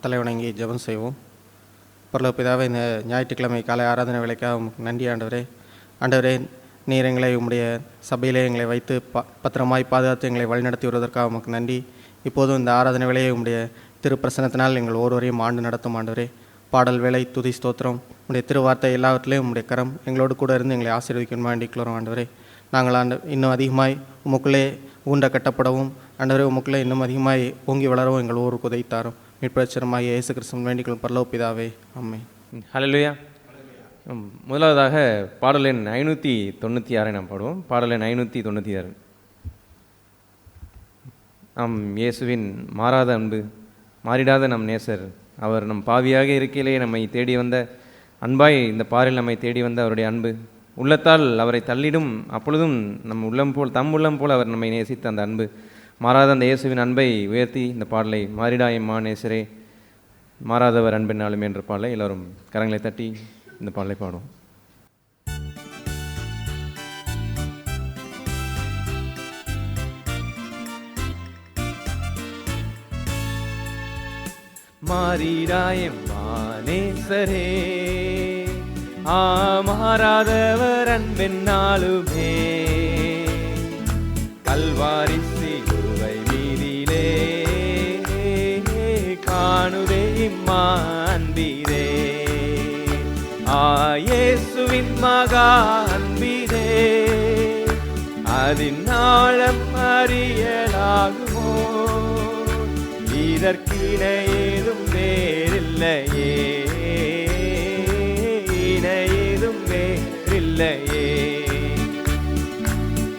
தலை வணங்கி ஜெபம் செய்வோம். பரலோக பிதாவே, இந்த ஞாயிற்றுக்கிழமை காலை ஆராதனை வேலைக்காக உங்களுக்கு நன்றி ஆண்டவரே. ஆண்டவரே, நீர் எங்களை உம்முடைய சபையிலே எங்களை வைத்து பத்திரமாய் பாதுகாத்து எங்களை வழிநடத்தி வருவதற்காக உமக்கு நன்றி. இப்போதும் இந்த ஆராதனை வேலையை உம்முடைய திருப்பிரசனத்தினால் எங்கள் ஒவ்வொருவரையும் ஆண்டு நடத்தும் ஆண்டவரே. பாடல் வேலை, துதி, ஸ்தோத்திரம், உடைய திருவார்த்தை எல்லாவற்றிலையும் உம்முடைய கரம் எங்களோடு கூட இருந்து எங்களை ஆசீர்வதிக்கணும் வேண்டிக்கிறோம் ஆண்டவரே. நாங்கள் இன்னும் அதிகமாய் உமக்குள்ளே ஊண்ட கட்டப்படவும் ஆண்டவரே, உமக்குள்ளே இன்னும் அதிகமாய் ஓங்கி வளரவும் எங்கள் ஒவ்வொரு உதவித்தாரும் மீட்பரட்சகருமாகிய இயேசு கிறிஸ்துவின் வேண்டிக்கொள்ளும் பரலோக பிதாவே, ஆமென். ஹல்லேலூயா. முதலாவதாக பாடல் எண் 596 நாம் பாடுவோம். பாடல் எண் 596. இயேசுவின் மாறாத அன்பு, மாறிடாத நம் நேசர், அவர் நம் பாவியாக இருக்கையிலே நம்மை தேடி வந்த அன்பாய், இந்த பாரில் நம்மை தேடி வந்த அவருடைய அன்பு, உள்ளத்தால் அவரை தள்ளிடும் அப்பொழுதும் நம் உள்ளம் போல், தம் உள்ளம் போல் அவர் நம்மை நேசித்த அந்த அன்பு, மாறாத அந்த இயேசுவின் அன்பை உயர்த்தி இந்த பாடலை, மாறிடாயம்மா நேசரே மாறாதவர் அன்பென்னாலும் என்ற பாடலை எல்லோரும் கரங்களை தட்டி இந்த பாடலை பாடுவோம். மாறிடாயம்மா நேசரே மாறாதவர் அன்பென்னாலுமே, கல்வாரி சிலுவை மீதிலே காணுதே இம்மா அன்பிதே, இயேசுவின் மகா அன்பிதே, அதின் ஆழம் அறியலாகுமோ, இதற்கிணை ஏதும் வேறில்லையே, இணையேதும் வேறில்லையே.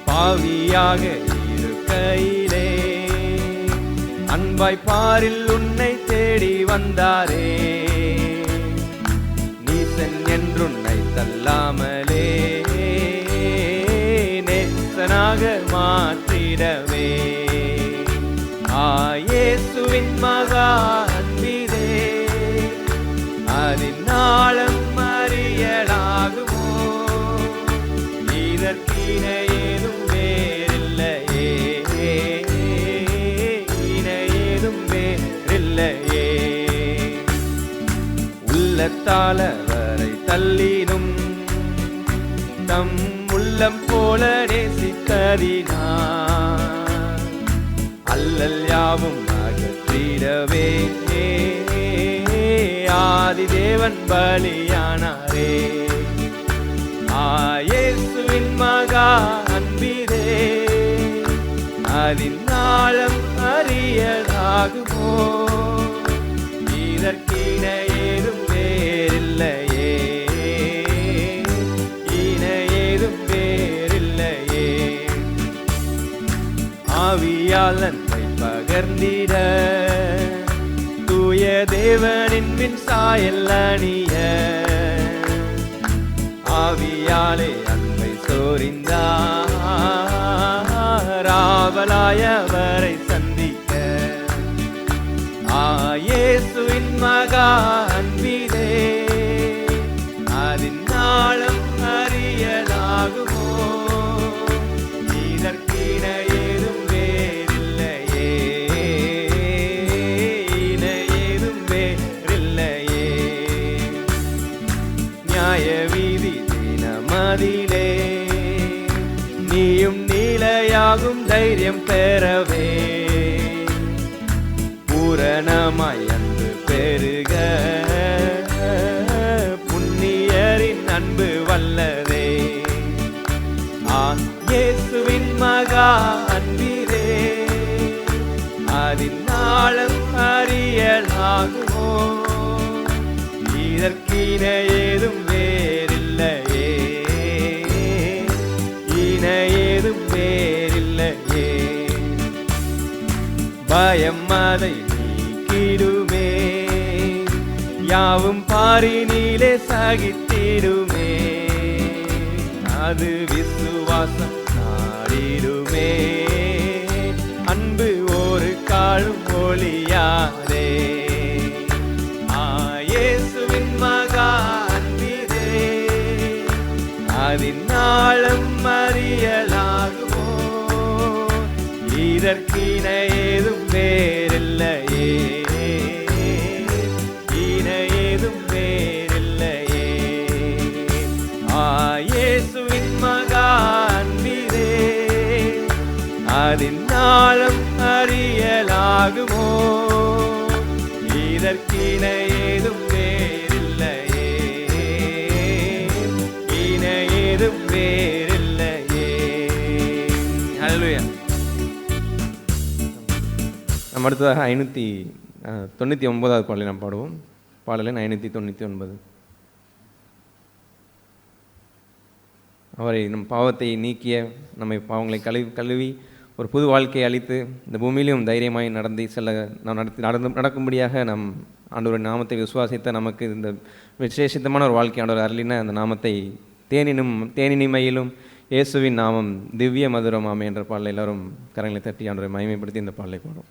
பாவியாக இருக்கையிலே அன்பாய் பாரில் உன்னை தேடி வந்தாரே, நீசன் என்றுன்னை தள்ளாமலே நேசனாக மாற்றிடவே, இயேசுவின் மகா அன்பிதே, அதின் ஆழம் அறியலாகுமோ, இதற்கிணை ஏதும் வேறில்லையே, இணையேதும் வேறில்லையே. உள்ளத்தால் அவரை தள்ளினும் தம் உள்ளம் போல நேசித்ததினார், அல்லல் யாவும் அகற்றிடவே ஆதி தேவன் பலியானாரே, இயேசுவின் மகா அன்பிதே, அதின் ஆழம் அறியலாகுமோ, இதற்கிணை ஏதும் வேறில்லையே, இணையேதும் வேறில்லையே. ஆவியாளன் பகர்ந்திட தூய தேவனின் பின் சாயல் அணிய, ஆவியாலே அன்பை சோரிந்தார், ஆவலாய் அவரை சந்திக்க, இயேசுவின் மகா அன்பிதே, அதின் ஆழம் அறியலாகுமோ, இதற்கிணை ஏதும் வேறில்லையே, இணையேதும் வேறில்லையே. நியாய வீதி தினமதிலே நீயும் நீலையாகும் தைரியம் பெறவே, பூரணமாய் அன்பு பெருக புண்ணியரின் அன்பு வல்லதே, இயேசுவின் மகா அன்பிதே, அதின் ஆழம் அறியலாகுமோ, இதற்கிணை ஏதும் வேறில்லையே, இணையேதும் வேறில்லையே. பயம் அதை நீக்கிடுமே, யாவும் பாரினிலே சகித்திடுமே, அது விசுவாசம் நாடிடுமே, அன்பு ஒரு காலும் ஒளியாதே, இயேசுவின் மகா அன்பிதே, அதின் ஆழம் அறியலாகுமோ, இதற்கிணை ஏதும் வேறில்லையே, அதின் நாளம் அறியலாகுமோ? இதற்கின ஏதும் வேறில்லையே, இன ஏதும் வேறில்லையே. ஹல்லேலூயா. நம்ம அடுத்ததாக 599வது பாடலை நாம் பாடுவோம். பாடல் எண் 599. அவரை நம் பாவத்தை நீக்கிய, நம்மை பாவங்களை கழுவி ஒரு புது வாழ்க்கையை அளித்து இந்த பூமியிலும் தைரியமாய் நாம் நடக்கும்படியாக நம் ஆண்டவரின் நாமத்தை விசுவாசித்த நமக்கு இந்த விசேஷித்தமான ஒரு வாழ்க்கை ஆண்டவர் அருளின அந்த நாமத்தை தேனினிமையிலும் இயேசுவின் நாமம் திவ்ய மதுரமாமே என்ற பாடலை எல்லாரும் கரங்களை தட்டி ஆண்டவரை மகிமைப்படுத்தி இந்த பாடலை பாடும்.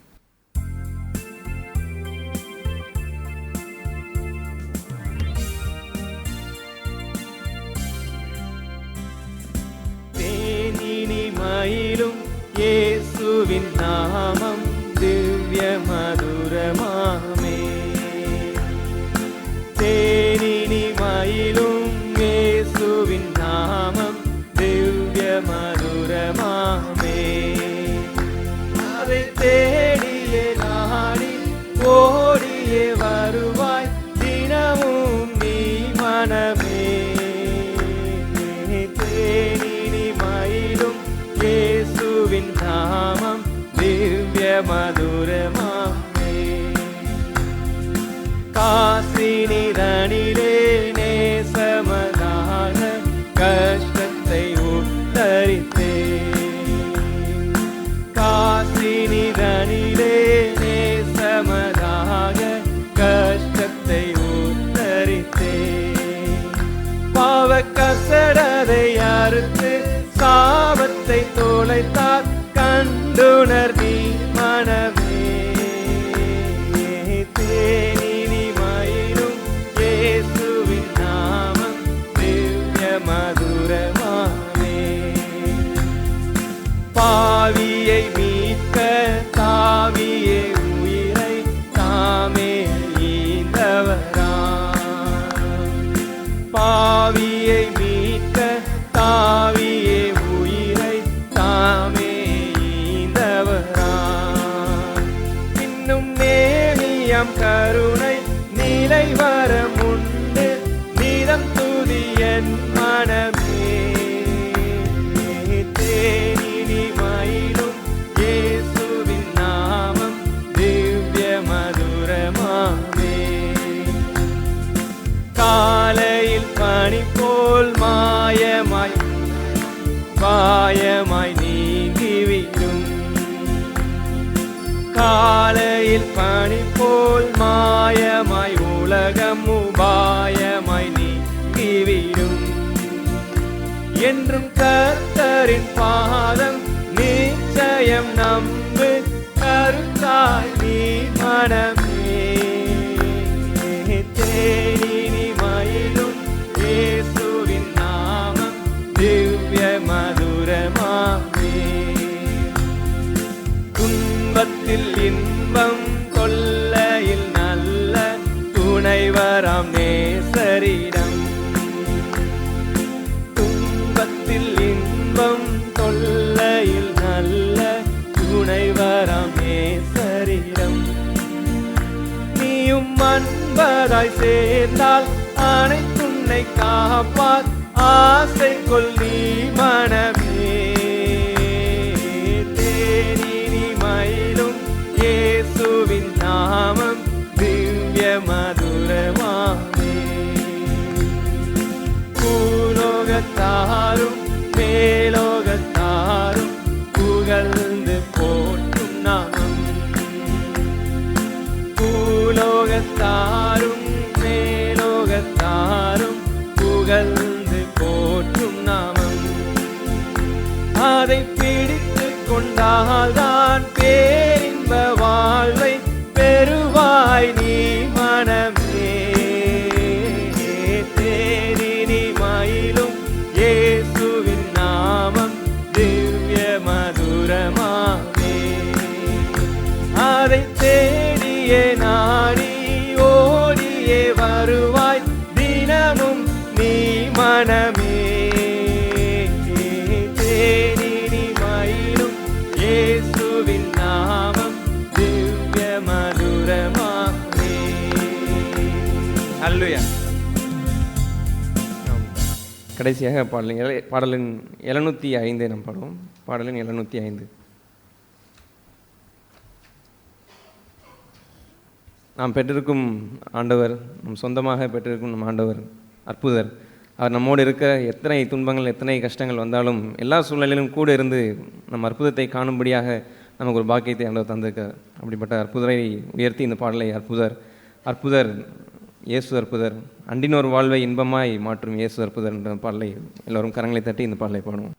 தேனினிமையிலும் இயேசுவின் நாமம் திவ்ய மதுரமாமே. தேனினிமையிலும் இயேசுவின் நாமம் திவ்ய மதுரமாமே. அதை தேடியே நாடி ஓடியே வருவாய் தினமும் நீ மனமே. தேனினிமையிலும் இயேசுவின் நாமம் திவ்ய மதுரமாமே. காசினிதனிலே நேசமனாக கஷ்டத்தை உத்தரித்தே. காசினிதனிலே நேசமனாக கஷ்டத்தை உத்தரித்தே. பாவ கசடரை அறுத்து சாபத்தை தொலைத்தார் கண்டுணர் நீ மனமே. தேனினிமையிலும் இயேசுவின் நாமம் திவ்ய மதுரமாமே. பாவியை மீட்க தாவியே உயிரை தாமே ஈந்தவரா. பாவியை மீட்க தாவியே உயிரை தாமே ஈந்தவரா. இன்னும் நேமியம் கருணை நிலை வரம் உண்டு நிதம் துதியன் மனமே. தேனினிமையிலும் இயேசுவின் நாமம் திவ்ய மதுரமாமே. காலையில் பனி போல் மாயமாய் நீங்கிவிடும். காலையில் பனி போல் மாயமாய் உலகம் உபாயமாய் நீங்கிவிடும். என்றும் கர்த்தரின் பாதம் நிச்சயம் நம்பு கருத்தாய் நீ மனமே. தேனினிமையிலும் இயேசுவின் நாமம் திவ்ய மதுரமாமே. துன்பத்தில் இன்பம் கொல்லையில் நல்ல துணைவராம் நேசரிடம். துன்பத்தில் இன்பம் கொல்லையில் நல்ல துணைவராம் நேசரிடம். நீயும் அன்பதாய் சேர்ந்தால் அனைத்துன்னை காப்பார் ஆசை கொள் நீ மனமே. தேனினிமையிலும் இயேசுவின் நாமம் திவ்ய மதுரமாமே. பூலோகத்தாரும் மேலோகத்தாரும் புகழ்ந்து போற்றும் நாமம். பூலோகத்தாரும் மேலோகத்தாரும் புகழ்ந்து போற்றும் நாமம். அதை பிடித்து கொண்டால்தான் பேரின்ப வாழ்வை பெறுவாய் நீ மனமே. தேனினிமையிலும் இயேசுவின் நாமம் திவ்ய மதுரமாமே. அதை தேடியே நாடி ஓடியே வருவாய் தினமும் நீ மனமே. தேனினிமையிலும் கடைசியாக பாடலின் 705 நாம் பாடுவோம். பாடலின் 705. நாம் பெற்றிருக்கும் ஆண்டவர், நம் சொந்தமாக பெற்றிருக்கும் நம் ஆண்டவர் அற்புதர். அவர் நம்மோடு இருக்க எத்தனை துன்பங்கள் எத்தனை கஷ்டங்கள் வந்தாலும் எல்லா சூழ்நிலையிலும் கூட இருந்து நம் அற்புதத்தை காணும்படியாக நமக்கு ஒரு பாக்கியத்தை ஆண்டவர் தந்திருக்கார். அப்படிப்பட்ட அற்புதரை உயர்த்தி இந்த பாடலை அற்புதர் இயேசு அற்புதர், அண்டினோர் வாழ்வை இன்பமாய் மாற்றும் இயேசு அற்புதர் என்ற பாடலை எல்லோரும் கரங்களை தட்டி இந்த பாடலை பாடுவோம்.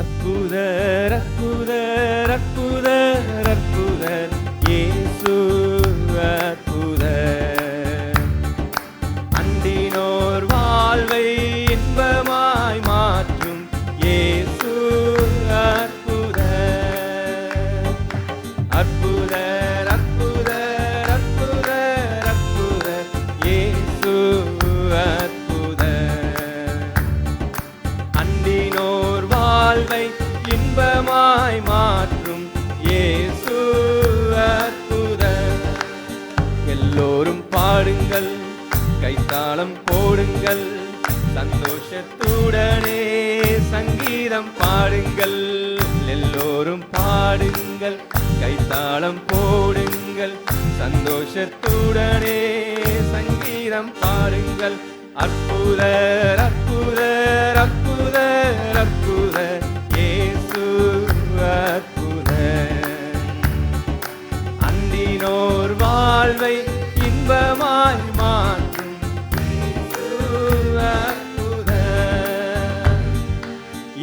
அற்புதர் அற்புதர் அற்புதர் அற்புதர் இயேசு அற்புதர், அண்டினோர் வாழ்வை இன்பமாய் மாற்றும் இயேசு அற்புதர். அற்புதர் அற்புதர் அற்புதர் அற்புதர் இயேசு அற்புதர், அண்டினோர் வாழ்வை இன்பமாய் மாற்றும் இயேசு அற்புதர். எல்லோரும் பாடுங்கள், கைத்தாளம் போடுங்கள், சந்தோஷத்துடனே சங்கீதம் பாடுங்கள். எல்லோரும் பாடுங்கள், கைத்தாளம் போடுங்கள், சந்தோஷத்துடனே சங்கீதம் பாடுங்கள். அற்புதர் அற்புதர் அற்புதர் அற்புதர் இயேசு அற்புதர், அண்டினோர் வாழ்வை இன்பமாய் மாற்றும் இயேசு அற்புதர்.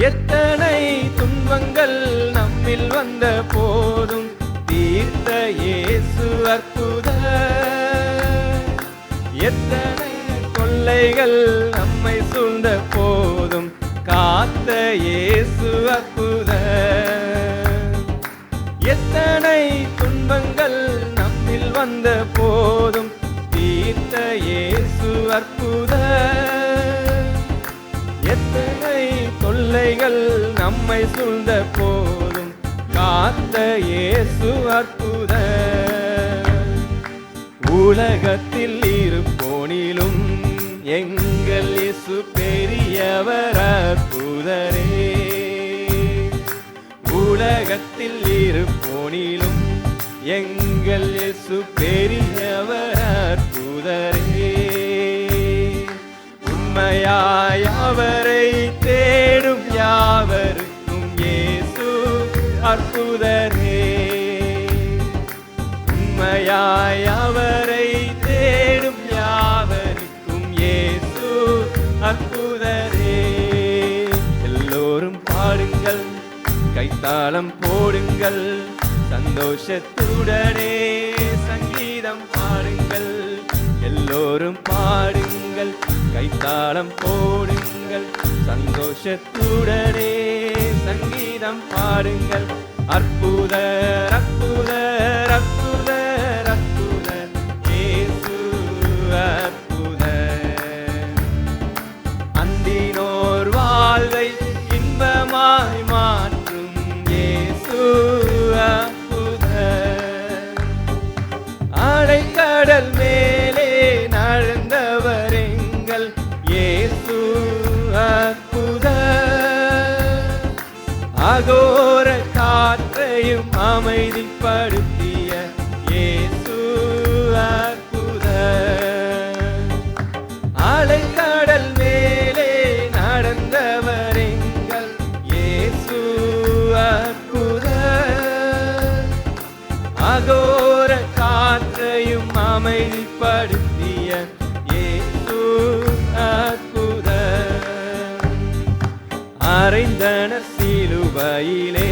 எத்தனை துன்பங்கள் நம்மில் வந்த போதும் தீர்த்த இயேசு அற்புதர். எத்தனை தொல்லைகள் நம்மை சூழ்ந்த போதும் காத்த இயேசு அற்புதர். எத்தனை துன்பங்கள் நம்மில் வந்த போதும் தீர்த்த இயேசு அற்புதர். எத்தனை தொல்லைகள் நம்மை சூழ்ந்த போதும் காத்த இயேசு அற்புதர். உலகத்தில் இருப்போனிலும் எங்கள் இயேசு பெரியவர் அற்புதரே. உலகத்தில் இருப்போனிலும் எங்கள் இயேசு பெரியவர் அற்புதரே. உண்மையாய் அவரை தேடும் யாவருக்கும் இயேசு அற்புதரே. உண்மையாய் அவரை தேடும் யாவருக்கும் இயேசு அற்புதரே. எல்லோரும் பாடுங்கள், கைத்தாளம் போடுங்கள், சந்தோஷத்துடனே சங்கீதம் பாடுங்கள். எல்லோரும் பாடுங்கள், கைத்தாளம் போடுங்கள், சந்தோஷத்துடனே சங்கீதம் பாடுங்கள். அற்புதர் அற்புதர் அற்புதர் அற்புதர் இயேசு அற்புதர், அண்டினோர் வாழ்வை இன்பமாய் மாற்றும் இயேசு அற்புதர். அலைக்கடல் மேலே நடந்தவர் எங்கள் இயேசு அற்புதர். அகோர காற்றையும் அமைதிப்படுத்திய இயேசு அற்புதர். அலைக்கடல் மேலே நடந்தவர் எங்கள் இயேசு அற்புதர். அகோர காற்றையும் அமைதிப்படுத்திய இயேசு அற்புதர். அறைந்தன சிலுவையிலே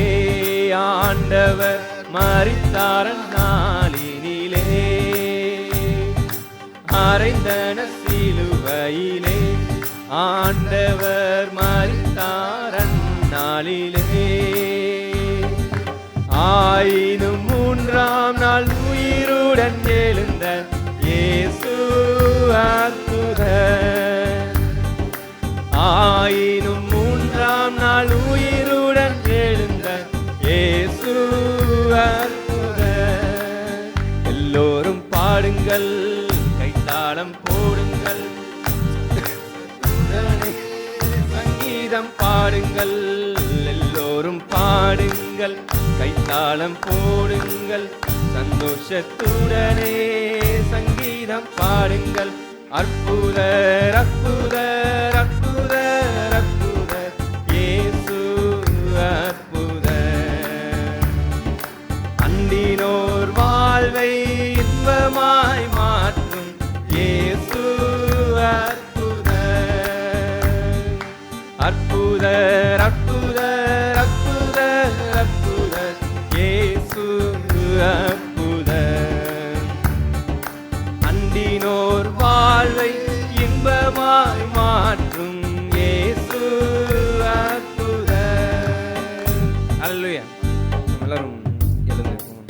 ஆண்டவர் மரித்தார் நாளினிலே. அறைந்தன சிலுவையிலே ஆண்டவர் மரித்தார் நாளிலே. ஆயினும் மூன்றாம் நாள் உயிருடன் எழுந்த இயேசு அற்புதர். ஆயினும் மூன்றாம் நாள் உயிருடன் எழுந்த இயேசு அற்புதர். பாடுங்கள், கைத்தாளம் போடுங்கள், சங்கீதம் பாடுங்கள், எல்லோரும் பாடுங்கள், கைத்தாளம் போடுங்கள், சந்தோஷத்துடனே சங்கீதம் பாடுங்கள். அற்புதர் அற்புதர் அற்புதர் அற்புதர் இயேசு அற்புதர். அண்டினோர் வாழ்வை இன்பமாய் மாற்றும் இயேசு அற்புதர். அற்புதர் அற்புதர் அற்புதர் அற்புதர் இயேசு அற்புதர். அண்டினோர் வாழ்வை இன்பமாய் மாற்றும் இயேசு அற்புதர். அல்லேலூயா. நம்ம எல்லாரும் எழுந்திருப்போம்.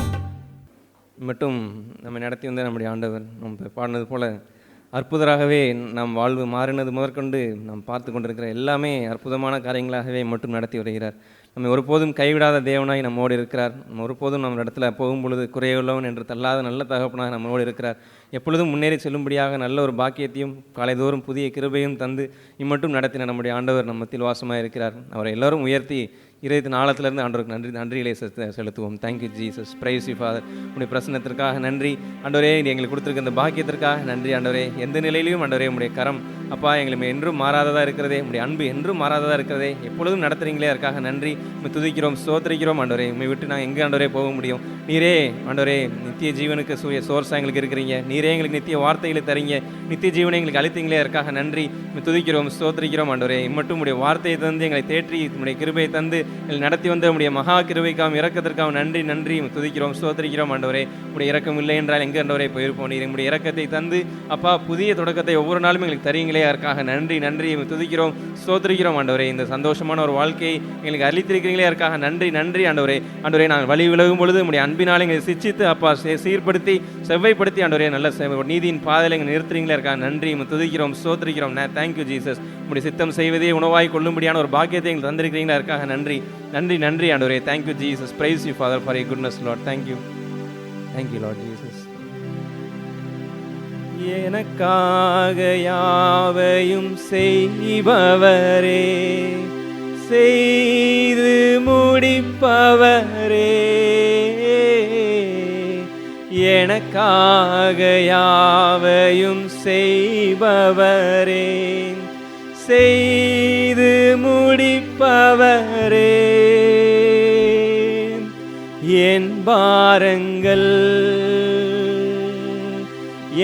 மட்டும் நம்ம நடத்தி வந்த நம்முடைய ஆண்டவர் நம்ம பாடினது போல அற்புதராகவே நம் வாழ்வு மாறினது முதற்கொண்டு நாம் பார்த்து கொண்டிருக்கிற எல்லாமே அற்புதமான காரியங்களாகவே மட்டும் நடத்தி வருகிறார். நம்ம ஒருபோதும் கைவிடாத தேவனாய் நம்மோடு இருக்கிறார். நம்ம ஒருபோதும் நம்ம இடத்துல போகும் பொழுது குறையுள்ளவன் என்று தள்ளாத நல்ல தகப்பனாக நம்மோடு இருக்கிறார். எப்பொழுதும் முன்னேறி செல்லும்படியாக நல்ல ஒரு பாக்கியத்தையும் காலைதோறும் புதிய கிருபையும் தந்து இம்மட்டும் நடத்தின நம்முடைய ஆண்டவர் நம்மத்தில் வாசமாக இருக்கிறார். அவரை எல்லோரும் உயர்த்தி இதயத்தின் ஆழத்திலிருந்து ஆண்டவருக்கு நன்றிகளை செலுத்துவோம். Thank you Jesus, price you father. உடைய பிரசன்னத்திற்காக நன்றி ஆண்டவரே. எங்களுக்கு கொடுத்துருக்க இந்த பாக்கியத்திற்காக நன்றி ஆண்டவரே. எந்த நிலையிலையும் ஆண்டவரே உடைய கரம் அப்பா எங்களுக்கு என்றும் மாறாததாக இருக்கிறதே, உடைய அன்பு என்றும் மாறாததாக இருக்கிறதே, எப்பொழுதும் நடத்துறீங்களே அதற்காக நன்றி. துதிக்கிறோம், ஸ்தோத்திரிக்கிறோம் ஆண்டவரே. உண்மை விட்டு நாங்கள் எங்கே ஆண்டவரே போக முடியும்? நீரே ஆண்டவரே நித்திய ஜீவனுக்கு சோர்ஸாக எங்களுக்கு இருக்கிறீங்க. நீரே எங்களுக்கு நித்திய வார்த்தைகளை தரீங்க. நித்திய ஜீவனை எங்களுக்கு அளித்தீங்களே அதற்காக நன்றி. துதிக்கிறோம், ஸ்தோத்திரிக்கிறோம் ஆண்டவரே. இம்மட்டும் உடைய வார்த்தையை தந்து எங்களை தேற்றி உடைய கிருபையை தந்து நடத்தி வந்த உடைய மகா கிருபைக்காகவும் இரக்கத்திற்காகவும் நன்றி நன்றி. துதிக்கிறோம், ஸ்தோத்திரிக்கிறோம் ஆண்டவரே. உடைய இரக்கம் இல்லை என்றால் எங்கே ஆண்டவரே போயிருப்போம்? நீர் உடைய இரக்கத்தை தந்து அப்பா புதிய தொடக்கத்தை ஒவ்வொரு நாளும் எங்களுக்கு தரீங்களே அதற்காக நன்றி நன்றி. துதிக்கிறோம், ஸ்தோத்திரிக்கிறோம் ஆண்டவரே. இந்த சந்தோஷமான ஒரு வாழ்க்கையை எங்களுக்கு அளித்திருக்கிறீங்களே அதற்காக நன்றி நன்றி ஆண்டவரே. ஆண்டவரே நாங்கள் வழி விலகும் பொழுது உடைய அன்பினால் எங்களை சிச்சித்து அப்பா சீர்படுத்தி செவ்வைப்படுத்தி ஆண்டவரே நல்ல நீதியின் பாதையில் எங்கள் நிறுத்துறீங்களே அதற்காக நன்றி. துதிக்கிறோம், ஸ்தோத்திரிக்கிறோம். Thank you Jesus. உடைய சித்தம் செய்வதே உணவாய் கொள்ளும்படியான ஒரு பாக்கியத்தை எங்களுக்கு தந்திருக்கிறீங்களே அதற்காக நன்றி நன்றி நன்றி ஆண்டவரே. Thank you Jesus, price you father for your goodness Lord. Thank you Lord Jesus. எனக்காக யாவையும் செய்பவரே, செய்து முடிப்பவரே, எனக்காக யாவையும் செய்பவரே, செய்து முடிப்பவரே, என் பாரங்கள்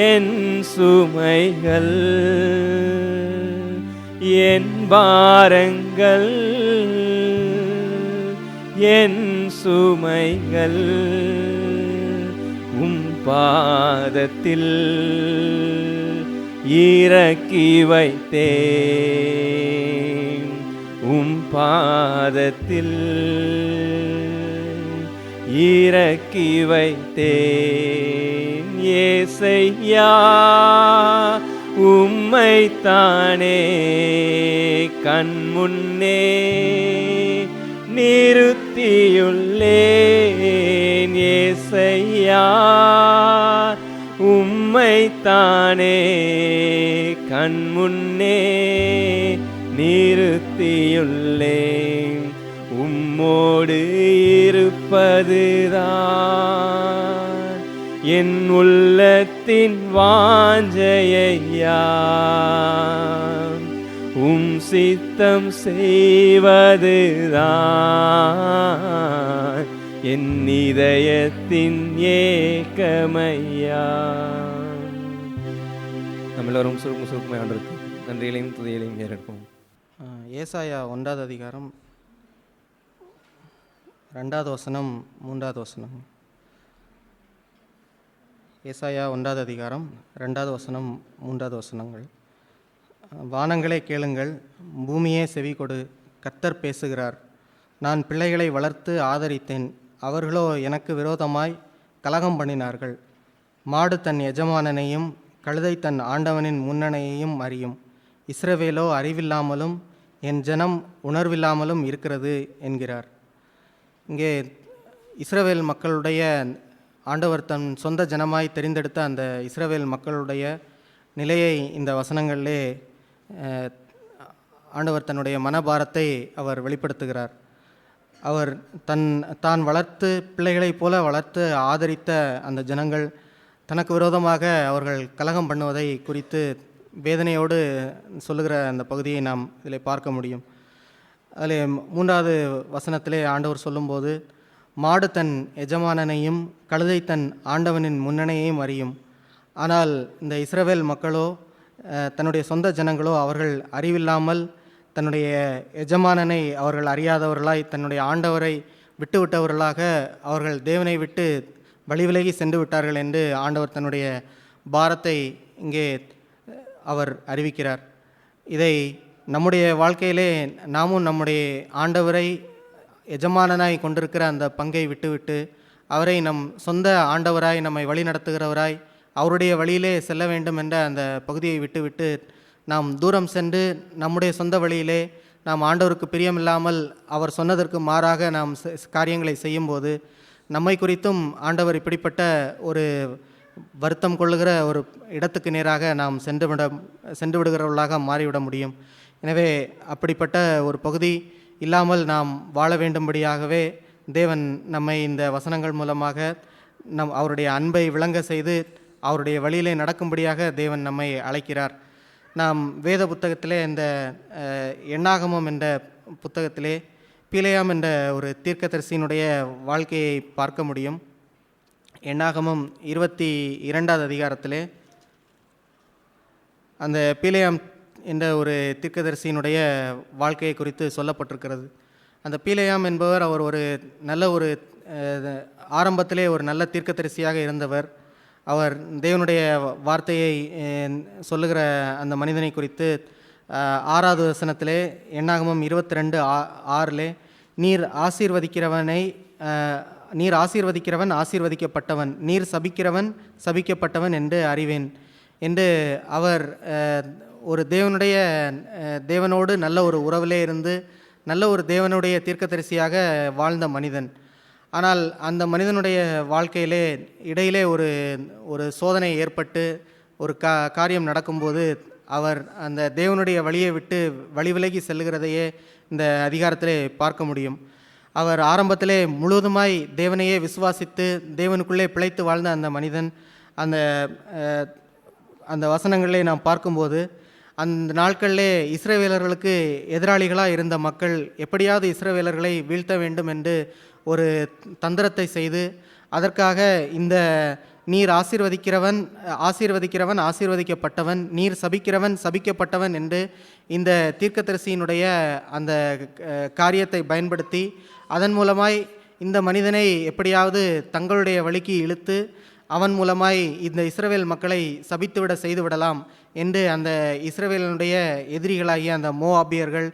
என் சுமைகள், என் பாரங்கள் என் சுமைகள் பாதத்தில் இறக்கி வைத்தேன், பாதத்தில் இறக்கி வைத்தேன். ஏசையா உம்மைத்தானே கண்முன்னே நிறுத்தியுள்ளேன். ஏசையா உம்மைத்தானே கண்முன்னே நிறுத்தியுள்ளேன். உம்மோடு இருப்பதுதான் என் உள்ளத்தின் வாஞ்சையா, சித்தம் செய்வதுதான் என் இதயத்தின் ஏக்கமையா. நம்ம எல்லாரும் சுருக்கமாக ஆண்டவருக்கு நன்றிகளையும் துதிகளையும் ஏறெடுப்போம். ஏசாயா 1வது அதிகாரம் 2வது வசனம் 3வது வசனம். ஏசாயா 1வது அதிகாரம் 2வது வசனம் 3வது வசனங்கள். வானங்களே கேளுங்கள், பூமியே செவி கொடு, கர்த்தர் பேசுகிறார். நான் பிள்ளைகளை வளர்த்து ஆதரித்தேன், அவர்களோ எனக்கு விரோதமாய் கலகம் பண்ணினார்கள். மாடு தன் எஜமானனையும் கழுதை தன் ஆண்டவனின் முன்னணையையும் அறியும். இஸ்ரவேலோ அறிவில்லாமலும் என் ஜனம் உணர்வில்லாமலும் இருக்கிறது என்கிறார். இங்கே இஸ்ரவேல் மக்களுடைய ஆண்டவர் தன் சொந்த ஜனமாய் தெரிந்தெடுத்த அந்த இஸ்ரவேல் மக்களுடைய நிலையை இந்த வசனங்களிலே ஆண்டவர் தன்னுடைய மனபாரத்தை அவர் வெளிப்படுத்துகிறார். அவர் தான் வளர்த்து பிள்ளைகளைப் போல வளர்த்து ஆதரித்த அந்த ஜனங்கள் தனக்கு விரோதமாக அவர்கள் கலகம் பண்ணுவதை குறித்து வேதனையோடு சொல்லுகிற அந்த பகுதியை நாம் இதில் பார்க்க முடியும். அதில் 3வது வசனத்திலே ஆண்டவர் சொல்லும்போது, மாடு தன் எஜமானனையும் கழுதை தன் ஆண்டவனின் முன்னணையையும் அறியும். ஆனால் இந்த இஸ்ரவேல் மக்களோ தன்னுடைய சொந்த ஜனங்களோ அவர்கள் அறிவில்லாமல் தன்னுடைய எஜமானனை அவர்கள் அறியாதவர்களாய் தன்னுடைய ஆண்டவரை விட்டுவிட்டவர்களாக அவர்கள் தேவனை விட்டு வழிவிலகி சென்று விட்டார்கள் என்று ஆண்டவர் தன்னுடைய பாரத்தை இங்கே அவர் அறிவிக்கிறார். இதை நம்முடைய வாழ்க்கையிலே நாமும் நம்முடைய ஆண்டவரை எஜமானனாய் கொண்டிருக்கிற அந்த பங்கை விட்டுவிட்டு அவரை நம் சொந்த ஆண்டவராய் நம்மை வழி நடத்துகிறவராய் அவருடைய வழியிலே செல்ல வேண்டும் என்ற அந்த பகுதியை விட்டுவிட்டு நாம் தூரம் சென்று நம்முடைய சொந்த வழியிலே நாம் ஆண்டவருக்கு பிரியமில்லாமல் அவர் சொன்னதற்கு மாறாக நாம் காரியங்களை செய்யும்போது நம்மை குறித்தும் ஆண்டவர் இப்படிப்பட்ட ஒரு வருத்தம் கொள்ளுகிற ஒரு இடத்துக்கு நேராக நாம் சென்று விடுகிறவர்களாக மாறிவிட முடியும். எனவே அப்படிப்பட்ட ஒரு பகுதி இல்லாமல் நாம் வாழ வேண்டும்படியாகவே தேவன் நம்மை இந்த வசனங்கள் மூலமாக அவருடைய அன்பை விளங்க செய்து அவருடைய வழியிலே நடக்கும்படியாக தேவன் நம்மை அழைக்கிறார். நாம் வேத புத்தகத்திலே இந்த எண்ணாகமம் என்ற புத்தகத்திலே பிலேயாம் என்ற ஒரு தீர்க்கதரிசியினுடைய வாழ்க்கையை பார்க்க முடியும். எண்ணாகமம் 22வது அதிகாரத்திலே அந்த பிலேயாம் என்ற ஒரு தீர்க்கதரிசியினுடைய வாழ்க்கையை குறித்து சொல்லப்பட்டிருக்கிறது. அந்த பிலேயாம் என்பவர் அவர் ஒரு நல்ல ஒரு ஆரம்பத்திலே ஒரு நல்ல தீர்க்கதரிசியாக இருந்தவர். அவர் தேவனுடைய வார்த்தையை சொல்லுகிற அந்த மனிதனை குறித்து 6வது வசனத்திலே எண்ணாகமம் 22:6 நீர் ஆசீர்வதிக்கிறவன் ஆசீர்வதிக்கப்பட்டவன், நீர் சபிக்கிறவன் சபிக்கப்பட்டவன் என்று அறிவேன் என்று அவர் ஒரு தேவனோடு நல்ல ஒரு உறவிலே இருந்து நல்ல ஒரு தேவனுடைய தீர்க்கதரிசியாக வாழ்ந்த மனிதன். ஆனால் அந்த மனிதனுடைய வாழ்க்கையிலே இடையிலே ஒரு சோதனை ஏற்பட்டு ஒரு காரியம் நடக்கும்போது அவர் அந்த தேவனுடைய வழியை விட்டு வழி விலகி செல்லுகிறதையே இந்த அதிகாரத்திலே பார்க்க முடியும். அவர் ஆரம்பத்திலே முழுவதுமாய் தேவனையே விசுவாசித்து தேவனுக்குள்ளே பிழைத்து வாழ்ந்த அந்த மனிதன் அந்த வசனங்களிலே நாம் பார்க்கும்போது அந்த நாட்களிலே இஸ்ரவேலர்களுக்கு எதிராளிகளாக இருந்த மக்கள் எப்படியாவது இஸ்ரவேலர்களை வீழ்த்த வேண்டும் என்று ஒரு தந்திரத்தை செய்து அதற்காக இந்த நீர் ஆசீர்வதிக்கிறவன் ஆசீர்வதிக்கப்பட்டவன், நீர் சபிக்கிறவன் சபிக்கப்பட்டவன் என்று இந்த தீர்க்கதரிசியினுடைய அந்த காரியத்தை பயன்படுத்தி அதன் மூலமாய் இந்த மனிதனை எப்படியாவது தங்களுடைய வழிக்கு இழுத்து அவன் மூலமாய் இந்த இஸ்ரவேல் மக்களை சபித்துவிட செய்துவிடலாம் என்று அந்த இஸ்ரவேலினுடைய எதிரிகளாகிய அந்த மோவாபியர்கள்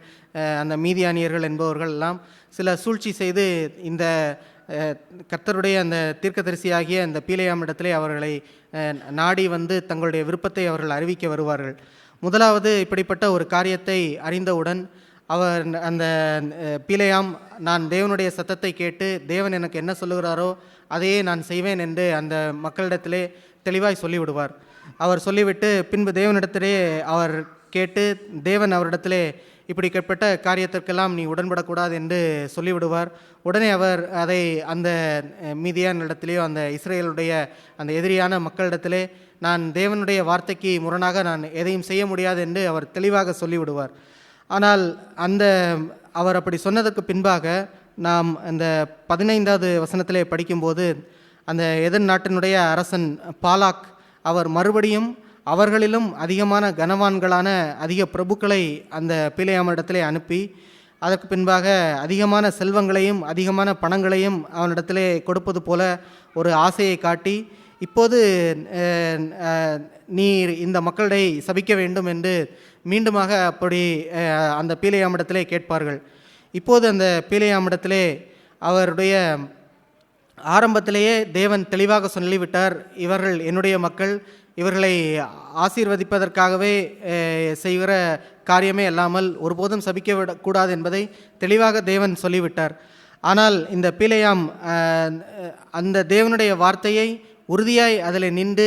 அந்த மீதியானியர்கள் என்பவர்கள் எல்லாம் சில சூழ்ச்சி செய்து இந்த கர்த்தருடைய அந்த தீர்க்கதரிசியாகிய அந்த பீலேயாமிடத்திலே அவர்களை நாடி வந்து தங்களுடைய விருப்பத்தை அவர்கள் அறிவிக்க வருவார்கள். முதலாவது இப்படிப்பட்ட ஒரு காரியத்தை அறிந்தவுடன் அவர் அந்த பீலேயாம் நான் தேவனுடைய சத்தத்தை கேட்டு தேவன் எனக்கு என்ன சொல்லுகிறாரோ அதையே நான் செய்வேன் என்று அந்த மக்களிடத்திலே தெளிவாய் சொல்லிவிடுவார். அவர் சொல்லிவிட்டு பின்பு தேவனிடத்திலே அவர் கேட்டு தேவன் அவரிடத்திலே இப்படிப்பட்ட காரியத்திற்கெல்லாம் நீ உடன்படக்கூடாது என்று சொல்லிவிடுவார். உடனே அவர் அதை அந்த மீதியானிடத்திலேயோ அந்த இஸ்ரேலுடைய அந்த எதிரியான மக்களிடத்திலே நான் தேவனுடைய வார்த்தைக்கு முரணாக நான் எதையும் செய்ய முடியாது என்று அவர் தெளிவாக சொல்லிவிடுவார். ஆனால் அவர் அப்படி சொன்னதற்கு பின்பாக நாம் அந்த 15வது வசனத்திலே படிக்கும்போது அந்த எதிர் நாட்டினுடைய அரசன் பாலாக் அவர் மறுபடியும் அவர்களிலும் அதிகமான கனவான்களான அதிக பிரபுக்களை அந்த பிலேயாமிடத்திலே அனுப்பி அதற்கு பின்பாக அதிகமான செல்வங்களையும் அதிகமான பணங்களையும் அவனிடத்திலே கொடுப்பது போல ஒரு ஆசையை காட்டி இப்போது நீர் இந்த மக்களை சபிக்க வேண்டும் என்று மீண்டுமாக அப்படி அந்த பீலேயாமிடத்திலே கேட்பார்கள். இப்போது அந்த பீலேயாமிடத்திலே அவருடைய ஆரம்பத்திலேயே தேவன் தெளிவாக சொல்லிவிட்டார், இவர்கள் என்னுடைய மக்கள், இவர்களை ஆசீர்வதிப்பதற்காகவே செய்கிற காரியமே அல்லாமல் ஒருபோதும் சபிக்க விடக்கூடாது என்பதை தெளிவாக தேவன் சொல்லிவிட்டார். ஆனால் இந்த பிலேயாம் அந்த தேவனுடைய வார்த்தையை உறுதியாய் அதில் நின்று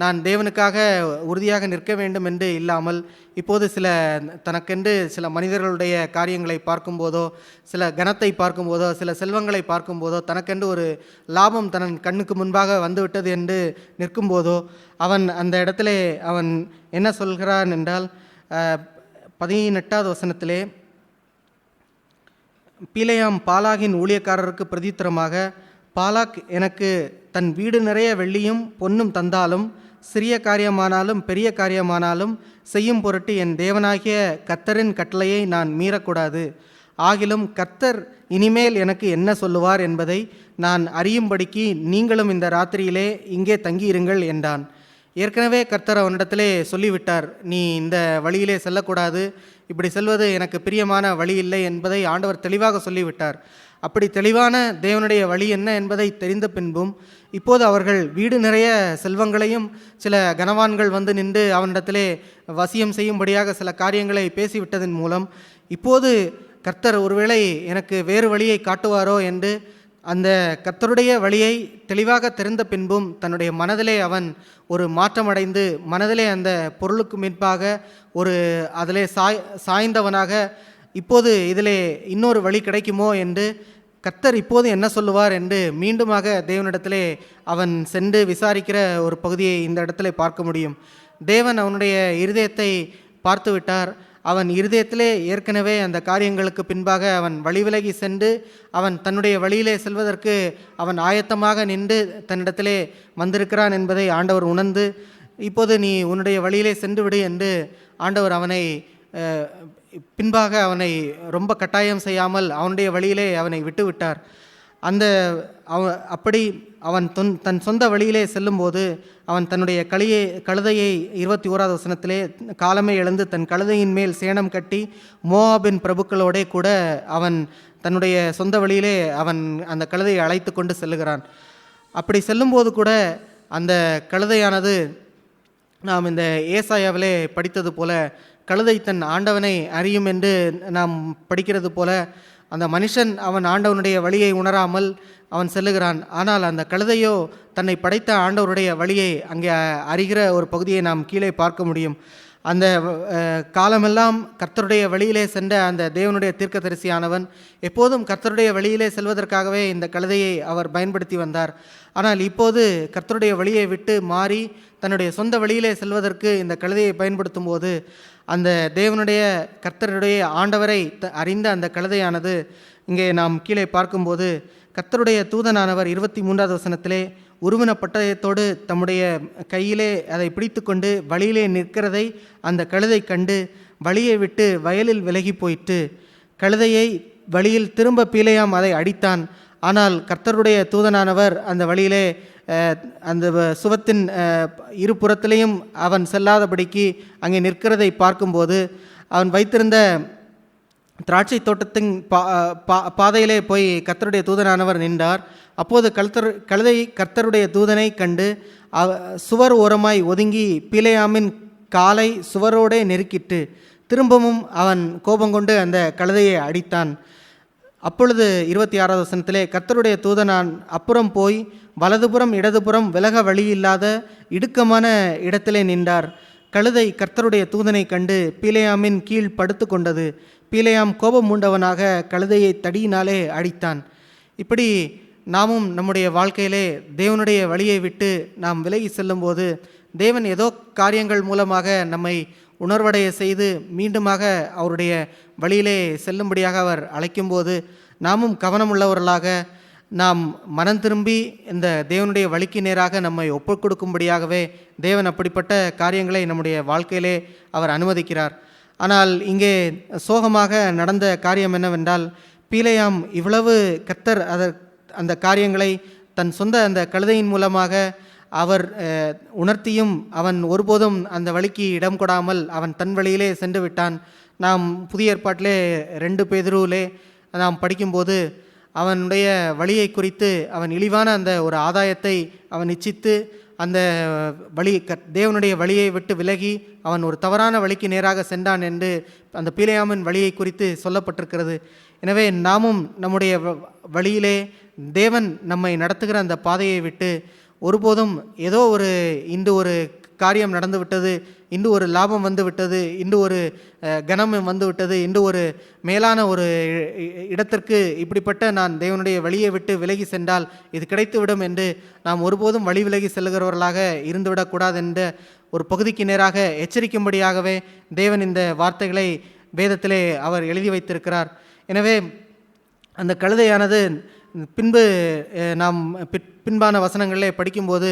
நான் தேவனுக்காக உறுதியாக நிற்க வேண்டும் என்று இல்லாமல் இப்போது தனக்கென்று சில மனிதர்களுடைய காரியங்களை பார்க்கும்போதோ, சில கனத்தை பார்க்கும்போதோ, சில செல்வங்களை பார்க்கும்போதோ, தனக்கென்று ஒரு லாபம் தன் கண்ணுக்கு முன்பாக வந்துவிட்டது என்று நிற்கும்போதோ அவன் அந்த இடத்திலே அவன் என்ன சொல்கிறான் என்றால் 18வது வசனத்திலே, பிலேயாம் பாலாகின் ஊழியக்காரருக்கு பிரதித்திரமாக, பாலாக் எனக்கு தன் வீடு நிறைய வெள்ளியும் பொன்னும் தந்தாலும் சிறிய காரியமானாலும் பெரிய காரியமானாலும் செய்யும் பொருட்டு என் தேவனாகிய கர்த்தரின் கட்டளையை நான் மீறக்கூடாது. ஆகிலும் கர்த்தர் இனிமேல் எனக்கு என்ன சொல்லுவார் என்பதை நான் அறியும்படிக்கு நீங்களும் இந்த ராத்திரியிலே இங்கே தங்கியிருங்கள் என்றான். ஏற்கனவே கர்த்தர் அவனிடத்திலே சொல்லிவிட்டார், நீ இந்த வழியிலே செல்லக்கூடாது, இப்படி செல்வது எனக்கு பிரியமான வழி இல்லை என்பதை ஆண்டவர் தெளிவாக சொல்லிவிட்டார். அப்படி தெளிவான தேவனுடைய வழி என்ன என்பதை தெரிந்த பின்பும் இப்போது அவர்கள் வீடு நிறைய செல்வங்களையும் சில கனவான்கள் வந்து நின்று அவனிடத்திலே வசியம் செய்யும்படியாக சில காரியங்களை பேசிவிட்டதன் மூலம் இப்போது கர்த்தர் ஒருவேளை எனக்கு வேறு வழியை காட்டுவாரோ என்று அந்த கர்த்தருடைய வழியை தெளிவாக தெரிந்த பின்பும் தன்னுடைய மனதிலே அவன் ஒரு மாற்றமடைந்து மனதிலே அந்த பொருளுக்கு முன்பாக ஒரு அதிலே சாய்ந்தவனாக இப்போது இதிலே இன்னொரு வழி கிடைக்குமோ என்று கர்த்தர் இப்போது என்ன சொல்லுவார் என்று மீண்டுமாக தேவனிடத்திலே அவன் சென்று விசாரிக்கிற ஒரு பகுதியை இந்த இடத்திலே பார்க்க முடியும். தேவன் அவனுடைய இருதயத்தை பார்த்து விட்டார். அவன் இருதயத்திலே ஏற்கனவே அந்த காரியங்களுக்கு பின்பாக அவன் வழி விலகி சென்று அவன் தன்னுடைய வழியிலே செல்வதற்கு அவன் ஆயத்தமாக நின்று தன்னிடத்திலே வந்திருக்கிறான் என்பதை ஆண்டவர் உணர்ந்து, இப்போது நீ உன்னுடைய வழியிலே சென்று விடு என்று ஆண்டவர் அவனை பின்பாக அவனை ரொம்ப கட்டாயம் செய்யாமல் அவனுடைய வழியிலே அவனை விட்டுவிட்டார். அப்படி அவன் தன் சொந்த வழியிலே செல்லும்போது அவன் தன்னுடைய கழுதையை 21வது வசனத்திலே காலமே எழுந்து தன் கழுதையின் மேல் சேணம் கட்டி மோவாபின் பிரபுக்களோடே கூட அவன் தன்னுடைய சொந்த வழியிலே அவன் அந்த கழுதையை அழைத்து கொண்டு செல்லுகிறான். அப்படி செல்லும்போது கூட அந்த கழுதையானது நாம் இந்த ஏசாயாவிலே படித்தது போல கழுதை தன் ஆண்டவனை அறியும் என்று நாம் படிக்கிறது போல அந்த மனுஷன் அவன் ஆண்டவனுடைய வழியை உணராமல் அவன் செல்லுகிறான். ஆனால் அந்த கழுதையோ தன்னை படைத்த ஆண்டவருடைய வழியை அங்கே அறிகிற ஒரு பகுதியை நாம் கீழே பார்க்க முடியும். அந்த காலமெல்லாம் கர்த்தருடைய வழியிலே சென்ற அந்த தேவனுடைய தீர்க்கதரிசியானவன் எப்போதும் கர்த்தருடைய வழியிலே செல்வதற்காகவே இந்த கழுதையை அவர் பயன்படுத்தி வந்தார். ஆனால் இப்போது கர்த்தருடைய வழியை விட்டு மாறி தன்னுடைய சொந்த வழியிலே செல்வதற்கு இந்த கழுதையை பயன்படுத்தும் போது அந்த தேவனுடைய கர்த்தருடைய ஆண்டவரை அறிந்த அந்த கழுதையானது இங்கே நாம் கீழே பார்க்கும்போது கர்த்தருடைய தூதனானவர் 23வது வசனத்திலே உருவின பட்டயத்தோடு தம்முடைய கையிலே அதை பிடித்து கொண்டு வழியிலே நிற்கிறதை அந்த கழுதை கண்டு வழியை விட்டு வயலில் விலகி போயிற்று. கழுதையை வழியில் திரும்ப பிலேயாம் அதை அடித்தான். ஆனால் கர்த்தருடைய தூதனானவர் அந்த வழியிலே அந்த சுவத்தின் இருபுறத்திலையும் அவன் செல்லாதபடிக்கு அங்கே நிற்கிறதை பார்க்கும்போது அவன் வைத்திருந்த திராட்சை தோட்டத்தின் பாதையிலே போய் கர்த்தருடைய தூதனானவர் நின்றார். அப்போது கழுதை கர்த்தருடைய தூதனை கண்டு சுவர் ஓரமாய் ஒதுங்கி பிலேயாமின் காலை சுவரோடே நெருக்கிட்டு திரும்பவும் அவன் கோபங்கொண்டு அந்த கழுதையை அடித்தான். அப்பொழுது 26வது வசனத்திலே கர்த்தருடைய தூதனான் அப்புறம் போய் வலதுபுறம் இடதுபுறம் விலக வழியில்லாத இடுக்கமான இடத்திலே நின்றார். கழுதை கர்த்தருடைய தூதனை கண்டு பிலேயாமின் கீழ் படுத்து கொண்டது. பிலேயாம் கோபம் மூண்டவனாக கழுதையை தடியினாலே அடித்தான். இப்படி நாமும் நம்முடைய வாழ்க்கையிலே தேவனுடைய வழியை விட்டு நாம் விலகி செல்லும்போது தேவன் ஏதோ காரியங்கள் மூலமாக நம்மை உணர்வடைய செய்து மீண்டுமாக அவருடைய வழியிலே செல்லும்படியாக அவர் அழைக்கும்போது நாமும் கவனமுள்ளவர்களாக நாம் மனம் திரும்பி இந்த தேவனுடைய வழிக்கு நேராக நம்மை ஒப்புக் கொடுக்கும்படியாகவே தேவன் அப்படிப்பட்ட காரியங்களை நம்முடைய வாழ்க்கையிலே அவர் அனுமதிக்கிறார். ஆனால் இங்கே சோகமாக நடந்த காரியம் என்னவென்றால் பிலேயாம் இவ்வளவு கர்த்தர் அந்த காரியங்களை தன் சொந்த அந்த கழுதையின் மூலமாக அவர் உணர்த்தியும் அவன் ஒருபோதும் அந்த வழிக்கு இடம் கொடாமல் அவன் தன் வழியிலே சென்று விட்டான். நாம் புதிய ஏற்பாட்டிலே 2 பேதுருவிலே நாம் படிக்கும்போது அவனுடைய வழியை குறித்து அவன் இழிவான அந்த ஒரு ஆதாயத்தை அவன் இச்சித்து அந்த தேவனுடைய வழியை விட்டு விலகி அவன் ஒரு தவறான வழிக்கு நேராக சென்றான் என்று அந்த பிலேயாமின் வழியை குறித்து சொல்லப்பட்டிருக்கிறது. எனவே நாமும் நம்முடைய வழியிலே தேவன் நம்மை நடத்துகிற அந்த பாதையை விட்டு ஒருபோதும் ஏதோ இன்று ஒரு காரியம் நடந்து விட்டது, இன்று ஒரு லாபம் வந்து விட்டது, இன்று ஒரு கனம் வந்து விட்டது, இன்று ஒரு மேலான ஒரு இடத்திற்கு இப்படிப்பட்ட நான் தேவனுடைய வழியை விட்டு விலகி சென்றால் இது கிடைத்துவிடும் என்று நாம் ஒருபோதும் வழி விலகி செல்லுகிறவர்களாக இருந்துவிடக்கூடாது என்ற ஒரு பகுதிக்கு நேராக எச்சரிக்கும்படியாகவே தேவன் இந்த வார்த்தைகளை வேதத்திலே அவர் எழுதி வைத்திருக்கிறார். எனவே அந்த கழுதையானது பின்பு நாம் பின்பான வசனங்களிலே படிக்கும்போது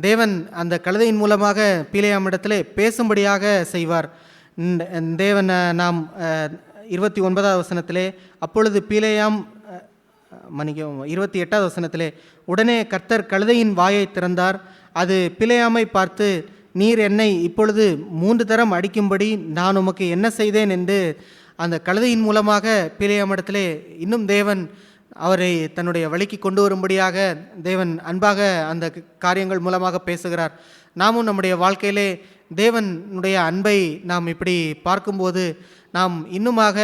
தேவன் அந்த கழுதையின் மூலமாக பிலேயாமிடத்திலே பேசும்படியாக செய்வார். தேவன் நாம் 29வது வசனத்திலே, அப்பொழுது பிலேயாம் 28வது வசனத்திலே, உடனே கர்த்தர் கழுதையின் வாயை திறந்தார், அது பிலேயாமை பார்த்து, நீர் என்னை இப்பொழுது 3 தரம் அடிக்கும்படி நான் உமக்கு என்ன செய்தேன் என்று அந்த கழுதையின் மூலமாக பிலேயாமிடத்திலே இன்னும் தேவன் அவரை தன்னுடைய வழிக்கு கொண்டு வரும்படியாக தேவன் அன்பாக அந்த காரியங்கள் மூலமாக பேசுகிறார். நாமும் நம்முடைய வாழ்க்கையிலே தேவனுடைய அன்பை நாம் இப்படி பார்க்கும்போது நாம் இன்னுமாக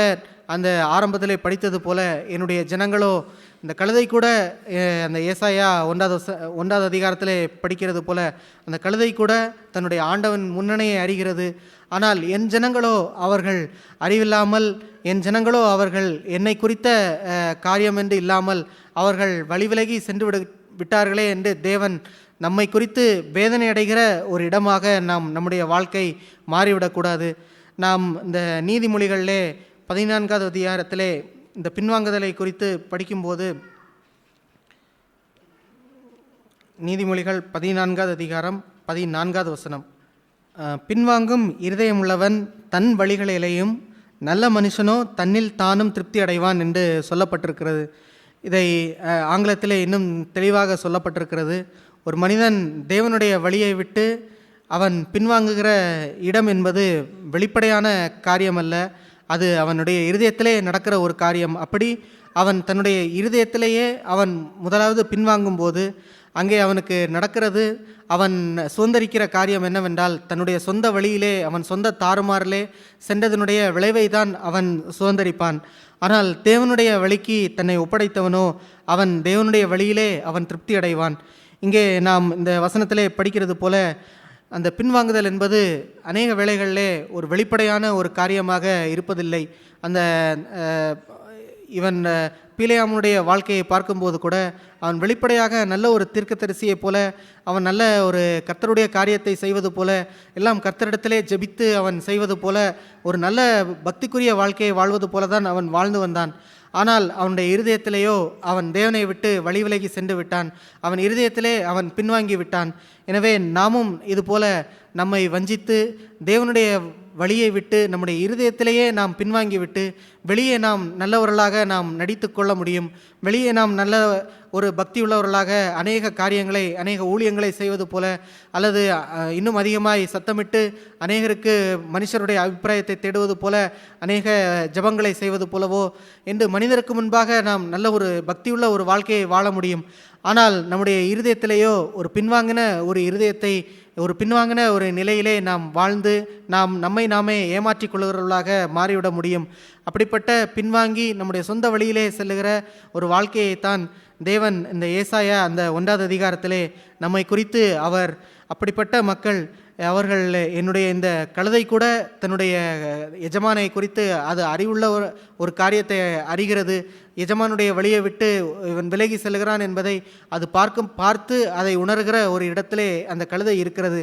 அந்த ஆரம்பத்திலே படித்தது போல, என்னுடைய ஜனங்களோ இந்த கழுதை கூட அந்த ஏசாயா 1வது அதிகாரத்திலே படிக்கிறது போல, அந்த கழுதை கூட தன்னுடைய ஆண்டவன் முன்னணியை அறிகிறது. ஆனால் என் ஜனங்களோ அவர்கள் அறிவில்லாமல், என் ஜனங்களோ அவர்கள் என்னை குறித்த காரியம் என்று இல்லாமல் அவர்கள் வழிவிலகி சென்று விட்டார்களே என்று தேவன் நம்மை குறித்து வேதனை அடைகிற ஒரு இடமாக நம்முடைய வாழ்க்கை மாறிவிடக்கூடாது. நாம் இந்த நீதிமொழிகளிலே 14வது அதிகாரத்திலே இந்த பின்வாங்குதலை குறித்து படிக்கும்போது, நீதிமொழிகள் 14வது அதிகாரம் 14வது வசனம், பின்வாங்கும் இருதயமுள்ளவன் தன் வழிகளிலேயும் நல்ல மனுஷனோ தன்னில் தானும் திருப்தி அடைவான் என்று சொல்லப்பட்டிருக்கிறது. இதை ஆங்கிலத்திலே இன்னும் தெளிவாக சொல்லப்பட்டிருக்கிறது. ஒரு மனிதன் தேவனுடைய வழியை விட்டு அவன் பின்வாங்குகிற இடம் என்பது வெளிப்படையான காரியம் அல்ல, அது அவனுடைய இருதயத்திலே நடக்கிற ஒரு காரியம். அப்படி அவன் தன்னுடைய இருதயத்திலேயே அவன் முதலாவது பின்வாங்கும்போது அங்கே அவனுக்கு நடக்கிறது, அவன் சுதந்திரிக்கிற காரியம் என்னவென்றால் தன்னுடைய சொந்த வழியிலே அவன் சொந்த தாறுமாறிலே சென்றதனுடைய விளைவை தான் அவன் சுதந்திரிப்பான். ஆனால் தேவனுடைய வழிக்கு தன்னை ஒப்படைத்தவனோ அவன் தேவனுடைய வழியிலே அவன் திருப்தி அடைவான். இங்கே நாம் இந்த வசனத்திலே படிக்கிறது போல அந்த பின்வாங்குதல் என்பது அநேக வேளைகளிலே ஒரு வெளிப்படையான ஒரு காரியமாக இருப்பதில்லை. அந்த இவன் பிலேயாமுடைய வாழ்க்கையை பார்க்கும்போது கூட அவன் வெளிப்படையாக நல்ல ஒரு தீர்க்கதரிசியை போல, அவன் நல்ல ஒரு கர்த்தருடைய காரியத்தை செய்வது போல, எல்லாம் கர்த்தரிடத்திலே ஜெபித்து அவன் செய்வது போல ஒரு நல்ல பக்திக்குரிய வாழ்க்கையை வாழ்வது போல தான் அவன் வாழ்ந்து வந்தான். ஆனால் அவனுடைய இருதயத்திலேயோ அவன் தேவனை விட்டு வழி விலகி சென்று விட்டான். அவன் இருதயத்திலே அவன் பின்வாங்கி விட்டான். எனவே நாமும் இதுபோல நம்மை வஞ்சித்து தேவனுடைய வழியை விட்டு நம்முடைய இருதயத்திலேயே நாம் பின்வாங்கி விட்டு வெளியே நாம் நல்லவர்களாக நாம் நடித்து கொள்ள முடியும். வெளியே நாம் நல்ல ஒரு பக்தி உள்ளவர்களாக அநேக காரியங்களை அநேக ஊழியங்களை செய்வது போல, அல்லது இன்னும் அதிகமாய் சத்தமிட்டு அநேகருக்கு மனுஷருடைய அபிப்பிராயத்தை தேடுவது போல அநேக ஜபங்களை செய்வது போலவோ என்று மனிதருக்கு முன்பாக நாம் நல்ல ஒரு பக்தியுள்ள ஒரு வாழ்க்கையை வாழ முடியும். ஆனால் நம்முடைய இருதயத்திலேயோ ஒரு பின்வாங்கின ஒரு இருதயத்தை, ஒரு பின்வாங்கின ஒரு நிலையிலே நாம் வாழ்ந்து நம்மை நாமே ஏமாற்றிக் கொள்கிறவர்களாக மாறிவிட முடியும். அப்படிப்பட்ட பின்வாங்கி நம்முடைய சொந்த வழியிலே செல்லுகிற ஒரு வாழ்க்கையைத்தான் தேவன் இந்த ஏசாயா அந்த 1வது அதிகாரத்திலே நம்மை குறித்து அவர் அப்படிப்பட்ட மக்கள் அவர்கள் என்னுடைய இந்த கழுதை கூட தன்னுடைய எஜமானை குறித்து அது அறிவுள்ள ஒரு காரியத்தை அறிகிறது, எஜமானுடைய வழியை விட்டு இவன் விலகி செல்கிறான் என்பதை அது பார்த்து அதை உணர்கிற ஒரு இடத்திலே அந்த கழுதை இருக்கிறது.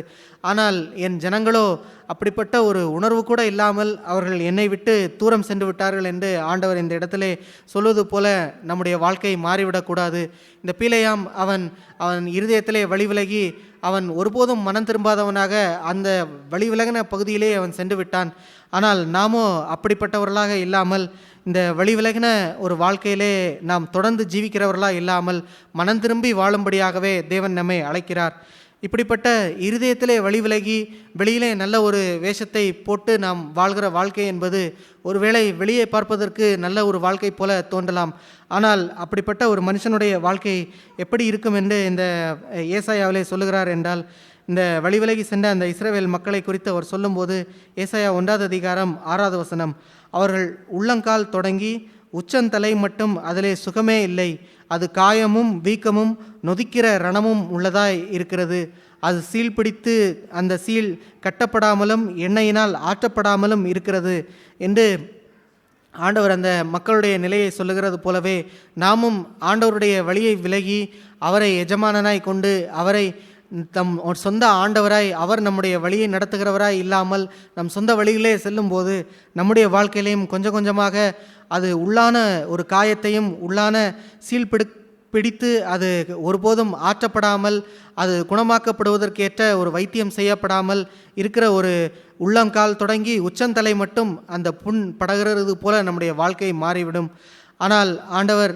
ஆனால் என் ஜனங்களோ அப்படிப்பட்ட ஒரு உணர்வு கூட இல்லாமல் அவர்கள் என்னை விட்டு தூரம் சென்று விட்டார்கள் என்று ஆண்டவர் இந்த இடத்திலே சொல்வது போல நம்முடைய வாழ்க்கை மாறிவிடக்கூடாது. இந்த பிலேயாம் அவன் இருதயத்திலே வழி விலகி அவன் ஒருபோதும் மனம் திரும்பாதவனாக அந்த வழி விலகின பகுதியிலே அவன் சென்று விட்டான். ஆனால் நாமோ அப்படிப்பட்டவர்களாக இல்லாமல் இந்த வழி விலகின ஒரு வாழ்க்கையிலே நாம் தொடர்ந்து ஜீவிக்கிறவர்களாக இல்லாமல் மனம் திரும்பி வாழும்படியாகவே தேவன் நம்மை அழைக்கிறார். இப்படிப்பட்ட இருதயத்திலே வழி விலகி வெளியிலே நல்ல ஒரு வேஷத்தை போட்டு நாம் வாழ்கிற வாழ்க்கை என்பது ஒருவேளை வெளியே பார்ப்பதற்கு நல்ல ஒரு வாழ்க்கை போல தோன்றலாம். ஆனால் அப்படிப்பட்ட ஒரு மனுஷனுடைய வாழ்க்கை எப்படி இருக்கும் என்று இந்த ஏசாயாவிலே சொல்லுகிறார் என்றால், இந்த வழி விலகி சென்ற அந்த இஸ்ரவேல் மக்களை குறித்து அவர் சொல்லும்போது ஏசாயா 1வது அதிகாரம் 6வது வசனம், அவர்கள் உள்ளங்கால் தொடங்கி உச்சந்தலை மட்டும் அதிலே சுகமே இல்லை. அது காயமும் வீக்கமும் நொதிக்கிற ரணமும் உள்ளதாய் இருக்கிறது. அது சீல் பிடித்து அந்த சீல் கட்டப்படாமலும் எண்ணெயினால் ஆற்றப்படாமலும் இருக்கிறது என்று ஆண்டவர் அந்த மக்களுடைய நிலையை சொல்லுகிறது போலவே நாமும் ஆண்டவருடைய வழியை விலகி அவரை எஜமானனாய் கொண்டு அவரை தம் சொந்த ஆண்டவராய் அவர் நம்முடைய வழியை நடத்துகிறவராய் இல்லாமல் நம் சொந்த வழியிலே செல்லும்போது நம்முடைய வாழ்க்கையிலையும் கொஞ்சம் கொஞ்சமாக அது உள்ளான ஒரு காயத்தையும் உள்ளான சீல் பிடித்து அது ஒருபோதும் ஆற்றப்படாமல் அது குணமாக்கப்படுவதற்கேற்ற ஒரு வைத்தியம் செய்யப்படாமல் இருக்கிற ஒரு உள்ளங்கால் தொடங்கி உச்சந்தலை மட்டும் அந்த புண் படகிறது போல நம்முடைய வாழ்க்கை மாறிவிடும். ஆனால் ஆண்டவர்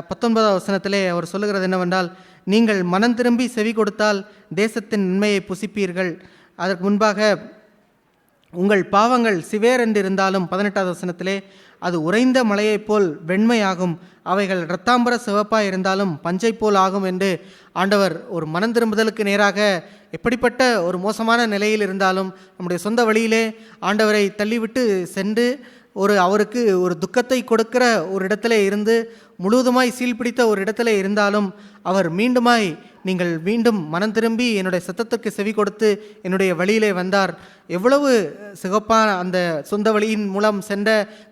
19வது வசனத்திலே அவர் சொல்லுகிறது என்னவென்றால், நீங்கள் மனம் திரும்பி செவி கொடுத்தால் தேசத்தின் நன்மையை புசிப்பீர்கள். அதற்கு முன்பாக உங்கள் பாவங்கள் சிவேரென்று இருந்தாலும் 18வது வசனத்திலே அது உறைந்த மலையைப் போல் வெண்மையாகும், அவைகள் இரத்தாம்பர சிவப்பாய் இருந்தாலும் பஞ்சை போல் ஆகும் என்று ஆண்டவர் ஒரு மனம் திரும்புதலுக்கு நேராக எப்படிப்பட்ட ஒரு மோசமான நிலையில் இருந்தாலும் நம்முடைய சொந்த வழியிலே ஆண்டவரை தள்ளிவிட்டு சென்று அவருக்கு ஒரு துக்கத்தை கொடுக்கிற ஒரு இடத்துல இருந்து முழுவதுமாய் சீல் பிடித்த ஒரு இடத்துல இருந்தாலும் அவர் மீண்டுமாய் நீங்கள் மீண்டும் மனம் திரும்பி என்னுடைய சத்தத்திற்கு செவி கொடுத்து என்னுடைய வழியிலே வந்தார். எவ்வளவு சிகப்பான அந்த சொந்த வழியின் மூலம் சென்ற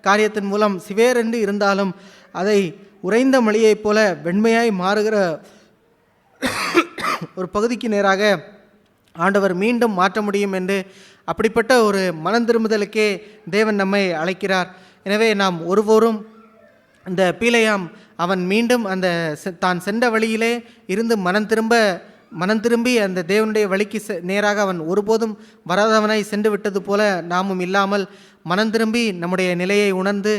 காரியத்தின் மூலம் சிவேரென்று இருந்தாலும் அதை உறைந்த மலையைப் போல வெண்மையாய் மாறுகிற ஒரு பகுதிக்கு நேராக ஆண்டவர் மீண்டும் மாற்ற முடியும் என்று அப்படிப்பட்ட ஒரு மனம் திரும்புதலுக்கே தேவன் நம்மை அழைக்கிறார். எனவே நாம் ஒருவரும் இந்த பீலையாம் அவன் மீண்டும் அந்த தான் சென்ற வழியிலே இருந்து மனம் திரும்பி அந்த தேவனுடைய வழிக்கு நேராக அவன் ஒருபோதும் வராதவனாய் சென்று விட்டது போல நாமும் இல்லாமல் மனம் திரும்பி நம்முடைய நிலையை உணர்ந்து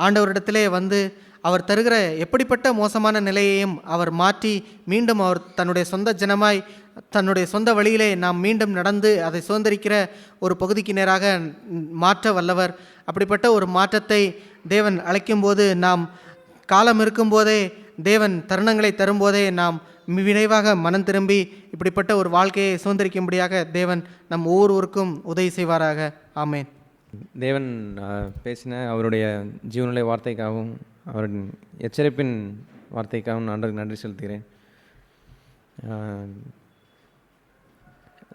ஆண்டவரிடத்திலே வந்து அவர் தருகிற எப்படிப்பட்ட மோசமான நிலையையும் அவர் மாற்றி மீண்டும் அவர் தன்னுடைய சொந்த ஜனமாய் தன்னுடைய சொந்த வழியிலே நாம் மீண்டும் நடந்து அதை சுதந்திரிக்கிற ஒரு பகுதிக்கு நேராக மாற்ற வல்லவர். அப்படிப்பட்ட ஒரு மாற்றத்தை தேவன் அழைக்கும்போது நாம் காலம் இருக்கும்போதே தேவன் தருணங்களை தரும்போதே நாம் விரைவாக மனம் திரும்பி இப்படிப்பட்ட ஒரு வாழ்க்கையை சுதந்திரிக்கும்படியாக தேவன் நம் ஒவ்வொருவருக்கும் உதவி செய்வாராக. ஆமேன். தேவன் பேசின அவருடைய ஜீவனுடைய வார்த்தைக்காகவும் அவரின் எச்சரிப்பின் வார்த்தைக்காகவும் நான் நன்றி செலுத்துகிறேன்.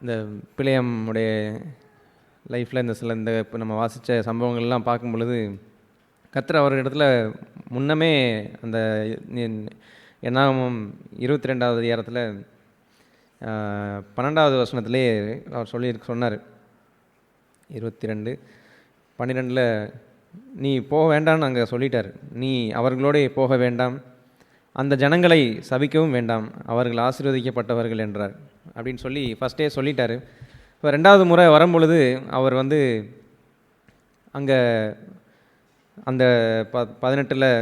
இந்த பிள்ளையம்முடைய லைஃப்பில் இந்த இப்போ நம்ம வாசித்த சம்பவங்கள்லாம் பார்க்கும் பொழுது கர்த்தர் அவரிடத்துல முன்னமே அந்த என்னாகமம் 22வது அதிகாரத்தில் 12வது வசனத்திலே அவர் சொன்னார். 22:12 நீ போக வேண்டாம்னு அங்கே சொல்லிட்டார். நீ அவர்களோட போக வேண்டாம், அந்த ஜனங்களை சபிக்கவும் வேண்டாம், அவர்கள் ஆசீர்வதிக்கப்பட்டவர்கள் என்றார் அப்படின்னு சொல்லி ஃபஸ்ட்டே சொல்லிட்டார். இப்போ 2வது முறை வரும்பொழுது அவர் வந்து அங்கே அந்த 18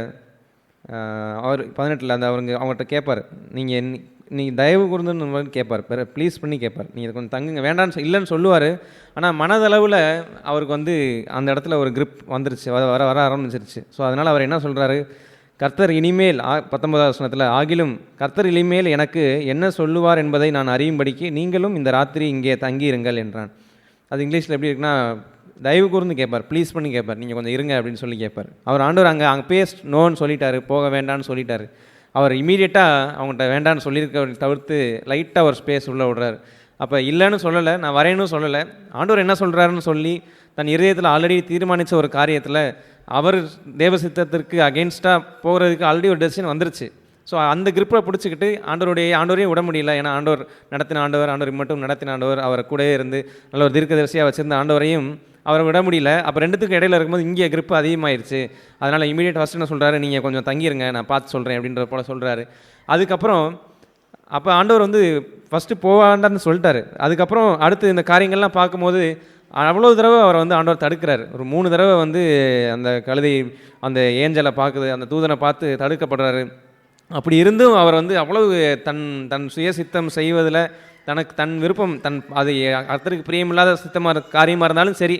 அவர் 18 அந்த அவங்ககிட்ட கேட்பார், நீ தயவு கூர்ந்துன்னு கேட்பார், ப்ளீஸ் பண்ணி கேட்பார், நீங்கள் இதை கொஞ்சம் தங்குங்க, வேண்டான்னு இல்லைன்னு சொல்லுவார். ஆனால் மனதளவில் அவருக்கு வந்து அந்த இடத்துல ஒரு கிரிப் வந்துருச்சு, வர ஆரம்பிச்சிருச்சு. ஸோ அதனால் அவர் என்ன சொல்கிறாரு, கர்த்தர் இனிமேல் 19வது வசனத்தில் ஆகிலும் கர்த்தர் இனிமேல் எனக்கு என்ன சொல்லுவார் என்பதை நான் அறியும்படிக்கு நீங்களும் இந்த ராத்திரி இங்கே தங்கியிருங்கள் என்றான். அது இங்கிலீஷில் எப்படி இருக்குன்னா, தயவு கூர்ந்து கேட்பார், ப்ளீஸ் பண்ணி கேட்பார், நீங்கள் கொஞ்சம் இருங்க அப்படின்னு சொல்லி கேட்பார். அவர் ஆண்டவர் அங்கே பேஸ்ட் நோன்னு சொல்லிட்டாரு, போக வேண்டான்னு சொல்லிட்டாரு. அவர் இமீடியட்டாக அவங்கள்ட்ட வேண்டான்னு சொல்லியிருக்க தவிர்த்து லைட்டாக ஒரு ஸ்பேஸ் உள்ளே விடுறாரு. அப்போ இல்லைன்னு சொல்லலை, நான் வரேன்னு சொல்லலை, ஆண்டவர் என்ன சொல்கிறாருன்னு சொல்லி தன் இருதயத்தில் ஆல்ரெடி தீர்மானித்த ஒரு காரியத்தில் அவர் தேவசித்தத்திற்கு அகெயின்ஸ்டாக போகிறதுக்கு ஆல்ரெடி ஒரு டெசிஷன் வந்துருச்சு. ஸோ அந்த கிரிப்பை பிடிச்சிக்கிட்டு ஆண்டவரையும் விட முடியல. ஏன்னா ஆண்டவர் மட்டும் நடத்தின ஆண்டவர், அவரை கூடவே இருந்து நல்ல ஒரு தீர்க்கதரிசியாக வச்சுருந்த ஆண்டவரையும் அவரை விட முடியல. அப்போ ரெண்டுத்துக்கும் இடையில இருக்கும்போது இங்கே கிரிப்பு அதிகமாகிடுச்சு. அதனால் இமீடியட் ஃபஸ்ட்டு என்ன சொல்கிறாரு, நீங்கள் கொஞ்சம் தங்கிருங்க, நான் பார்த்து சொல்கிறேன் அப்படின்ற போல் சொல்கிறாரு. அதுக்கப்புறம் அப்போ ஆண்டவர் வந்து ஃபஸ்ட்டு போவாண்டான்னு சொல்லிட்டாரு. அதுக்கப்புறம் அடுத்து இந்த காரியங்கள்லாம் பார்க்கும்போது அவ்வளோ தடவை அவரை வந்து ஆண்டவர் தடுக்கிறார். ஒரு 3 தடவை வந்து அந்த கழுதை அந்த ஏஞ்சலை பார்க்குது, அந்த தூதனை பார்த்து தடுக்கப்படுறாரு. அப்படி இருந்தும் அவர் வந்து அவ்வளவு தன் சுயசித்தம் செய்வதில் தன் விருப்பம் அது கர்த்தருக்கு பிரியமில்லாத சித்தமாக காரியமாக இருந்தாலும் சரி,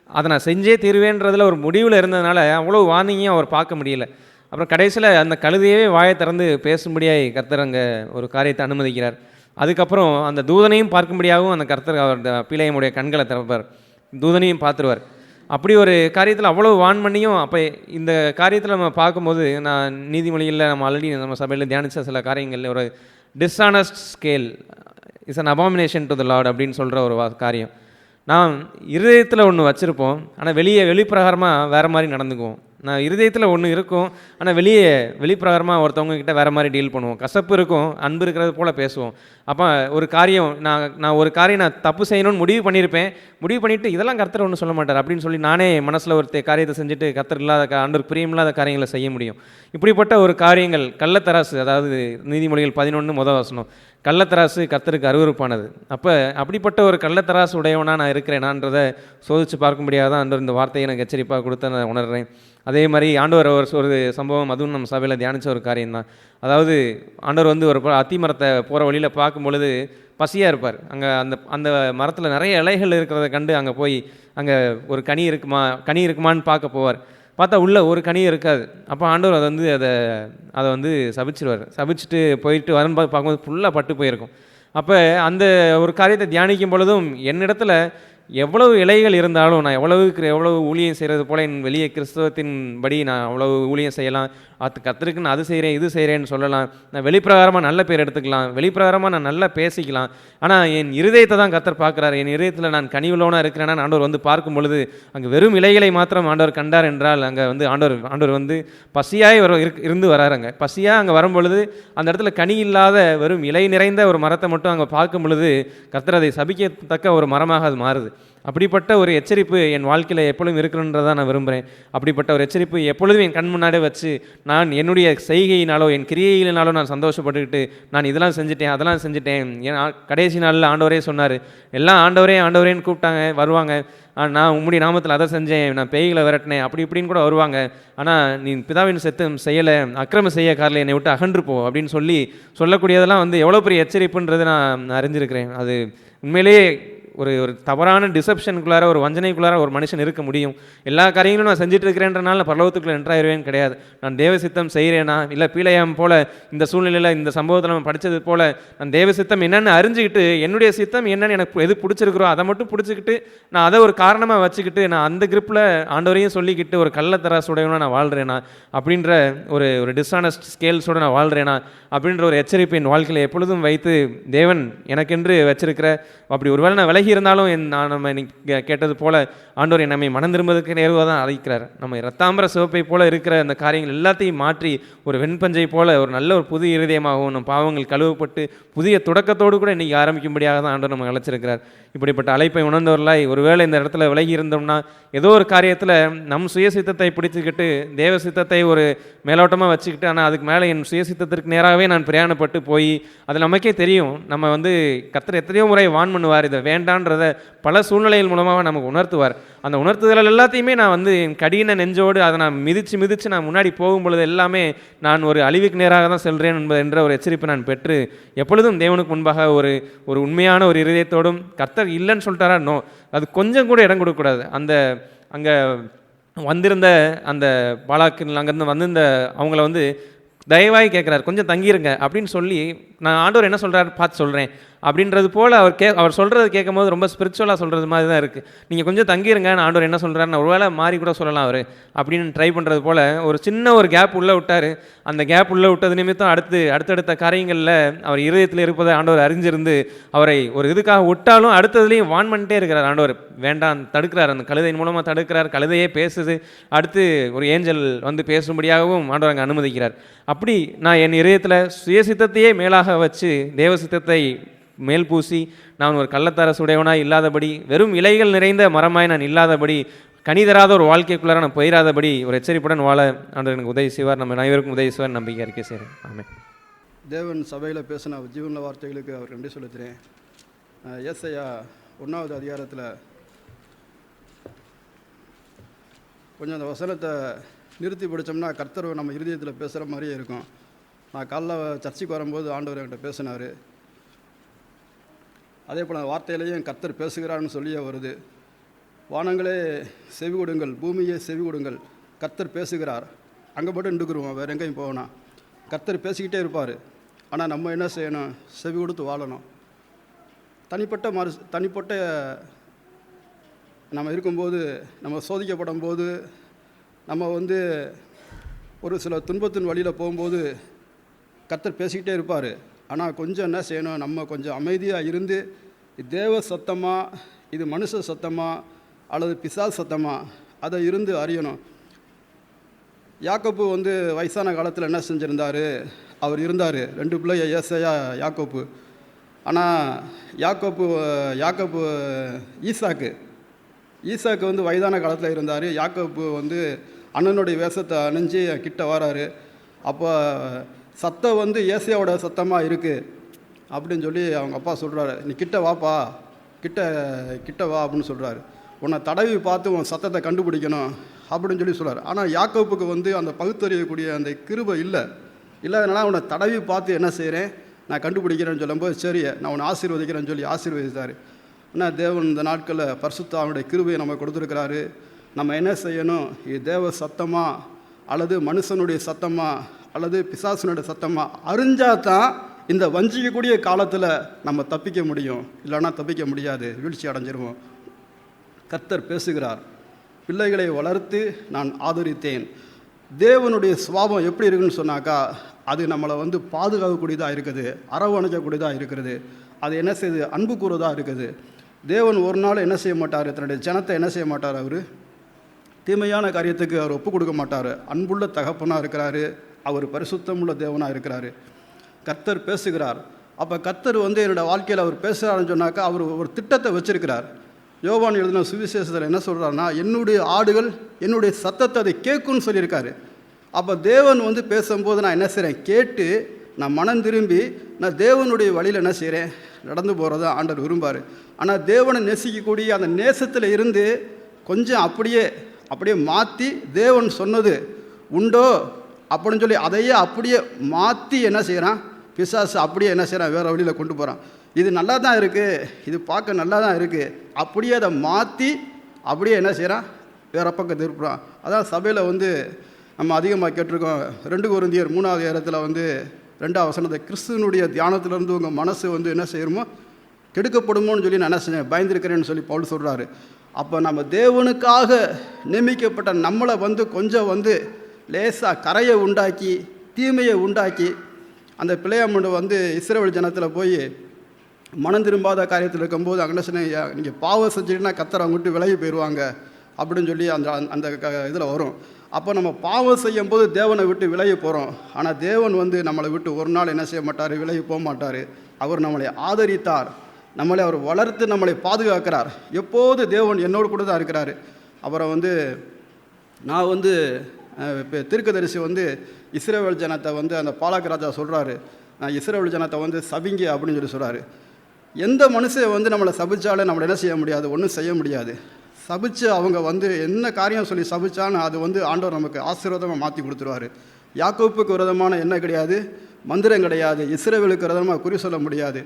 அதை நான் செஞ்சே தீர்வேன்றதில் ஒரு முடிவில் இருந்ததுனால அவ்வளோ வார்னிங்கையும் அவர் பார்க்க முடியல. அப்புறம் கடைசியில் அந்த கழுதையவே வாயை திறந்து பேசும்படியாய் கர்த்தர் அங்கே ஒரு காரியத்தை அனுமதிக்கிறார். அதுக்கப்புறம் அந்த தூதனையும் பார்க்கும்படியாகவும் அந்த கர்த்தர் அவர் பிள்ளையமுடைய கண்களை திறப்பார், தூதனையும் பார்த்துருவார். அப்படி ஒரு காரியத்தில் அவ்வளோ வான் பண்ணியும் அப்போ இந்த காரியத்தில் நம்ம பார்க்கும்போது நான் நீதிமொழிகளில் நம்ம ஆல்ரெடி நம்ம சபையில் தியானித்த சில காரியங்களில் ஒரு dishonest scale is an abomination to the Lord அப்படின்னு சொல்கிற ஒரு காரியம். நாம் இருதயத்தில் ஒன்று வச்சுருப்போம், ஆனால் வெளிப்பிரகாரமாக வேறு மாதிரி நடந்துக்குவோம். நான் இருதயத்தில் ஒன்று இருக்கும், ஆனால் வெளிப்பிரகாரமாக ஒருத்தவங்க கிட்ட வேறு மாதிரி டீல் பண்ணுவோம். கசப்பு இருக்கும், அன்பு இருக்கிறது போல் பேசுவோம். அப்போ ஒரு காரியம் நான் தப்பு செய்யணும்னு முடிவு பண்ணிவிட்டு இதெல்லாம் கர்த்தர் ஒன்றும் சொல்ல மாட்டார் அப்படின்னு சொல்லி நானே மனசில் ஒரு காரியத்தை செஞ்சுட்டு கர்த்தர் இல்லாத ஆண்டவர் பிரியமில்லாத காரியங்களை செய்ய முடியும். இப்படிப்பட்ட ஒரு காரியங்கள் கள்ளத்தராசு, அதாவது நீதிமொழிகள் 11 கள்ளத்தராசு கர்த்தருக்கு அருவருப்பானது. அப்படிப்பட்ட ஒரு கள்ளத்தராசு உடையவனாக நான் இருக்கிறேனான்றதை சோதித்து பார்க்கும்படியாக தான் ஆண்டவர் இந்த வார்த்தையை எனக்கு எச்சரிப்பாக கொடுத்து நான் உணர்கிறேன். அதே மாதிரி ஆண்டவர் ஒரு சம்பவம், அதுவும் நம்ம சபையில் தியானித்த ஒரு காரியம்தான். அதாவது ஆண்டவர் ஒரு அத்திமரத்தை போகிற வழியில் பார்க்கும் பொழுது பசியாக இருப்பார். அங்கே அந்த மரத்தில் நிறைய இலைகள் இருக்கிறத கண்டு அங்கே போய் அங்கே ஒரு கனி இருக்குமான்னு பார்க்க போவார். பார்த்தா உள்ள ஒரு கனி இருக்காது. அப்போ ஆண்டவர் அதை சபிச்சிருவார். சபிச்சுட்டு போயிட்டு வரும்போது பார்க்கும்போது ஃபுல்லாக பட்டு போயிருக்கும். அப்போ அந்த ஒரு காரியத்தை தியானிக்கும் பொழுதும் என்னிடத்துல எவ்வளவு இலைகள் இருந்தாலும் நான் எவ்வளவு ஊழியம் செய்கிறது போல என் வெளியே கிறிஸ்தவத்தின் படி நான் அவ்வளவு ஊழியம் செய்யலாம், கர்த்தருக்கு நான் அது செய்கிறேன் இது செய்கிறேன்னு சொல்லலாம், நான் வெளிப்பிரகாரமாக நல்ல பேர் எடுத்துக்கலாம், வெளிப்பிரகாரமாக நான் நல்லா பேசிக்கலாம். ஆனால் என் இருதயத்தை தான் கர்த்தர் பார்க்குறாரு. என் இருதயத்தில் நான் கனிவுள்ளவனாக இருக்கிறேன்னா ஆண்டவர் பார்க்கும் பொழுது அங்கே வெறும் இலைகளை மாத்திரம் ஆண்டவர் கண்டார் என்றால் அங்கே ஆண்டவர் பசியாய் இருந்து வராரு. அங்கே பசியாக அங்கே வரும்பொழுது அந்த இடத்துல கனி இல்லாத வெறும் இலை நிறைந்த ஒரு மரத்தை மட்டும் அங்கே பார்க்கும் பொழுது கர்த்தர் அதை சபிக்கத்தக்க ஒரு மரமாக அது மாறுது. அப்படிப்பட்ட ஒரு எச்சரிப்பு என் வாழ்க்கையில் எப்பொழுதும் இருக்கணுன்றதை நான் விரும்புகிறேன். அப்படிப்பட்ட ஒரு எச்சரிப்பு எப்பொழுதும் என் கண் முன்னாடி வச்சு நான் என்னுடைய செய்கையினாலோ என் கிரியையினாலோ நான் சந்தோஷப்பட்டுக்கிட்டு நான் இதெல்லாம் செஞ்சுட்டேன் அதெல்லாம் செஞ்சுட்டேன். கடைசி நாளில் ஆண்டவரே சொன்னார், எல்லாம் ஆண்டவரேன்னு கூப்பிட்டாங்க, வருவாங்க, நான் உம்முடைய நாமத்தில் அதை செஞ்சேன், நான் பேய்களை விரட்டினேன், அப்படி இப்படின்னு கூட வருவாங்க. ஆனால் நீ பிதாவின் சித்தம் செய்யலை, அக்கிரம செய்ய காரில் என்னை விட்டு அகன்றுப்போ அப்படின்னு சொல்லக்கூடியதெல்லாம் எவ்வளோ பெரிய எச்சரிப்புன்றது நான் அறிஞ்சிருக்கிறேன். அது உண்மையிலேயே ஒரு தவறான டிசப்ஷனுக்குள்ளார ஒரு வஞ்சனைக்குள்ளார ஒரு மனுஷன் இருக்க முடியும். எல்லா காரியங்களும் நான் செஞ்சுட்டு இருக்கிறேன்றனால பரலோகத்துக்குள்ள என்ட்ராயிருவேன் கிடையாது. நான் தேவ சித்தம் செய்கிறேனா இல்லை பீலையாம் போல இந்த சூழ்நிலையில் இந்த சம்பவத்தில் நம்ம படித்தது போல் நான் தேவ சித்தம் என்னென்னு அறிஞ்சிக்கிட்டு என்னுடைய சித்தம் என்னென்னு எனக்கு எது பிடிச்சிருக்கிறோ அதை மட்டும் பிடிச்சிக்கிட்டு நான் அதை ஒரு காரணமாக வச்சுக்கிட்டு நான் அந்த கிரிப்பில் ஆண்டவரையும் சொல்லிக்கிட்டு ஒரு கள்ளத்தராசுடையவனா நான் வாழ்கிறேனா அப்படின்ற ஒரு டிஸ்ஆனஸ்ட் ஸ்கேல்ஸோடு நான் வாழ்கிறேனா அப்படின்ற ஒரு எச்சரிப்பு என் வாழ்க்கையில் எப்பொழுதும் வைத்து தேவன் எனக்கென்று வச்சிருக்கிற அப்படி ஒருவேளை நான் விலகி இருந்தாலும் நம்ம கேட்டது போல ஆண்டவர் நம்மை மனம் திரும்புவதற்கு நேர்வாக தான் அழைக்கிறார். நம்ம ரத்தாம்பர சிவப்பை போல இருக்கிற அந்த காரியங்கள் எல்லாத்தையும் மாற்றி ஒரு வெண்பஞ்சை போல ஒரு நல்ல ஒரு புது இருதயமாகவும் நம் பாவங்கள் கழுவப்பட்டு புதிய தொடக்கத்தோடு கூட இன்றைக்கி ஆரம்பிக்கும்படியாக தான் ஆண்டவர் நம்ம அழைச்சிருக்கிறார். இப்படிப்பட்ட அழைப்பை உணர்ந்தவர்களாய் ஒருவேளை இந்த இடத்துல விலகி இருந்தோம்னா ஏதோ ஒரு காரியத்தில் நம் சுயசித்தத்தை பிடிச்சிக்கிட்டு தேவ சித்தத்தை ஒரு மேலோட்டமாக வச்சுக்கிட்டு ஆனால் அதுக்கு மேலே என் சுயசித்தத்திற்கு நேராகவே நான் பிரயாணப்பட்டு போய் அது நமக்கே தெரியும். நம்ம கர்த்தர் எத்தனையோ முறை வான் பண்ணுவார், இதை வேண்டான்றத பல சூழ்நிலைகள் மூலமாக நமக்கு உணர்த்துவார். அந்த உணர்த்துதல் எல்லாத்தையுமே நான் என் கடின நெஞ்சோடு அதை நான் மிதித்து நான் முன்னாடி போகும் பொழுது எல்லாமே நான் ஒரு அழிவுக்கு நேராக தான் செல்கிறேன் என்ற ஒரு எச்சரிப்பை நான் பெற்று எப்பொழுதும் தேவனுக்கு முன்பாக ஒரு உண்மையான ஒரு இருதயத்தோடும் கர்த்தர் இல்லைன்னு சொல்லிட்டாரா நோ அது கொஞ்சம் கூட இடம் கொடுக்கக்கூடாது. அங்கே வந்திருந்த அந்த பாலாக்கு அங்கேருந்து வந்திருந்த அவங்கள தயவாய் கேட்குறாரு, கொஞ்சம் தங்கிருங்க அப்படின்னு சொல்லி நான் ஆண்டவர் என்ன சொல்கிறாரு பார்த்து சொல்கிறேன் அப்படின்றது போல் அவர் சொல்கிறது கேட்கும் போது ரொம்ப ஸ்பிரிச்சுவலாக சொல்கிறது மாதிரி தான் இருக்குது. நீங்கள் கொஞ்சம் தங்கிருங்க, நான் ஆண்டவர் என்ன சொல்கிறாருன்னு ஒருவேளை மாறி கூட சொல்லலாம் அவர் அப்படின்னு ட்ரை பண்ணுறது போல் ஒரு சின்ன ஒரு கேப் உள்ளே விட்டார். அந்த கேப் உள்ளே விட்டது நிமித்தம் அடுத்தடுத்த காரியங்களில் அவர் இருதயத்தில் இருப்பதை ஆண்டவர் அறிஞ்சிருந்து அவரை ஒரு இதுக்காக விட்டாலும் அடுத்ததுலேயும் வான் பண்ணிட்டே இருக்கிறார். ஆண்டவர் வேண்டாம் தடுக்கிறார், அந்த கழுதையின் மூலமாக தடுக்கிறார், கழுதையே பேசுது, அடுத்து ஒரு ஏஞ்சல் பேசும்படியாகவும் ஆண்டவர் அங்கே அனுமதிக்கிறார். அப்படி நான் என் இதயத்தில் சுயசித்தத்தையே மேலாக வச்சு தேவ சித்தத்தை மேல் பூசி நான் ஒரு கள்ளத்தரசுடையவனாய் இல்லாதபடி வெறும் இலைகள் நிறைந்த மரமாய் நான் இல்லாதபடி கனி தராத ஒரு வாழ்க்கைக்குள்ளார நான் போயிடாதபடி ஒரு எச்சரிப்புடன் வாழ ஆண்டவர் எனக்கு உதவி செய்வார். நம்ம அனைவருக்கும் உதவி செய்வார் நம்பிக்கை இருக்கே. சரி, ஆமென். தேவன் சபையில் பேசின ஜீவன வார்த்தைகளுக்கு அவர் நன்றி சொல்லுகிறேன். ஏசாயா 1வது அதிகாரத்தில் கொஞ்சம் அந்த வசனத்தை நிறுத்தி படித்தோம்னா கர்த்தர் நம்ம இருதயத்தில் பேசுகிற மாதிரியே இருக்கும். நான் காலைல சர்ச்சைக்கு வரும்போது ஆண்டவர் என்கிட்ட பேசினார். அதே போல் அந்த வார்த்தையிலேயும் கர்த்தர் பேசுகிறான்னு சொல்லியே வருது. வானங்களே செவி கொடுங்கள், பூமியே செவி கொடுங்கள், கர்த்தர் பேசுகிறார். அங்கே மட்டும் நின்றுக்குருவோம், வேறு எங்கேயும் போகணும். கர்த்தர் பேசிக்கிட்டே இருப்பார். ஆனால் நம்ம என்ன செய்யணும்? செவி கொடுத்து வாழணும். தனிப்பட்ட நம்ம இருக்கும்போது, நம்ம சோதிக்கப்படும் போது, நம்ம வந்து ஒரு சில துன்பத்தின் வழியில் போகும்போது கர்த்தர் பேசிக்கிட்டே இருப்பார். ஆனால் கொஞ்சம் என்ன செய்யணும், நம்ம கொஞ்சம் அமைதியாக இருந்து இது தேவ சத்தமா, இது மனுஷ சத்தமா அல்லது பிசாசு சத்தமா, அதை இருந்து அறியணும். யாக்கோப்பு வந்து வயசான காலத்தில் என்ன செஞ்சுருந்தார், அவர் இருந்தார். 2 பிள்ளைய ஏசையா யாக்கோப்பு. ஆனால் யாக்கோப்பு ஈசாக்கு வந்து வயதான காலத்தில் இருந்தார். யாக்கோப்பு வந்து அண்ணனுடைய வேஷத்தை அணிஞ்சு கிட்ட வராரு. அப்போ சத்தம் வந்து ஏசையாவோட சத்தமாக இருக்குது அப்படின்னு சொல்லி அவங்க அப்பா சொல்கிறாரு. நீ கிட்ட வாப்பா, கிட்ட வா அப்படின்னு சொல்கிறாரு. உன்னை தடவி பார்த்து உன் சத்தத்தை கண்டுபிடிக்கணும் அப்படின்னு சொல்லி சொல்கிறார். ஆனால் யாக்கோப்புக்கு வந்து அந்த பகுத்தறியக்கூடிய அந்த கிருபை இல்லாதனால உன்னை தடவி பார்த்து என்ன செய்கிறேன், நான் கண்டுபிடிக்கிறேன்னு சொல்லும்போது சரி நான் உன்னை ஆசீர்வதிக்கிறேன்னு சொல்லி ஆசீர்வதித்தார். ஆனால் தேவன் இந்த நாட்களில் பரிசுத்தாவுடைய கிருபையை நம்ம கொடுத்துருக்கிறாரு. நம்ம என்ன செய்யணும், இது தேவ சத்தமா அல்லது மனுஷனுடைய சத்தமா அல்லது பிசாசனுடைய சத்தமா அறிஞ்சாதான் இந்த வஞ்சிக்கக்கூடிய காலத்தில் நம்ம தப்பிக்க முடியும். இல்லைன்னா தப்பிக்க முடியாது, வீழ்ச்சி அடைஞ்சிருவோம். கர்த்தர் பேசுகிறார், பிள்ளைகளை வளர்த்து நான் ஆதரித்தேன். தேவனுடைய சுபாவம் எப்படி இருக்குன்னு சொன்னாக்கா, அது நம்மளை வந்து பாதுகாக்கக்கூடியதாக இருக்குது, அரவணைக்கக்கூடியதாக இருக்கிறது. அது என்ன செய்யுது, அன்பு கூறுவதாக இருக்குது. தேவன் ஒரு நாள் என்ன செய்ய மாட்டார், தன்னுடைய ஜனத்தை என்ன செய்ய மாட்டார், அவர் தீமையான காரியத்துக்கு அவர் ஒப்பு கொடுக்க மாட்டார். அன்புள்ள தகப்பனாக இருக்கிறாரு, அவர் பரிசுத்தமுள்ள தேவனாக இருக்கிறாரு. கர்த்தர் பேசுகிறார். அப்போ கர்த்தர் வந்து என்னோடய வாழ்க்கையில் அவர் பேசுகிறாருன்னு சொன்னாக்கா அவர் ஒரு திட்டத்தை வச்சிருக்கிறார். யோவான் எழுதின சுவிசேஷத்தில் என்ன சொல்கிறாருன்னா, என்னுடைய ஆடுகள் என்னுடைய சத்தத்தை அதை கேட்குன்னு சொல்லியிருக்காரு. அப்போ தேவன் வந்து பேசும்போது நான் என்ன செய்கிறேன், கேட்டு நான் மனம் திரும்பி நான் தேவனுடைய வழியில் என்ன செய்கிறேன், நடந்து போகிறத ஆண்டவர் விரும்பார். ஆனால் தேவனை நேசிக்கக்கூடிய அந்த நேசத்தில் இருந்து கொஞ்சம் அப்படியே மாற்றி தேவன் சொன்னது உண்டோ அப்படின்னு சொல்லி அதையே அப்படியே மாற்றி என்ன செய்கிறான் பிசாசு, அப்படியே என்ன செய்கிறான், வேறு வழியில் கொண்டு போகிறான். இது நல்லா தான் இருக்குது, இது பார்க்க நல்லா தான் இருக்குது, அப்படியே அதை மாற்றி அப்படியே என்ன செய்கிறான், வேறு பக்கம் திருப்புறான். அதான் சபையில் வந்து நம்ம அதிகமாக கேட்டிருக்கோம். 2 கொரிந்தியர் 3ஆவது அதிகாரத்தில் வந்து 2ஆவது வசனத்தை, கிறிஸ்துவனுடைய தியானத்திலிருந்து உங்கள் மனசு வந்து என்ன செய்யணுமோ கெடுக்கப்படுமோன்னு சொல்லி நான் என்ன செஞ்சேன், பயந்துருக்கிறேன்னு சொல்லி பவுல் சொல்கிறாரு. அப்போ நம்ம தேவனுக்காக நியமிக்கப்பட்ட நம்மளை வந்து கொஞ்சம் வந்து லேசாக கரையை உண்டாக்கி தீமையை உண்டாக்கி அந்த பிள்ளையாமண்டு வந்து இஸ்ரவேல் ஜனத்தில் போய் மனம் திரும்பாத காரியத்தில் இருக்கும்போது அங்கே சொன்ன, நீங்கள் பாவம் செஞ்சுக்கிட்டா கர்த்தர் அவங்ககிட்ட விலகி போயிடுவாங்க அப்படின்னு சொல்லி அந்த இதில் வரும். அப்போ நம்ம பாவம் செய்யும் போது தேவனை விட்டு விலகி போகிறோம். ஆனால் தேவன் வந்து நம்மளை விட்டு ஒரு நாள் என்ன செய்ய மாட்டார், விலகி போக மாட்டார். அவர் நம்மளை ஆதரித்தார், நம்மளை அவர் வளர்த்து நம்மளை பாதுகாக்கிறார். எப்போது தேவன் என்னோடு கூட தான் இருக்கிறார். அப்புறம் வந்து நான் வந்து இப்போ தீர்க்கதரிசி வந்து இஸ்ரவேல் ஜனத்தை வந்து அந்த பாலாக் ராஜா சொல்கிறாரு, நான் இஸ்ரவேல் ஜனத்தை வந்து சபிங்க அப்படின்னு சொல்லி சொல்கிறாரு. எந்த மனுஷன் வந்து நம்மளை சபிச்சாலே நம்மளை என்ன செய்ய முடியாது, ஒன்றும் செய்ய முடியாது. சபிச்சு அவங்க வந்து என்ன காரியம் சொல்லி சபிச்சான்னு அது வந்து ஆண்டவர் நமக்கு ஆசீர்வாதமாக மாற்றி கொடுத்துருவார். யாக்கோப்புக்கு விரோதமான என்ன கிடையாது, மந்திரம் கிடையாது. இஸ்ரவேலுக்கு விரோதமாக குறி சொல்ல முடியாது.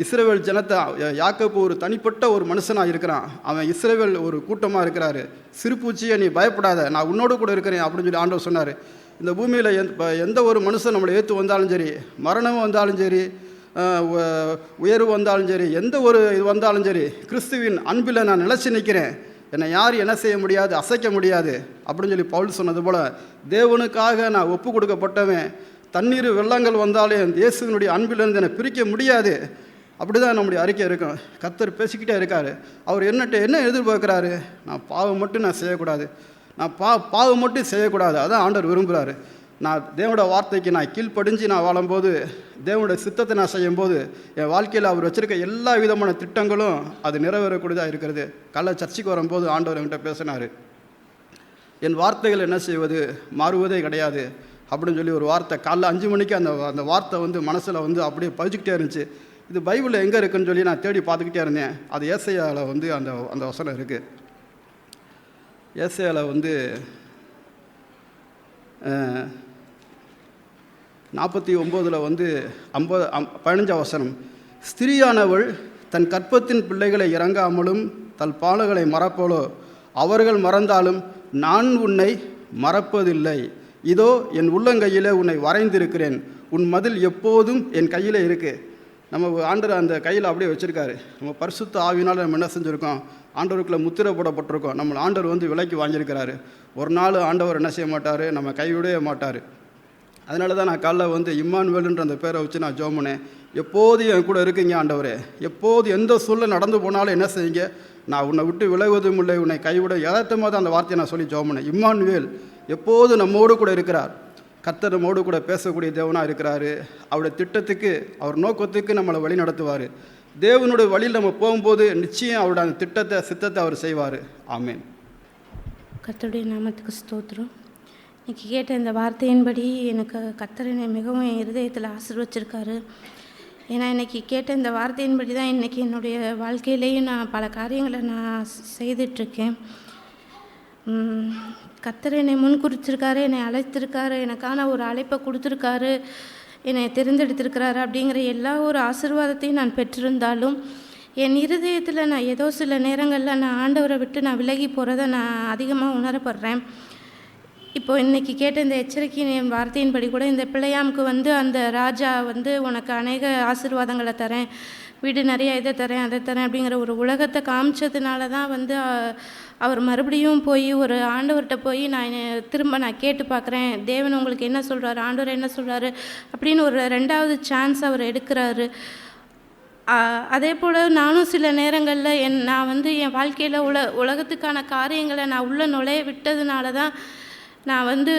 இஸ்ரவேல் ஜனத்தை யாக்கோப்பு ஒரு தனிப்பட்ட ஒரு மனுஷனாக இருக்கிறான். அவன் இஸ்ரவேல் ஒரு கூட்டமாக இருக்கிறாரு. சிறுபூச்சியை நீ பயப்படாத, நான் உன்னோடு கூட இருக்கிறேன் அப்படின்னு சொல்லி ஆண்டவர் சொன்னார். இந்த பூமியில் எந்த ஒரு மனுஷன் நம்மளை ஏற்று வந்தாலும் சரி, மரணம் வந்தாலும் சரி, உயர்வு வந்தாலும் சரி, எந்த ஒரு இது வந்தாலும் சரி, கிறிஸ்துவின் அன்பில் நான் நிலைச்சி நிற்கிறேன், என்னை யார் என்ன செய்ய முடியாது, அசைக்க முடியாது அப்படின்னு சொல்லி பவுல் சொன்னது போல் தேவனுக்காக நான் ஒப்பு கொடுக்கப்பட்டவன். தண்ணீர் வெள்ளங்கள் வந்தாலும் இயேசுவினுடைய அன்பிலிருந்து என்னை பிரிக்க முடியாது. அப்படி தான் நம்முடைய அறிக்கை இருக்கும். கர்த்தர் பேசிக்கிட்டே இருக்கார். அவர் என்ன எதிர்பார்க்குறாரு, நான் பாவம் மட்டும் நான் செய்யக்கூடாது, நான் பாவம் மட்டும் செய்யக்கூடாது. அதான் ஆண்டவர் விரும்புகிறாரு. நான் தேவனோட வார்த்தைக்கு நான் கீழ்ப்படிஞ்சு நான் வாழும்போது, தேவனுடைய சித்தத்தை நான் செய்யும்போது என் வாழ்க்கையில் அவர் வச்சுருக்க எல்லா விதமான திட்டங்களும் அது நிறைவேறக்கூடியதாக இருக்கிறது. காலைல சர்ச்சைக்கு வரும்போது ஆண்டவர் என்கிட்ட பேசினார், என் வார்த்தைகள் என்ன செய்வது, மாறுவதே கிடையாது அப்படின்னு சொல்லி ஒரு வார்த்தை. காலைல 5 மணிக்கு அந்த வார்த்தை வந்து மனசில் வந்து அப்படியே பதிச்சுக்கிட்டே இருந்துச்சு. இது பைபிளில் எங்கே இருக்குன்னு சொல்லி நான் தேடி பார்த்துக்கிட்டே இருந்தேன். அது ஏசாயாவில் வந்து அந்த வசனம் இருக்குது. ஏசாயாவில் வந்து 49 வந்து 15 வசனம், ஸ்திரீயானவள் தன் கற்பத்தின் பிள்ளைகளை இறங்காமலும் தன் பாலகளை மறப்போலோ, அவர்கள் மறந்தாலும் நான் உன்னை மறப்பதில்லை. இதோ என் உள்ளங்கையில் உன்னை வரைந்திருக்கிறேன், உன் மதில் எப்போதும் என் கையில் இருக்கு. நம்ம ஆண்டவர் அந்த கையில் அப்படியே வச்சுருக்காரு. நம்ம பரிசுத்த ஆவியினால் நம்ம என்ன செஞ்சுருக்கோம், ஆண்டவருக்குள்ளே முத்திரை போடப்பட்டிருக்கோம். நம்ம ஆண்டவர் வந்து விலைக்கு வாங்கியிருக்கிறாரு. ஒரு நாள் ஆண்டவர் என்ன செய்ய மாட்டார், நம்ம கைவிடவே மாட்டார். அதனால தான் நான் காலைல வந்து இம்மானுவேலுன்ற அந்த பேரை வச்சு நான் ஜெபம் பண்ணேன். எப்போது என் கூட இருக்கீங்க ஆண்டவரே, எப்போது எந்த சூழ்நிலை நடந்து போனாலும் என்ன செய்யுங்க, நான் உன்னை விட்டு விலகுவதும் இல்லை, உன்னை கைவிட யதார்த்தமாக தான் அந்த வார்த்தையை நான் சொல்லி ஜெபம் பண்ணேன். இம்மானுவேல் எப்போது நம்மோடு கூட இருக்கிறார். கர்த்தர் நம்மோடு கூட பேசக்கூடிய தேவனாக இருக்கிறாரு. அவருடைய திட்டத்துக்கு, அவர் நோக்கத்துக்கு நம்மளை வழி நடத்துவார். தேவனுடைய வழியில் நம்ம போகும்போது நிச்சயம் அவருடைய அந்த திட்டத்தை சித்தத்தை அவர் செய்வார். ஆமேன். கர்த்தருடைய நாமத்துக்கு ஸ்தோத்திரம். இன்றைக்கி கேட்ட இந்த வார்த்தையின்படி எனக்கு கர்த்தர் என்னை மிகவும் என் இருதயத்தில் ஆசீர்வச்சிருக்காரு. ஏன்னா இன்றைக்கி கேட்ட இந்த வார்த்தையின்படி தான் இன்றைக்கி என்னுடைய வாழ்க்கையிலேயும் நான் பல காரியங்களை நான் செய்துட்ருக்கேன். கர்த்தர் என்னை முன் குறிச்சிருக்காரு, என்னை அழைத்திருக்காரு, எனக்கான ஒரு அழைப்பை கொடுத்துருக்காரு, என்னை தெரிந்தெடுத்திருக்கிறாரு அப்படிங்கிற எல்லா ஒரு ஆசீர்வாதத்தையும் நான் பெற்றிருந்தாலும் என் இருதயத்தில் நான் ஏதோ சில நேரங்களில் நான் ஆண்டவரை விட்டு நான் விலகி போகிறத நான் அதிகமாக உணரப்படுறேன். இப்போது இன்றைக்கி கேட்ட இந்த எச்சரிக்கையின் வார்த்தையின்படி கூட இந்த பிள்ளையாமுக்கு வந்து அந்த ராஜா வந்து உனக்கு அநேக ஆசீர்வாதங்களை தரேன், வீடு நிறைய இதை தரேன் அதை தரேன் அப்படிங்கிற ஒரு உலகத்தை காமிச்சதுனால தான் வந்து அவர் மறுபடியும் போய் ஒரு ஆண்டவர்கிட்ட போய் நான் திரும்ப நான் கேட்டு பார்க்குறேன், தேவன் உங்களுக்கு என்ன சொல்கிறாரு, ஆண்டவர் என்ன சொல்கிறாரு அப்படின்னு ஒரு 2வது சான்ஸ் அவர் எடுக்கிறாரு. அதே போல் நானும் சில நேரங்களில் நான் வந்து என் வாழ்க்கையில் உலகத்துக்கான காரியங்களை நான் உள்ளே நுழைய விட்டதுனால தான் நான் வந்து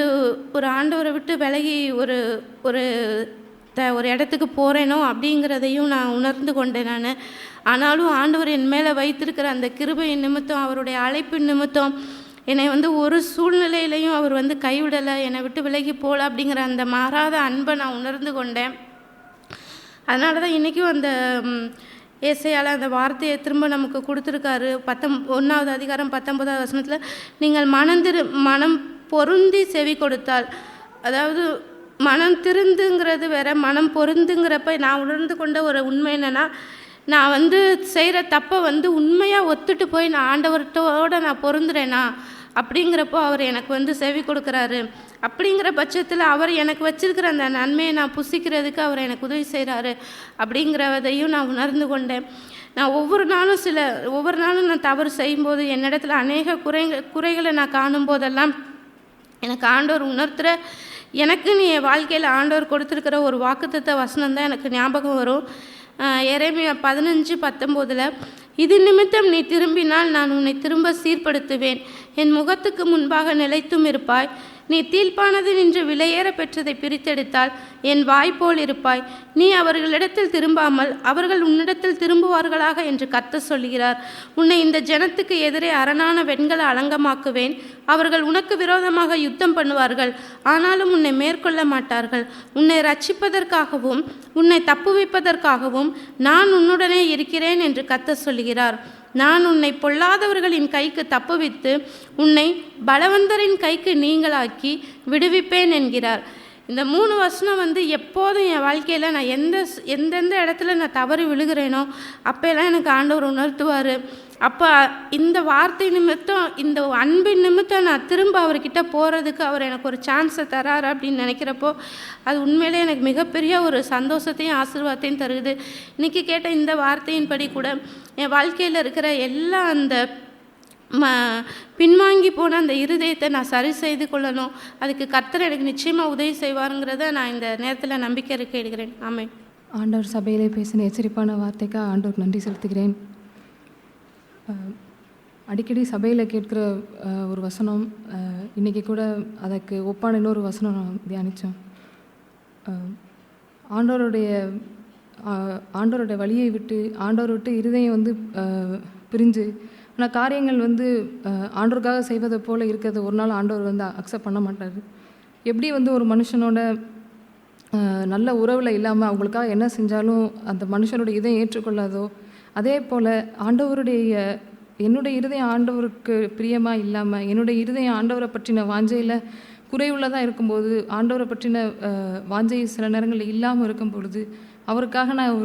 ஒரு ஆண்டவரை விட்டு விலகி ஒரு ஒரு இடத்துக்கு போகிறேனோ அப்படிங்கிறதையும் நான் உணர்ந்து கொண்டேன் நான். ஆனாலும் ஆண்டவர் என் மேலே வைத்திருக்கிற அந்த கிருபையின் நிமித்தம், அவருடைய அழைப்பின் நிமித்தம் என்னை வந்து ஒரு சூழ்நிலையிலையும் அவர் வந்து கைவிடலை, என்னை விட்டு விலகி போகல அப்படிங்கிற அந்த மாறாத அன்பை நான் உணர்ந்து கொண்டேன். அதனால தான் இன்றைக்கும் அந்த ஏசையால் அந்த வார்த்தையை திரும்ப நமக்கு கொடுத்துருக்காரு. 1வது அதிகாரம் 19வது வசனத்தில், நீங்கள் மனம் பொருந்தி செவி கொடுத்தால், அதாவது மனம் திருந்துங்கிறது வேற, மனம் பொருந்துங்கிறப்ப நான் உணர்ந்து கொண்ட ஒரு உண்மை என்னென்னா, நான் வந்து செய்கிற தப்பை வந்து உண்மையாக ஒத்துட்டு போய் நான் ஆண்டவர்கிட்டோடு நான் பொருந்துறேனா அப்படிங்கிறப்போ அவர் எனக்கு வந்து செவி கொடுக்குறாரு. அப்படிங்கிற பட்சத்தில் அவர் எனக்கு வச்சிருக்கிற அந்த நன்மையை நான் புசிக்கிறதுக்கு அவர் எனக்கு உதவி செய்கிறாரு அப்படிங்கிறதையும் நான் உணர்ந்து கொண்டேன். நான் ஒவ்வொரு நாளும் நான் தவறு செய்யும்போது என்னிடத்துல அநேக குறைகளை நான் காணும்போதெல்லாம் எனக்கு ஆண்டவர் உணர்த்துகிற, எனக்கு நீ என் வாழ்க்கையில் ஆண்டவர் கொடுத்துருக்கிற ஒரு வாக்குத்தத்த வசனம் தான் எனக்கு ஞாபகம் வரும். எரேமியா 15:19, இது நிமித்தம் நீ திரும்பினால் நான் உன்னை திரும்ப சீர்படுத்துவேன், என் முகத்துக்கு முன்பாக நிலைத்தும் இருப்பாய், நீ தீர்ப்பானது நின்று விலையேற பெற்றதை பிரித்தெடுத்தால் என் வாய்ப்போல் இருப்பாய், நீ அவர்களிடத்தில் திரும்பாமல் அவர்கள் உன்னிடத்தில் திரும்புவார்களாக என்று கர்த்தர் சொல்கிறார். உன்னை இந்த ஜனத்துக்கு எதிரே அரணான வெண்கல அலங்கமாக்குவேன், அவர்கள் உனக்கு விரோதமாக யுத்தம் பண்ணுவார்கள், ஆனாலும் உன்னை மேற்கொள்ள மாட்டார்கள். உன்னை ரட்சிப்பதற்காகவும் உன்னை தப்புவிப்பதற்காகவும் நான் உன்னுடனே இருக்கிறேன் என்று கர்த்தர் சொல்கிறார். நான் உன்னை பொல்லாதவர்களின் கைக்கு தப்புவித்து உன்னை பலவந்தரின் கைக்கு நீங்களாக்கி விடுவிப்பேன் என்கிறார். இந்த 3 வசனம் வந்து எப்போதும் என் வாழ்க்கையில் நான் எந்தெந்த இடத்துல நான் தவறி விழுகிறேனோ அப்போல்லாம் எனக்கு ஆண்டவர் உணர்த்துவார். அப்போ இந்த வார்த்தை நிமித்தம், இந்த அன்பின் நிமித்தம் நான் திரும்ப அவர்கிட்ட போகிறதுக்கு அவர் எனக்கு ஒரு சான்ஸை தராரு அப்படின்னு நினைக்கிறப்போ அது உண்மையிலே எனக்கு மிகப்பெரிய ஒரு சந்தோஷத்தையும் ஆசீர்வாதத்தையும் தருது. இன்றைக்கி கேட்ட இந்த வார்த்தையின்படி கூட என் வாழ்க்கையில் இருக்கிற எல்லா அந்த பின்வாங்கி போன அந்த இருதயத்தை நான் சரி செய்து கொள்ளணும். அதுக்கு கர்த்தர் எனக்கு நிச்சயமாக உதவி செய்வாருங்கிறத நான் இந்த நேரத்தில் நம்பிக்கை எடுக்கிறேன். ஆமென். ஆண்டவர் சபையிலே பேசின எச்சரிப்பான வார்த்தைக்காக ஆண்டவர் நன்றி செலுத்துகிறேன். அடிக்கடி சபையில் கேட்குற ஒரு வசனம், இன்றைக்கி கூட அதற்கு ஒப்பான இன்னொரு வசனம் நான் தியானித்தோம். ஆண்டவருடைய வழியை விட்டு ஆண்டவரை விட்டு இருதயம் வந்து பிரிஞ்சு, ஆனால் காரியங்கள் வந்து ஆண்டவருக்காக செய்வதை போல் இருக்கிறத ஒரு நாள் ஆண்டவர் வந்து அக்செப்ட் பண்ண மாட்டார். எப்படி வந்து ஒரு மனுஷனோட நல்ல உறவில் இல்லாமல் அவங்களுக்காக என்ன செஞ்சாலும் அந்த மனுஷனோட இதயம் ஏற்றுக்கொள்ளாதோ, அதே போல் என்னுடைய இருதயம் ஆண்டவருக்கு பிரியமாக இல்லாமல், என்னுடைய இருதயம் ஆண்டவரை பற்றின வாஞ்சையில் குறைவுள்ளதாக இருக்கும்போது, ஆண்டவரை பற்றின வாஞ்சை சில நேரங்களில் இல்லாமல் இருக்கும் பொழுது, அவருக்காக நான்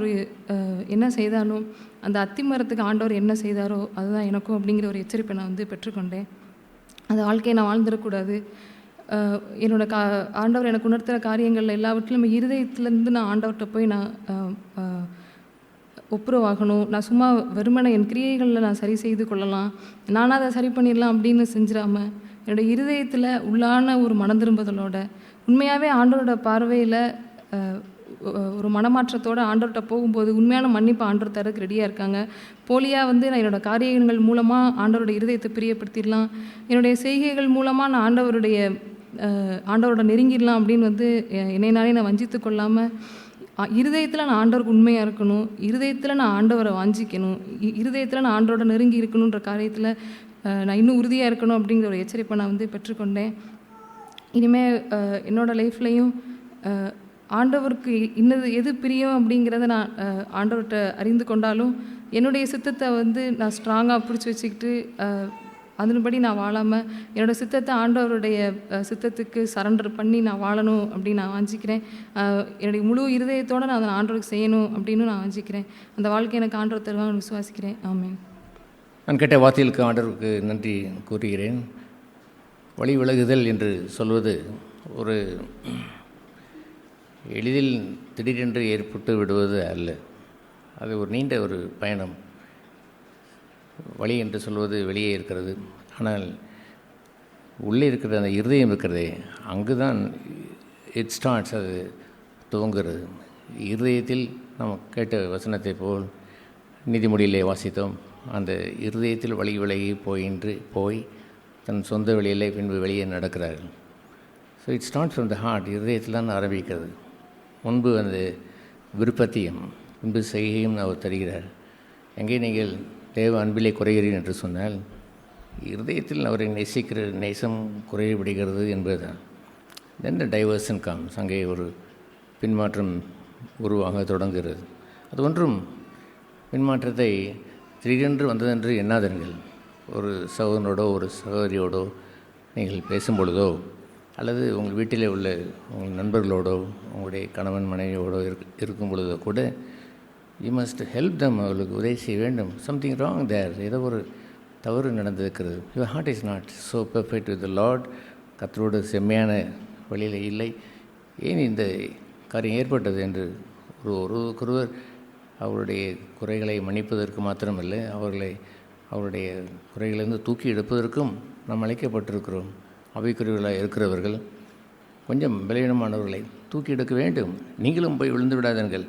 என்ன செய்தானோ அந்த அத்திமரத்துக்கு ஆண்டவர் என்ன செய்தாரோ அதுதான் எனக்கும் அப்படிங்கிற ஒரு எச்சரிப்பை நான் வந்து பெற்றுக்கொண்டேன். அந்த வாழ்க்கையை நான் வாழ்ந்துடக்கூடாது. ஆண்டவர் எனக்கு உணர்த்துகிற காரியங்களில் எல்லாவற்றிலும் இருதயத்திலேருந்து நான் ஆண்டவர்கிட்ட போய் நான் ஒப்புரவாகணும், நான் சும்மா வெறுமனே என் கிரியைகளில் நான் சரி செய்து கொள்ளலாம், நானாக அதை சரி பண்ணிடலாம் அப்படின்னு செஞ்சிடாம என்னோடய இருதயத்தில் உள்ளான ஒரு மனம் திரும்புதலோட உண்மையாகவே ஆண்டவரோட பார்வையில் ஒரு மனமாற்றத்தோடு ஆண்டவர்கிட்ட போகும்போது உண்மையான மன்னிப்பு ஆண்டவர் தரக்கு ரெடியாக இருக்காங்க. போலியாக வந்து நான் என்னோடய காரியங்கள் மூலமாக ஆண்டவரோட இருதயத்தை பிரியப்படுத்திடலாம், என்னுடைய செய்கைகள் மூலமாக நான் ஆண்டவரோட நெருங்கிடலாம் அப்படின்னு வந்து என்னைனாலே நான் வஞ்சித்து கொள்ளாமல் இருதயத்தில் நான் ஆண்டவருக்கு உண்மையாக இருக்கணும், இருதயத்தில் நான் ஆண்டவரை வாஞ்சிக்கணும், இருதயத்தில் நான் ஆண்டவரோட நெருங்கி இருக்கணுன்ற காரியத்தில் நான் இன்னும் உறுதியாக இருக்கணும் அப்படிங்கிற ஒரு எச்சரிப்பை நான் வந்து பெற்றுக்கொண்டேன். இனிமேல் என்னோடய லைஃப்லையும் ஆண்டவருக்கு எது பிரியம் அப்படிங்கிறத நான் ஆண்டவர்கிட்ட அறிந்து கொண்டாலும் என்னுடைய சித்தத்தை வந்து நான் ஸ்ட்ராங்காக பிடிச்சி வச்சுக்கிட்டு அதன்படி நான் வாழாமல் என்னோடய சித்தத்தை ஆண்டவருடைய சித்தத்துக்கு சரண்டர் பண்ணி நான் வாழணும் அப்படின்னு நான் வாஞ்சிக்கிறேன். என்னுடைய முழு இருதயத்தோடு நான் அதை ஆண்டவருக்கு செய்யணும் அப்படின்னு நான் வாஞ்சிக்கிறேன். அந்த வாழ்க்கை எனக்கு ஆண்டவர் தருவாங்கன்னு விசுவாசிக்கிறேன். ஆமென். நான் கேட்ட வார்த்தைகளுக்கு ஆண்டவருக்கு நன்றி கூறுகிறேன். வழி விலகுதல் என்று சொல்வது ஒரு எளிதில் திடீரென்று ஏற்பட்டு விடுவது அல்ல, அது ஒரு நீண்ட ஒரு பயணம். வழி என்று சொல்வது வெளியே இருக்கிறது, ஆனால் உள்ளே இருக்கிற அந்த இருதயம் இருக்கிறதே அங்கு தான் இட் ஸ்டார்ட்ஸ், அது துவங்குகிறது. இருதயத்தில் நாம் கேட்ட வசனத்தை போல் நீதிமொழியிலே வாசித்தோம், அந்த இருதயத்தில் வழி விலகி போய் தன் சொந்த வழியிலே பின்பு வெளியே நடக்கிறார்கள். So it starts from the heart, இருதயத்தில் தான் ஆரம்பிக்கிறது. முன்பு அந்த விருப்பத்தையும் பின்பு செய்கையும் அவர் தருகிறார். எங்கே நீங்கள் தேவ அன்பிலே குறைகிறீர்கள் என்று சொன்னால் இருதயத்தில் அவரை நேசிக்கிற நேசம் குறையப்படுகிறது என்பதுதான். தென் த டைவர்ஷன் காம்ஸ், அங்கே ஒரு பின்மாற்றம் உருவாக தொடங்குகிறது. அது ஒன்றும் பின்மாற்றத்தை திடீரென்று வந்ததென்று எண்ணாதீர்கள். ஒரு சகோதரனோடோ ஒரு சகோதரியோடோ நீங்கள் பேசும் பொழுதோ அல்லது உங்கள் வீட்டிலே உள்ள உங்கள் நண்பர்களோடோ உங்களுடைய கணவன் மனைவியோடோ இருக்கும் பொழுதோ கூட யூ மஸ்ட் ஹெல்ப் தம், அவர்களுக்கு உதவி செய்ய வேண்டும். சம்திங் ராங் தேர், ஏதோ ஒரு தவறு நடந்திருக்கிறது. Your heart is not so perfect with the Lord, கர்த்தரோடு செம்மையான வழியில் இல்லை, ஏன் இந்த காரியம் ஏற்பட்டது என்று ஒருவருக்கொருவர் அவருடைய குறைகளை மன்னிப்பதற்கு மாத்திரமில்லை, அவருடைய குறைகளிலிருந்து தூக்கி எடுப்பதற்கும் நாம் அழைக்கப்பட்டிருக்கிறோம். அவைக்குரியவர்களாக இருக்கிறவர்கள் கொஞ்சம் பலவீனமானவர்களை தூக்கி எடுக்க வேண்டும். நீங்களும் போய் விழுந்து விடாதீர்கள்,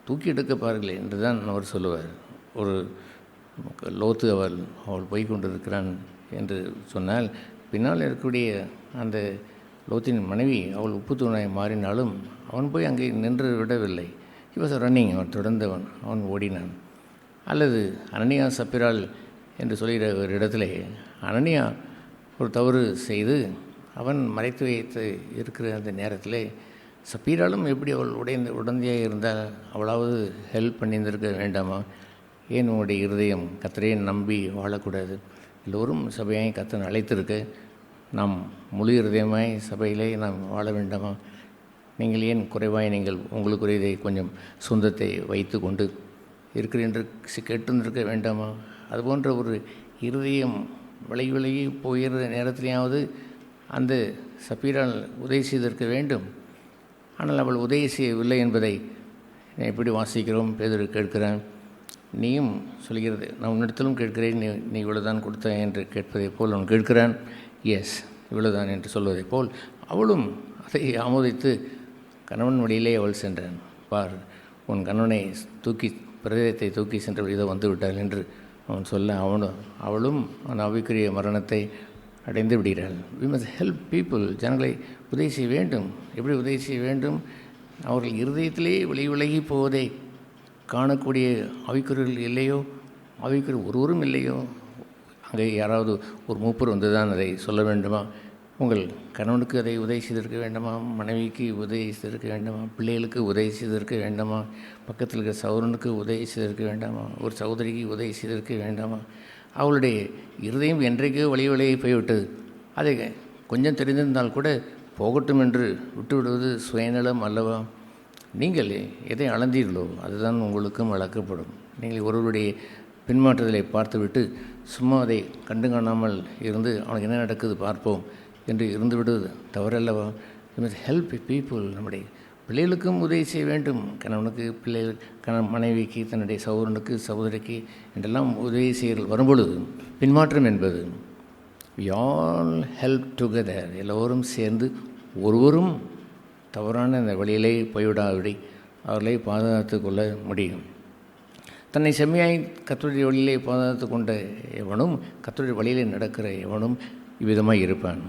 தூக்கி எடுக்க பாருங்கள் என்று தான் அவர் சொல்லுவார். ஒரு லோத்து அவள் போய் கொண்டிருக்கிறான் என்று சொன்னால் பின்னால் இருக்கக்கூடிய அந்த லோத்தின் மனைவி அவள் உப்பு தூணாய் மாறினாலும் அவன் போய் அங்கே நின்று விடவில்லை. ஹி வாஸ் ரன்னிங், அவன் தொடர்ந்தவன், அவன் ஓடினான். அல்லது அனனியா சப்பிரால் என்று சொல்கிற ஒரு இடத்துல அனனியா ஒரு தவறு செய்து அவன் மறைத்து வைத்து இருக்கிற அந்த நேரத்தில் சப்பீராலும் எப்படி அவள் உடந்தையாக இருந்தால் அவளாவது ஹெல்ப் பண்ணியிருந்திருக்க வேண்டாமா? ஏன் உங்களுடைய இருதயம் கர்த்தரை நம்பி வாழக்கூடாது? எல்லோரும் சபையாய் கர்த்தன் அழைத்திருக்க நாம் முழு இருதயமாய் சபையிலே நாம் வாழ வேண்டாமா? நீங்கள் ஏன் குறைவாய் நீங்கள் உங்களுக்குரியதை கொஞ்சம் சொந்தத்தை வைத்து கொண்டு இருக்கிற என்று கேட்டிருந்திருக்க வேண்டாமா? அதுபோன்ற ஒரு இருதயம் விலகி போகிற நேரத்திலேயாவது அந்த சப்பீரால் உதவி செய்திருக்க வேண்டும். ஆனால் அவள் உதவி செய்யவில்லை என்பதை எப்படி வாசிக்கிறோம்? பேதுரு கேட்கிறான், நீயும் சொல்கிறது, நான் உன்னிடத்திலும் கேட்கிறேன், நீ இவ்வளோதான் கொடுத்த என்று கேட்பதை போல் அவன் கேட்கிறான். எஸ், இவ்வளோதான் என்று சொல்வதை போல் அவளும் அதை ஆமோதித்து கணவன் வழியிலே அவள் சென்றான். பார், உன் கணவனை பிரதேயத்தை தூக்கி சென்ற இதோ வந்து விட்டாள் என்று அவன் சொல்ல அவளும் அவன் ஆவிக்குரிய மரணத்தை அடைந்து விடுகிறாள். வி மஸ்ட் ஹெல்ப் பீப்புள், ஜனங்களை உதவி செய்ய வேண்டும். எப்படி உதவி செய்ய வேண்டும்? அவர்கள் இருதயத்திலே விலகி போவதை காணக்கூடிய ஆவிக்குரியர்கள் இல்லையோ, ஆவிக்குரிய ஒருவரும் இல்லையோ, அங்கே யாராவது ஒரு மூப்பர் வந்து தான் அதை சொல்ல வேண்டுமா? உங்கள் கணவனுக்கு அதை உதவி செய்திருக்க வேண்டாமா? மனைவிக்கு உதவி செய்திருக்க வேண்டாமா? பிள்ளைகளுக்கு உதவி செய்திருக்க வேண்டாமா? பக்கத்தில் இருக்கிற சகோதரனுக்கு உதவி செய்திருக்க வேண்டாமா? ஒரு சகோதரிக்கு உதவி செய்திருக்க வேண்டாமா? அவளுடைய இருதயம் என்றைக்கோ வழிவழியை போய்விட்டது. அதை கொஞ்சம் தெரிந்திருந்தால் கூட போகட்டும் என்று விட்டுவிடுவது சுயநலம் அல்லவா? நீங்கள் எதை அளந்தீர்களோ அதுதான் உங்களுக்கும் அளக்கப்படும். நீங்கள் ஒருவருடைய பின்மாற்றத்தை பார்த்துவிட்டு சும்மா அதை கண்டு காணாமல் இருந்து அவனுக்கு என்ன நடக்குது பார்ப்போம் என்று இருந்து விடுவது தவறல்லவா? You must help people. நம்முடைய பிள்ளைகளுக்கும் உதவி செய்ய வேண்டும். கணவனுக்கு, பிள்ளைகள், மனைவிக்கு, தன்னுடைய சகோதரனுக்கு, சகோதரிக்கு என்றெல்லாம் உதவி செய்ய வரும்பொழுது பின்மாற்றம் என்பது we all help together, எல்லோரும் சேர்ந்து ஒருவரும் தவறான அந்த வழியிலே போய்விடாதபடி அவர்களை பாதுகாத்து கொள்ள முடியும். தன்னை செம்மையாய் கர்த்தருடைய வழியிலே பாதுகாத்து கொண்ட எவனும், கர்த்தருடைய வழியிலே நடக்கிற எவனும் இவ்விதமாக இருப்பான்.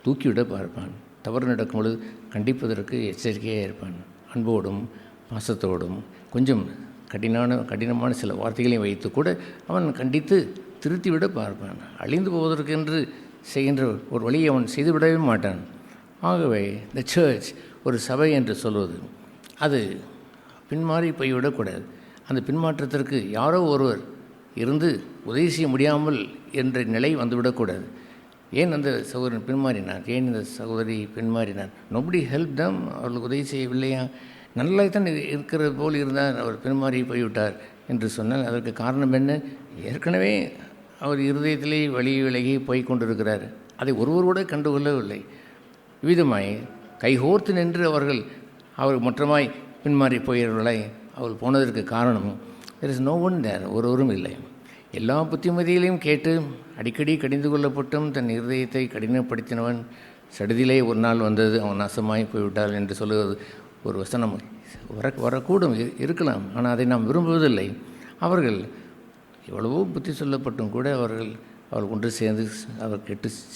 தூக்கிவிட பார்ப்பான். தவறு நடக்கும் பொழுது கண்டிப்பதற்கு எச்சரிக்கையாக இருப்பான். அன்போடும் பாசத்தோடும் கொஞ்சம் கடினமான சில வார்த்தைகளையும் வைத்து கூட அவன் கண்டித்து திருத்திவிட பார்ப்பான். அழிந்து போவதற்கென்று செய்கின்ற ஒரு வழியை அவன் செய்துவிடவே மாட்டான். ஆகவே த சர்ச், ஒரு சபை என்று சொல்வது, அது பின்மாறி போய்விடக்கூடாது. அந்த பின்மாற்றத்திற்கு யாரோ ஒருவர் இருந்து உதவி செய்ய முடியாமல் என்ற நிலை வந்துவிடக்கூடாது. ஏன் அந்த சகோதரன் பின்மாறினார், ஏன் இந்த சகோதரி பின்மாறினார்? Nobody help them. அவர்களுக்கு உதவி செய்யவில்லையா? நல்லா தான் இருக்கிறது போல் இருந்தார், அவர் பின்மாறி போய்விட்டார் என்று சொன்னால் அதற்கு காரணம் என்ன? ஏற்கனவே அவர் இருதயத்திலே வழி விலகி போய் கொண்டிருக்கிறார். அதை ஒருவரோடு கண்டுகொள்ளவில்லை. விதமாய் கைகோர்த்து நின்று அவர் மற்றமாய் பின்மாறி போகிறவர்களை அவள் போனதற்கு காரணம் there is no one there, ஒருவரும் இல்லை. எல்லா புத்திமதிகளையும் கேட்டு அடிக்கடி கடிந்து கொள்ளப்பட்டும் தன் இருதயத்தை கடினப்படுத்தினவன் சடுதியிலே ஒரு நாள் வந்தது, அவன் நாசமாய் போய்விட்டாள் என்று சொல்லுவது ஒரு வசனம் வரக்கூடும், இருக்கலாம். ஆனால் அதை நாம் விரும்புவதில்லை. அவர்கள் எவ்வளவோ புத்தி சொல்லப்பட்டும் கூட அவள் ஒன்று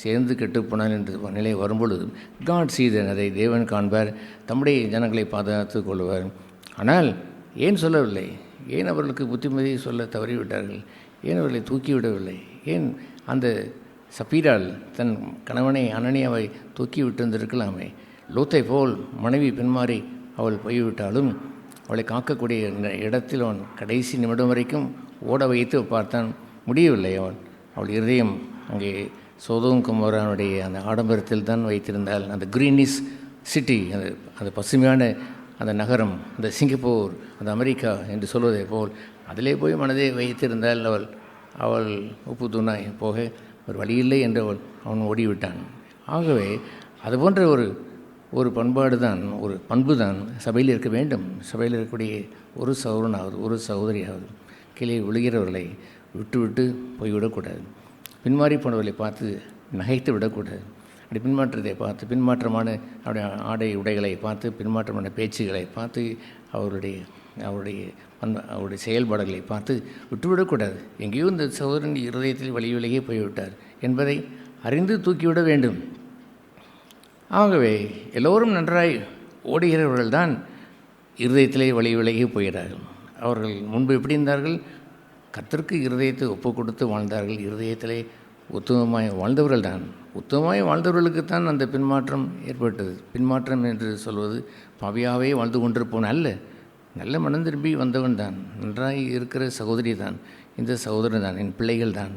சேர்ந்து கெட்டுப்போனாள் என்று நிலை வரும்பொழுது காட் சீதன், அதை தேவன் காண்பார், தம்முடைய ஜனங்களை பாதுகாத்து கொள்வார். ஆனால் ஏன் சொல்லவில்லை? ஏன் அவர்களுக்கு புத்திமதி சொல்ல தவறிவிட்டார்கள்? ஏன் அவர்களை தூக்கிவிடவில்லை? ஏன் அந்த சப்பீரால் தன் கணவனை அனனியாவை தூக்கி விட்டிருந்திருக்கலாமே? லோத்தை போல் மனைவி பின்மாறி அவள் போய்விட்டாலும் அவளை காக்கக்கூடிய இடத்தில் அவன் கடைசி நிமிடம் வரைக்கும் ஓட வைத்து பார்த்தான், முடியவில்லை. அவள் இருதயம் அங்கே சோதோம் குமாரனுடைய அந்த ஆடம்பரத்தில் தான் வைத்திருந்தால், அந்த கிரீனிஸ் சிட்டி, அந்த பசுமையான அந்த நகரம், அந்த சிங்கப்பூர், அந்த அமெரிக்கா என்று சொல்வதை போல் அதிலே போய் மனதை வைத்திருந்தால் அவள் உப்பு தூணாய் போக ஒரு வழியில்லை என்று அவன் ஓடிவிட்டான். ஆகவே அதுபோன்ற ஒரு பண்பாடு தான், ஒரு பண்பு தான் சபையில் இருக்க வேண்டும். சபையில் இருக்கக்கூடிய ஒரு சகோதரனாவது ஒரு சகோதரியாவது கீழே விழுகிறவர்களை விட்டு போய்விடக்கூடாது. பின்மாறி போனவர்களை பார்த்து நகைத்து விடக்கூடாது. அப்படி பின்மாற்றத்தை பார்த்து, பின்மாற்றமான அவருடைய உடைகளை பார்த்து, பின்மாற்றமான பேச்சுகளை பார்த்து, அவருடைய செயல்பாடுகளை பார்த்து விட்டுவிடக்கூடாது. எங்கேயோ இந்த சகோதரன் இருதயத்தில் விலகியே போய்விட்டார் என்பதை அறிந்து தூக்கிவிட வேண்டும். ஆகவே எல்லோரும் நன்றாய் ஓடுகிறவர்கள்தான் இருதயத்திலே விலகி போகிறார்கள். அவர்கள் முன்பு எப்படி இருந்தார்கள்? கர்த்தருக்கு இருதயத்தை ஒப்பு கொடுத்து வாழ்ந்தார்கள். இருதயத்திலே உத்தமமாய் வாழ்ந்தவர்கள் தான். உத்தமமாய் வாழ்ந்தவர்களுக்குத்தான் அந்த பின்மாற்றம் ஏற்பட்டது. பின்மாற்றம் என்று சொல்வது பாவியாகவே வாழ்ந்து கொண்டிருப்போன் அல்ல, நல்ல மனம் திரும்பி வந்தவன் தான், நன்றாய் இருக்கிற சகோதரி தான், இந்த சகோதரன் தான், என் பிள்ளைகள் தான்,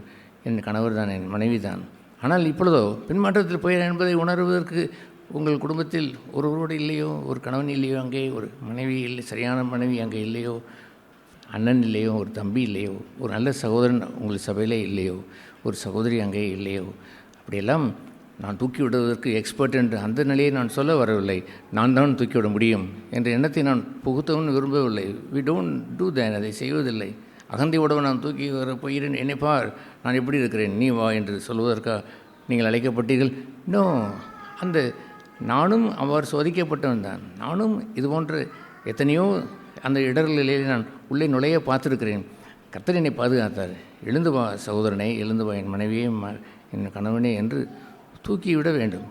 என் கணவர் தான், என் மனைவி தான். ஆனால் இப்பொழுதோ பின்மாற்றத்தில் போய் என்பதை உணர்வதற்கு உங்கள் குடும்பத்தில் ஒருவரோடு இல்லையோ, ஒரு கணவன் இல்லையோ, அங்கே ஒரு மனைவி இல்லை, சரியான மனைவி அங்கே இல்லையோ, அண்ணன் இல்லையோ, ஒரு தம்பி இல்லையோ, ஒரு நல்ல சகோதரன் உங்கள் சபையிலே இல்லையோ, ஒரு சகோதரி அங்கே இல்லையோ, அப்படியெல்லாம் நான் தூக்கி விடுவதற்கு எக்ஸ்பர்ட் என்று அந்த நிலையை நான் சொல்ல வரவில்லை. நான் தான் தூக்கிவிட முடியும் என்ற எண்ணத்தை நான் புகுத்தவும் விரும்பவில்லை. வி டோன்ட் டூ தேன், அதை செய்வதில்லை. அகந்தையோடு நான் தூக்கி வர போகிறேன், என்னை பார் நான் எப்படி இருக்கிறேன், நீ வா என்று சொல்வதற்காக நீங்கள் அழைக்கப்பட்டீர்கள்? இன்னும் அந்த நானும் அவ்வாறு சோதிக்கப்பட்டவன் தான். நானும் இது போன்ற எத்தனையோ அந்த இடர்களிலே நான் உள்ளே நுழைய பார்த்துருக்கிறேன். கர்த்தர் என்னை பாதுகாத்தார். எழுந்து வா சகோதரனை, எழுந்து வா என் மனைவியே, என் கணவனே என்று தூக்கிவிட வேண்டும்.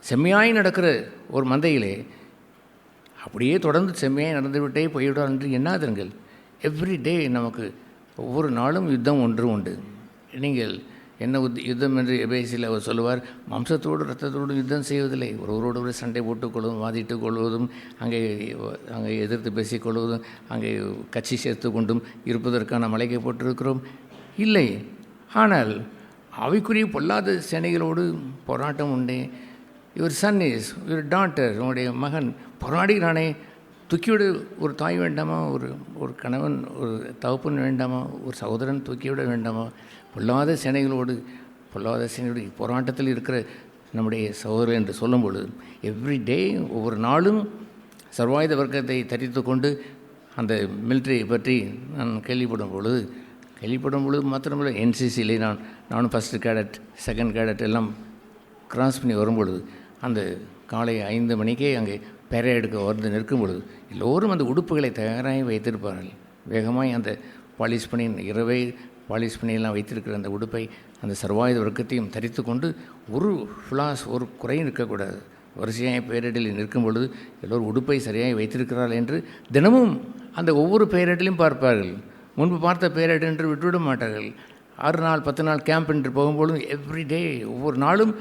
செம்மையாய் நடக்கிற ஒரு மந்தையிலே அப்படியே தொடர்ந்து செம்மையாய் நடந்துவிட்டே போய்விடார் என்று எண்ணாதீர்கள். எவ்ரி டே நமக்கு ஒவ்வொரு நாளும் யுத்தம் ஒன்று உண்டு. நீங்கள் என்ன யுத்தம் என்று எபேசியில் அவர் சொல்லுவார், மாம்சத்தோடு இரத்தத்தோடு யுத்தம் செய்வதில்லை, ஒருவரோடு சண்டை போட்டுக்கொள்வதும் வாதிட்டு கொள்வதும் அங்கே எதிர்த்து பேசிக்கொள்வதும் அங்கே கட்சி சேர்த்து கொண்டும் இருப்பதற்கான நாம் அழைக்கப்பட்டிருக்கிறோம் இல்லை. ஆனால் அவைக்குரிய பொல்லாத சேனைகளோடு போராட்டம் உண்டே. Your son is your daughter, உங்களுடைய மகன் போராடுகிறானே, தூக்கிவிட ஒரு தாய் வேண்டாமா, ஒரு கணவன், ஒரு தகப்பன் வேண்டாமா, ஒரு சகோதரன் தூக்கிவிட வேண்டாமா? பொல்லாத சேனைகளோடு போராட்டத்தில் இருக்கிற நம்முடைய சகோதரர் என்று சொல்லும்பொழுது எவ்ரி டே, ஒவ்வொரு நாளும் சர்வாயுத வர்க்கத்தை தரித்து கொண்டு அந்த மிலிட்ரியை பற்றி நான் கேள்விப்படும் பொழுது மாத்திரமில்லை, என்சிசியிலே நானும் ஃபஸ்ட்டு கேடட், செகண்ட் கேடட் எல்லாம் கிராஸ் பண்ணி வரும்பொழுது, அந்த காலை 5 மணிக்கே அங்கே பெரையெடுக்க வந்து நிற்கும் பொழுது எல்லோரும் அந்த உடுப்புகளை தயாராகி வைத்திருப்பார்கள். வேகமாய் அந்த பாலிஷ் பண்ணி இரவே பாலிஷ் பண்ணியெல்லாம் வைத்திருக்கிற அந்த உடுப்பை அந்த சர்வாயுத வர்க்கத்தையும் தரித்து கொண்டு ஒரு ஃப்ளாஸ் ஒரு குறையும் இருக்கக்கூடாது. வரிசையாக பேரடியில் நிற்கும் பொழுது எல்லோரும் உடுப்பை சரியாக வைத்திருக்கிறார்கள் என்று தினமும் அந்த ஒவ்வொரு பேரடிலையும் பார்ப்பார்கள். முன்பு பார்த்த பேரட் என்று விட்டுவிட மாட்டார்கள். 6 நாள் 10 நாள் கேம்ப் என்று போகும்பொழுது எவ்ரிடே ஒவ்வொரு நாளும்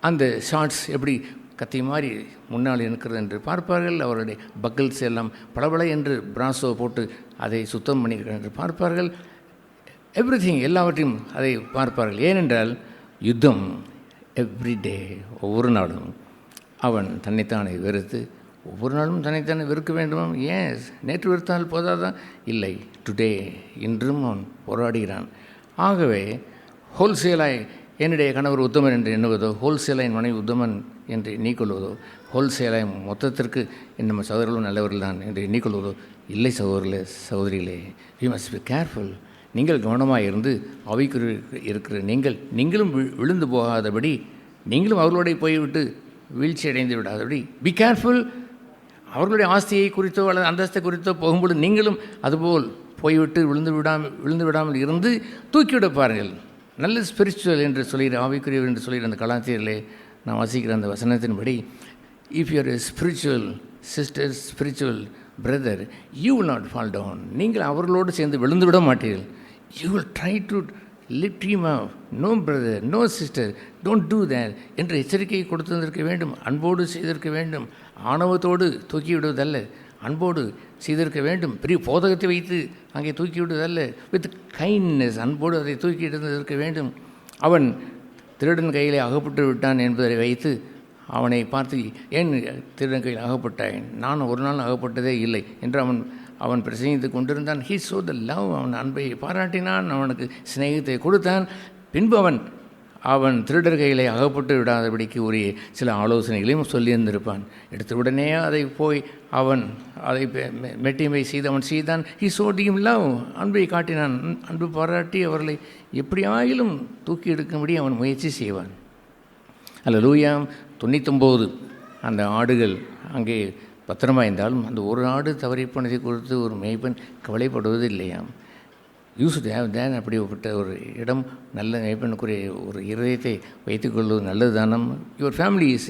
அந்த ஷார்ட்ஸ் எப்படி கத்தி மாதிரி முன்னால் இருக்கிறது என்று பார்ப்பார்கள். அவருடைய பக்கிள்ஸ் எல்லாம் பளபள என்று பிராசோ போட்டு அதை சுத்தம் பண்ணியிருக்கிறார் என்று பார்ப்பார்கள். எவ்ரிதிங் எல்லாவற்றையும் அதை பார்ப்பார்கள். ஏனென்றால் யுத்தம் எவ்ரிடே, ஒவ்வொரு நாளும் அவன் தன்னைத்தானே வெறுத்து ஒவ்வொரு நாளும் தன்னைத்தானே வெறுக்க வேண்டுமாம். ஏன் நேற்று வெறுத்தால் போதாதான்? இல்லை, டுடே, இன்றும் அவன் போராடுகிறான். ஆகவே ஹோல்சேலாய் என்னுடைய கணவர் உத்தமன் என்று எண்ணுவதோ, ஹோல்சேலாய் மனைவி உத்தமன் என்று எண்ணிக்கொள்வதோ, ஹோல்சேலாய் மொத்தத்திற்கு நம்ம சகோதரர்களும் நல்லவர்கள் தான் என்று எண்ணிக்கொள்வதோ இல்லை. சகோதரிகளே, யூ மஸ்ட் பி கேர்ஃபுல். நீங்கள் கவனமாக இருந்து அவைக்கு இருக்கிற நீங்களும் விழுந்து போகாதபடி, நீங்களும் அவர்களோட போய்விட்டு வீழ்ச்சி அடைந்து விடாதபடி பி கேர்ஃபுல். அவர்களுடைய ஆஸ்தியை குறித்தோ அல்லது அந்தஸ்தை குறித்தோ போகும்போது நீங்களும் அதுபோல் போய்விட்டு விழுந்து விடாமல் இருந்து தூக்கிவிட பாருங்கள். நல்ல ஸ்பிரிச்சுவல் என்று சொல்கிற, ஆவிக்குரியவர் என்று சொல்கிற அந்த கலாச்சாரிலே நான் வாசிக்கிற அந்த வசனத்தின்படி, if you're a spiritual sister, spiritual brother, you will not fall down. நீங்கள் அவர்களோடு சேர்ந்து விழுந்து விட மாட்டீர்கள். You will try to lift him up. No brother, no sister, don't do that என்று எச்சரிக்கையை கொடுத்திருக்க வேண்டும். அன்போடு செய்திருக்க வேண்டும். ஆணவத்தோடு தூக்கி விடுவதல்ல, அன்போடு செய்திருக்க வேண்டும். பெரிய போதகத்தை வைத்து அங்கே தூக்கி விடுவதல்ல, வித் கைண்ட்னஸ், அன்போடு அதை தூக்கி இருந்திருக்க வேண்டும். அவன் திருடன் கையிலே அகப்பட்டு விட்டான் என்பதை வைத்து அவனை பார்த்து, ஏன் திருடன் கையில் அகப்பட்டாய்? நான் ஒரு நாள் அகப்பட்டதே இல்லை என்று அவன் பிரசங்கித்து கொண்டிருந்தான். He show the love. அவன் அன்பை பாராட்டினான், அவனுக்கு சிநேகத்தை கொடுத்தான். பின்பு அவன் திருடர் கையிலே அகப்பட்டு விடாதபடிக்கு உரிய சில ஆலோசனைகளையும் சொல்லியிருந்திருப்பான். எடுத்த உடனே அதை போய் அவன் அதை மெட்டிமை செய்தான். He ஷோட் him love. அன்பை காட்டினான், அன்பு பாராட்டி அவர்களை எப்படியாயிலும் தூக்கி எடுக்கும்படி அவன் முயற்சி செய்வான். அல்லேலூயா. 99 அந்த ஆடுகள் அங்கே பத்திரமா இருந்தாலும் அந்த ஒரு ஆடு தவறிப்போனதை குறித்து ஒரு மேய்ப்பன் கவலைப்படுவது இல்லையாம். யூஸ் தேன் அப்படிப்பட்ட ஒரு இடம் நல்ல மேய்ப்பனுக்குரிய ஒரு இருதயத்தை வைத்துக்கொள்வது நல்லது தானம். Your family is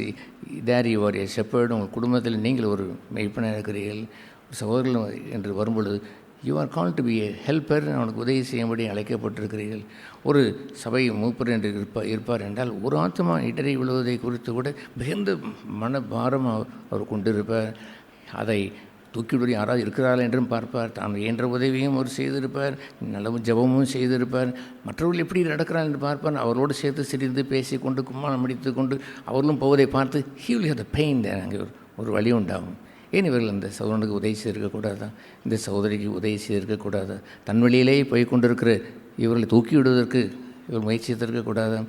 there, your a shepherd. உங்கள் குடும்பத்தில் நீங்கள் ஒரு மேய்ப்பனாக இருக்கிறீர்கள், சகோதரர்கள் என்று வரும்பொழுது you are call to be a helper. அவனுக்கு உதவி செய்யும்படி அழைக்கப்பட்டிருக்கிறீர்கள். ஒரு சபை மூப்பர் என்று இருப்பார் என்றால் ஒரு ஆத்மா இடறி விழுவதை குறித்து கூட மிகுந்த மனபாரம் அவர் கொண்டிருப்பார். அதை தூக்கிவிட யாராவது இருக்கிறார்கள் என்றும் பார்ப்பார். தான் இயன்ற உதவியும் அவர் செய்திருப்பார், நல்ல ஜபமும் செய்திருப்பார். மற்றவர்கள் எப்படி நடக்கிறார் என்று பார்ப்பார். அவரோடு சேர்த்து சிரித்து பேசி கொண்டு கும்மாளம் முடித்து கொண்டு அவர்களும் போவதை பார்த்து he will have the pain. அங்கே ஒரு வழி உண்டாகும். ஏன் இவர்கள் இந்த சகோதரனுக்கு உதவி செய்திருக்கக்கூடாதா? இந்த சகோதரிக்கு உதவி செய்திருக்கக்கூடாதா? தன் வழியிலேயே போய் கொண்டிருக்கிற இவர்களை தூக்கி விடுவதற்கு இவர் முயற்சி செய்திருக்கக்கூடாதா?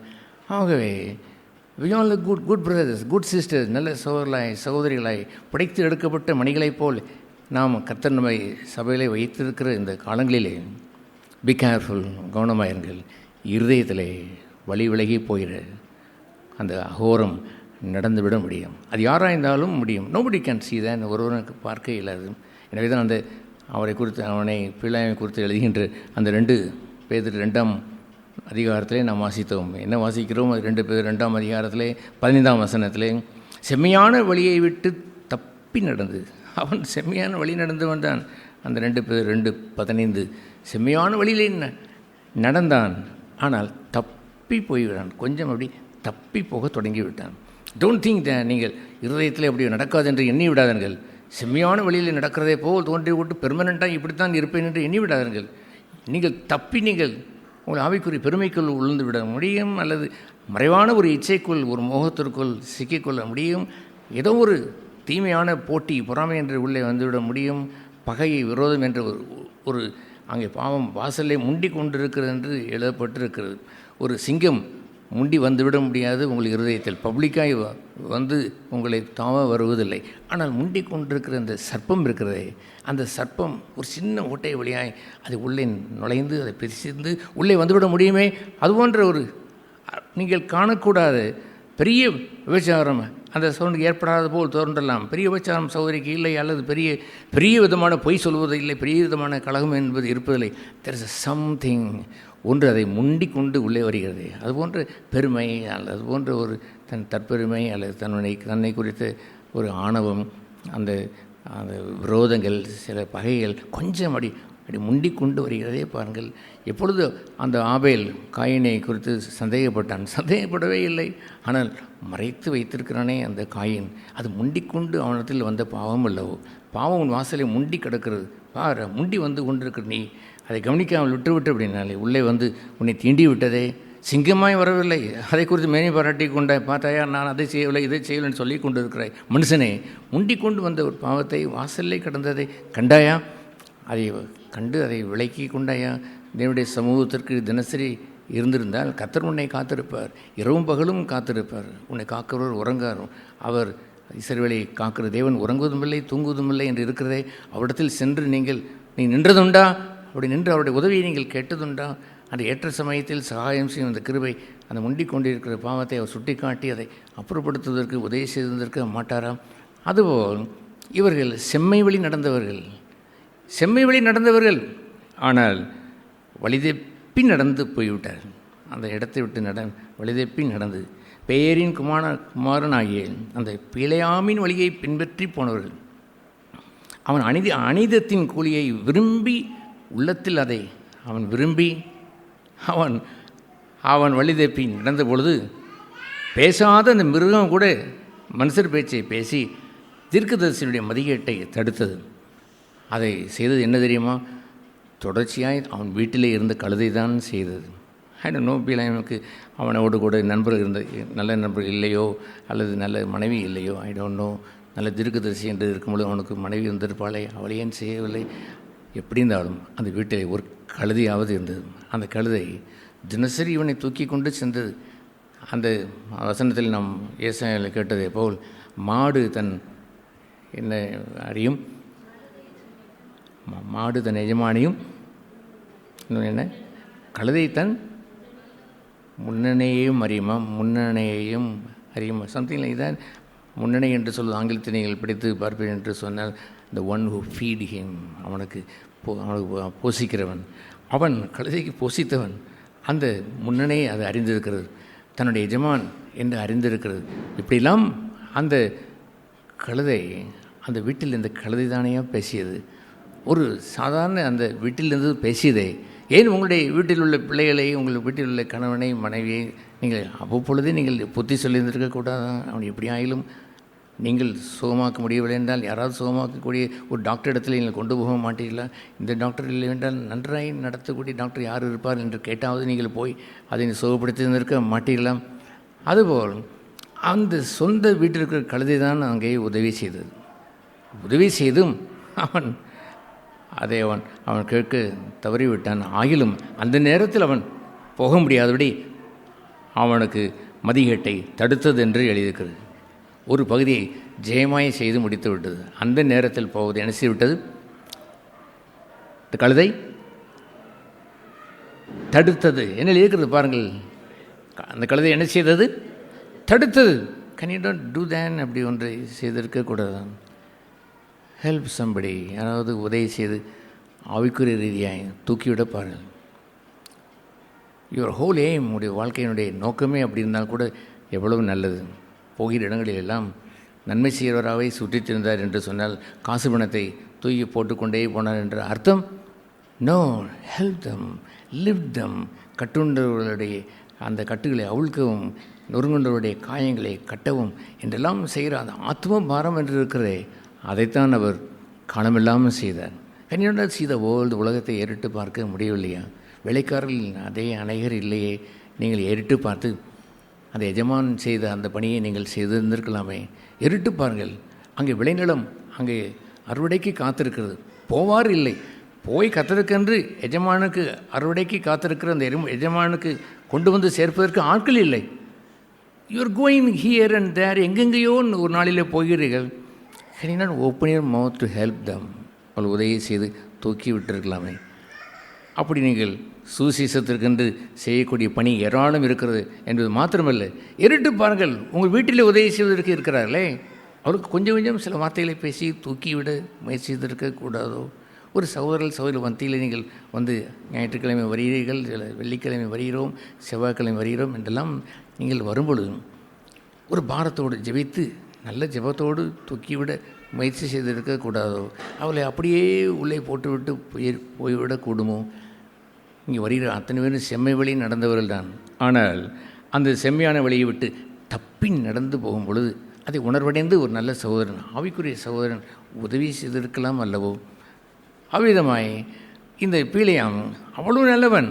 ஆகவே we all good brothers, good sisters, நல்ல சகோதரிகளாய் படைத்து எடுக்கப்பட்ட மணிகளைப் போல் நாம் கர்த்தர் நம்மை சபையிலே வைத்திருக்கிற இந்த காலங்களிலே பி கேர்ஃபுல், கவனமாயிருங்கள். இருதயத்திலே வழி விலகி போகிற அந்த அகோரம் நடந்துவிட முடியும். அது யாராக இருந்தாலும் முடியும். நோபடி கேன் சீ தான், ஒருவனுக்கு பார்க்க இல்லாது. எனவே தான் அந்த அவனை பிள்ளையை குறித்து எழுதுகின்ற அந்த 2 பேதுரு 2ஆம் அதிகாரத்திலே நாம் வாசித்தோம். என்ன வாசிக்கிறோம்? 2 பேதுரு 2ஆம் அதிகாரத்திலே 15ஆம் வசனத்திலே, செம்மையான வழியை விட்டு தப்பி நடந்து, அவன் செம்மையான வழி நடந்து வந்தான். அந்த 2 பேர் 2:15, செம்மையான வழியிலே நடந்தான், ஆனால் தப்பி போய்விடான். கொஞ்சம் அப்படி தப்பி போக தொடங்கி விட்டான். டோன்ட் திங்க் தான், நீங்கள் இருதயத்தில் அப்படி நடக்காது என்று எண்ணி விடாதீர்கள். செம்மையான வழியில் நடக்கிறதே போல் தோன்றி விட்டு பெர்மனண்ட்டாக இப்படித்தான் இருப்பேன் என்று எண்ணி விடாதீர்கள். நீங்கள் உங்கள் ஆவிக்குரிய பெருமைக்குள் உளுந்து விட முடியும், அல்லது மறைவான ஒரு இச்சைக்குள், ஒரு மோகத்திற்குள் சிக்கிக்கொள்ள முடியும். ஏதோ ஒரு தீமையான போட்டி, பொறாமை என்று உள்ளே வந்துவிட முடியும். பகையை, விரோதம் என்ற ஒரு அங்கே பாவம் வாசலே முண்டி கொண்டிருக்கிறது என்று எழுதப்பட்டிருக்கிறது. ஒரு சிங்கம் முண்டி வந்துவிட முடியாது. உங்கள் இருதயத்தில் பப்ளிக்காய் வந்து உங்களை தாவ வருவதில்லை. ஆனால் முண்டி கொண்டிருக்கிற அந்த சர்ப்பம் இருக்கிறதே, அந்த சர்ப்பம் ஒரு சின்ன ஓட்டை வழியாய் அது உள்ளே நுழைந்து அதை பிரிசிந்து உள்ளே வந்துவிட முடியுமே. அதுபோன்ற ஒரு நீங்கள் காணக்கூடாத பெரிய விபச்சாரம் அந்த சவுண்டுக்கு ஏற்படாத போல் தோன்றலாம். பெரிய விபச்சாரம் சகோதரிக்கு இல்லை, அல்லது பெரிய விதமான பொய் சொல்வது இல்லை, பெரிய விதமான கலகம் என்பது இருப்பதில்லை. தெர் இஸ் சம்திங், ஒன்று அதை முண்டி கொண்டு உள்ளே வருகிறது. அதுபோன்ற பெருமை அல்லது அதுபோன்ற ஒரு தற்பெருமை அல்லது தன்னை குறித்த ஒரு ஆணவம், அந்த விரோதங்கள், சில பகைகள் கொஞ்சம் அப்படி முண்டி கொண்டு வருகிறதே பாருங்கள். எப்பொழுது அந்த ஆபேல் காயினை குறித்து சந்தேகப்படவே இல்லை. ஆனால் மறைத்து வைத்திருக்கிறானே அந்த காயின், அது முண்டிக்கொண்டு அவனத்தில் வந்த பாவம் அல்லவோ. பாவம் உன் வாசலை முண்டி கிடக்கிறது பாரு, முண்டி வந்து கொண்டிருக்கிற நீ அதை கவனிக்காமல் விட்டு அப்படின்னாலே உள்ளே வந்து உன்னை தீண்டி விட்டதே. சிங்கமாய் வரவில்லை, அதை குறித்து மேனி பாராட்டி கொண்ட பார்த்தாயா, நான் அதை செய்யவில்லை இதை செய்யவில்லைன்னு சொல்லி கொண்டு இருக்கிறாய். மனுஷனே, முண்டி கொண்டு வந்த ஒரு பாவத்தை வாசல்லே கடந்ததை கண்டாயா? அதை கண்டு அதை விலக்கி கொண்டாயா? தேவனுடைய சமூகத்திற்கு தினசரி இருந்திருந்தால் கர்த்தர் உன்னை காத்திருப்பார், இரவும் பகலும் காத்திருப்பார். உன்னை காக்கிறவர் உறங்காரும். அவர் இஸ்ரவேலை காக்கிற தேவன் உறங்குவதும் இல்லை தூங்குவதும் இல்லை என்று இருக்கிறதே. அவரிடத்தில் சென்று நீ நின்றதுண்டா? அப்படி நின்று அவருடைய உதவியை நீங்கள் கேட்டதுண்டா? அந்த ஏற்ற சமயத்தில் சகாயம் செய்யும் அந்த கிருபை, அந்த முண்டி கொண்டிருக்கிற பாவத்தை அவர் சுட்டி காட்டி அதை அப்புறப்படுத்துவதற்கு உதவி செய்வதற்கு மாட்டாராம். அதுபோல் இவர்கள் செம்மை வழி நடந்தவர்கள், ஆனால் வழிதப்பி நடந்து போய்விட்டார். அந்த இடத்தை விட்டு வழிதப்பி நடந்து பெயரின் குமாரனாகிய அந்த பிழையாமின் வழியை பின்பற்றி போனவர்கள். அவன் அனிதத்தின் கூலியை விரும்பி உள்ளத்தில் அதை அவன் விரும்பி அவன் வழிதப்பி நடந்த பொழுது பேசாத அந்த மிருகம் கூட மனுஷர் பேச்சை பேசி தீர்க்கதரிசியுடைய மதிகேட்டை தடுத்தது. அதை செய்தது என்ன தெரியுமா? தொடர்ச்சியாய் அவன் வீட்டிலே இருந்த கழுதை தான் செய்தது. ஐ டோன்ட் நோ, பிள்ளைக்கு அவனோடு கூட நல்ல நண்பர்கள் இல்லையோ அல்லது நல்ல மனைவி இல்லையோ, ஐ டோன்ட் நோ. நல்ல தீர்க்கதரிசி என்று இருக்கும்போது அவனுக்கு மனைவி இருந்திருப்பாளே, அவளை ஏன் செய்யவில்லை? எப்படி இருந்தாலும் அந்த வீட்டில் ஒரு கழுதையாவது இருந்தது. அந்த கழுதை தினசரி இவனை தூக்கி கொண்டு சென்றது. அந்த வசனத்தில் நாம் ஏசாயாவில் கேட்டதை போல் மாடு தன் எஜமானியும் இன்னும் என்ன, கழுதை தன் முன்னணையையும் அறியுமா சம்திங் லைக் தட். முன்னணை என்று சொல்வது ஆங்கிலத்தில் நீங்கள் படித்து பார்ப்பேன் என்று சொன்னால் the one who feed him, அவனுக்கு போஷிக்கிறவன், அவன் கழுதைக்கு போஷித்தவன். அந்த முன்னணையை அது அறிந்திருக்கிறது, தன்னுடைய எஜமான் என்று அறிந்திருக்கிறது. இப்படிலாம் அந்த கழுதை அந்த வீட்டில் இந்த கழுதை தானேயா பேசியது? ஒரு சாதாரண அந்த வீட்டிலிருந்து பேசியதே. ஏன் உங்களுடைய வீட்டில் உள்ள பிள்ளைகளை, உங்கள் வீட்டில் உள்ள கணவனை மனைவியை நீங்கள் அவ்வப்பொழுதே நீங்கள் புத்தி சொல்லியிருந்திருக்கக்கூடாதான்? அவன் எப்படி ஆயிலும் நீங்கள் சுகமாக்க முடியவில்லை என்றால் யாராவது சுகமாக்கக்கூடிய ஒரு டாக்டர் இடத்துல நீங்கள் கொண்டு போக மாட்டீர்களா? இந்த டாக்டர் இல்லை என்றால் நன்றாய் நடத்தக்கூடிய டாக்டர் யார் இருப்பார் என்று கேட்டாவது நீங்கள் போய் அதை சுகப்படுத்தியிருந்திருக்க மாட்டீர்களா? அதுபோல் அந்த சொந்த வீட்டிற்கு கழுதை தான் அங்கே உதவி செய்தும் அவன் கேட்க தவறிவிட்டான். ஆகிலும் அந்த நேரத்தில் அவன் போக முடியாதபடி அவனுக்கு மதிகேட்டை தடுத்தது என்று எழுதியிருக்கிறது. ஒரு பகுதியை ஜெயமாய் செய்து முடித்து விட்டது. அந்த நேரத்தில் போவது என்ன செய்துவிட்டது? இந்த கழுதை தடுத்தது. என்ன எழுதியிருக்கிறது பாருங்கள். அந்த கழுதை என்ன செய்தது? தடுத்தது. கேன் யூ டோன்ட் டூ தேன்? அப்படி ஒன்றை செய்திருக்கக்கூடாதான்? ஹெல்ப் சம்படி, யாராவது உதவி செய்து ஆவிக்குரிய ரீதியாக தூக்கிவிட பாருங்கள். யுவர் ஹோல் எய்ம், உடைய வாழ்க்கையினுடைய நோக்கமே அப்படி இருந்தால் கூட எவ்வளவு நல்லது. போகிற இடங்களிலெல்லாம் நன்மை செய்கிறவராகவே சுற்றித்திருந்தார் என்று சொன்னால் காசு பணத்தை தூக்கி போட்டுக்கொண்டே போனார் என்ற அர்த்தம்? நோ, ஹெல்ப் தம், லிவ் தம். கட்டுண்டவர்களுடைய அந்த கட்டுகளை அவிழ்க்கவும், நொறுங்குண்டவருடைய காயங்களை கட்டவும் என்றெல்லாம் செய்கிற அந்த ஆத்ம பாரம் என்று இருக்கிறதே, அதைத்தான் அவர் காணமில்லாமல் செய்தார். கன்னியாண்டா செய்த உலகத்தை ஏறிட்டு பார்க்க முடியவில்லையா? வேலைக்காரர்கள் அதே அநேகர் இல்லையே. நீங்கள் ஏறிட்டு பார்த்து அந்த எஜமான் செய்த அந்த பணியை நீங்கள் செய்திருந்திருக்கலாமே. ஏறிட்டு பாருங்கள். அங்கே விளைநிலம் அங்கே அறுவடைக்கு காத்திருக்கிறது. போவார் இல்லை, போய் கத்தருக்கென்று எஜமானுக்கு அறுவடைக்கு காத்திருக்கிற அந்த எஜமானுக்கு கொண்டு வந்து சேர்ப்பதற்கு ஆட்கள் இல்லை. யூஆர் கோயிங் ஹியர் அண்ட் தேர், எங்கெங்கேயோ ஒரு நாளிலே போகிறீர்கள். Can you not open your mouth to help them? அவள் உதவி செய்து தூக்கி விட்டிருக்கலாமே. அப்படி நீங்கள் சுவிசேஷத்திற்கென்று செய்யக்கூடிய பணி ஏராளம் இருக்கிறது என்பது மாத்திரமல்ல, எரிட்டு பாருங்கள், உங்கள் வீட்டில் உதவி செய்வதற்கு இருக்கிறார்களே, அவருக்கு கொஞ்சம் கொஞ்சம் சில வார்த்தைகளை பேசி தூக்கிவிட முயற்சி செய்திருக்கக்கூடாதோ? ஒரு சகோதரர் மத்தியில் நீங்கள் வந்து ஞாயிற்றுக்கிழமை வருகிறீர்கள், வெள்ளிக்கிழமை வருகிறோம், செவ்வாய்க்கிழமை வருகிறோம் என்றெல்லாம் நீங்கள் வரும்பொழுது ஒரு பாரத்தோடு ஜெபித்து நல்ல ஜெபத்தோடு தூக்கிவிட முயற்சி செய்திருக்கக்கூடாதோ? அவளை அப்படியே உள்ளே போட்டுவிட்டு போய்விடக்கூடுமோ? இங்கே வருகிற அத்தனை பேரும் செம்மை வழி நடந்தவர்கள் தான். ஆனால் அந்த செம்மையான வழியை விட்டு தப்பி நடந்து போகும் பொழுது அதை உணர்வடைந்து ஒரு நல்ல சகோதரன், ஆவிக்குரிய சகோதரன் உதவி செய்திருக்கலாம் அல்லவோ? அவ்விதமாய் இந்த பீலையாம் அவ்வளவு நல்லவன்.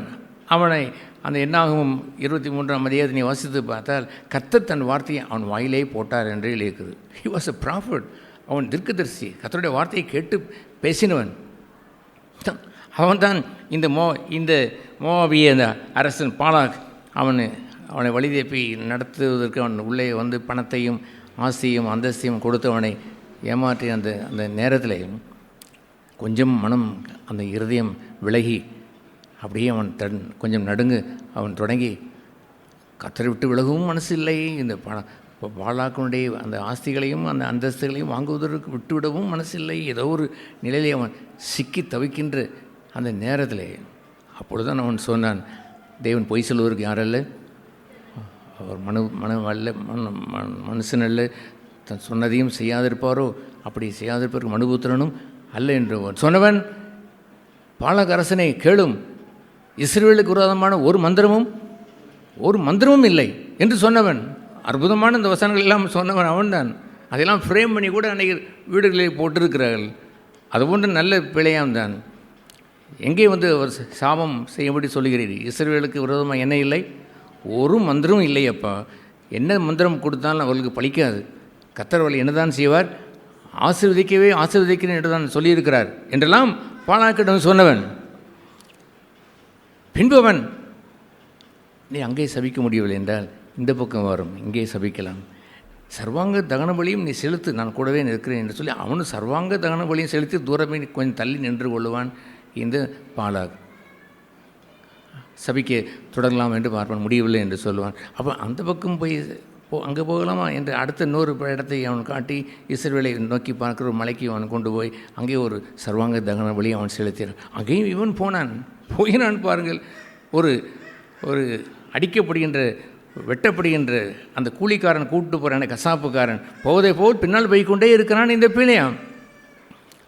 அவனை அந்த என்னாகும் 23ஆம் அதிகாரத்தை வாசித்து பார்த்தால் கர்த்தர் தன் வார்த்தையை அவன் வாயிலே போட்டார் என்று எழுதியிருக்கிறது. He was a prophet. அவன் தீர்க்கதரிசி, கர்த்தருடைய வார்த்தையை கேட்டு பேசினவன். அவன்தான் இந்த மோவாபிய அந்த அரசன் பாலாக் அவனை வழிதேப்பி நடத்துவதற்கு அவன் உள்ளே வந்து பணத்தையும் ஆசையும் அந்தஸ்தையும் கொடுத்தவனை ஏமாற்றி அந்த நேரத்தில் கொஞ்சம் மனம் அந்த இருதயம் விலகி அப்படியே அவன் கொஞ்சம் நடுங்கு அவன் தொடங்கி கத்தரை விட்டு விலகவும் மனசு இல்லை, இந்த பாலாக்கனுடைய அந்த ஆஸ்திகளையும் அந்த அந்தஸ்துகளையும் வாங்குவதற்கு விட்டுவிடவும் மனசில்லை. ஏதோ ஒரு நிலையிலே அவன் சிக்கி தவிக்கின்ற அந்த நேரத்தில் அப்பொழுதுதான் அவன் சொன்னான், தேவன் பொய் சொல்வதற்கு யாரல்ல, அவர் மனுஷன் அல்ல, தன் சொன்னதையும் செய்யாதிருப்பாரோ, அப்படி செய்யாதிருப்பதற்கு மனுபுத்திரனும் அல்ல என்று சொன்னவன். பாலாக் அரசனை கேளும், இஸ்ரவேலுக்கு விரோதமான ஒரு மந்திரமும் இல்லை என்று சொன்னவன். அற்புதமான இந்த வசனங்கள் எல்லாம் சொன்னவன் அவன்தான். அதெல்லாம் ஃப்ரேம் பண்ணி கூட அன்றைக்கு வீடுகளில் போட்டிருக்கிறார்கள். அதுபோன்று நல்ல பிழையாம் தான். எங்கே வந்து அவர் சாபம் செய்யும்படி சொல்லுகிறீர்? இஸ்ரவேலுக்கு விரோதமாக என்ன இல்லை? ஒரு மந்திரமும் இல்லை. அப்பா, என்ன மந்திரம் கொடுத்தாலும் அவர்களுக்கு பலிக்காது. கர்த்தர் அவர்கள் என்னதான் செய்வார்? ஆசீர்வதிக்கிறேன் என்று தான் சொல்லியிருக்கிறார் என்றெல்லாம் பாலாக்கிடம் சொன்னவன். பின்பவன், நீ அங்கே சபிக்க முடியவில்லை என்றால் இந்த பக்கம் வரும், இங்கே சபிக்கலாம். சர்வாங்க தகன பலியும் நீ செலுத்து, நான் கூடவே நிற்கிறேன் என்று சொல்லி அவனும் சர்வாங்க தகன பலியும் செலுத்தி தூரமே கொஞ்சம் தள்ளி நின்று கொள்ளுவான் இந்த பாலாக். சபிக்க தொடரலாம் என்று பார்ப்பான், முடியவில்லை என்று சொல்லுவான். அப்போ அந்த பக்கம் போய் அங்கே போகலாமா என்று அடுத்த இன்னொரு இடத்தை அவன் காட்டி இஸ்ரவேலை நோக்கி பார்க்குற ஒரு மலைக்கு அவன் கொண்டு போய் அங்கே ஒரு சர்வாங்க தகன பலியை அவன் செலுத்தினான். அங்கேயும் இவன் போயினான் பாருங்கள். ஒரு அடிக்கப்படுகின்ற வெட்டப்படுகின்ற அந்த கூலிக்காரன் கூப்பிட்டு போகிறான், கசாப்புக்காரன் போவதை போல் பின்னால் போய்கொண்டே இருக்கிறான். இந்த பிள்ளையாம்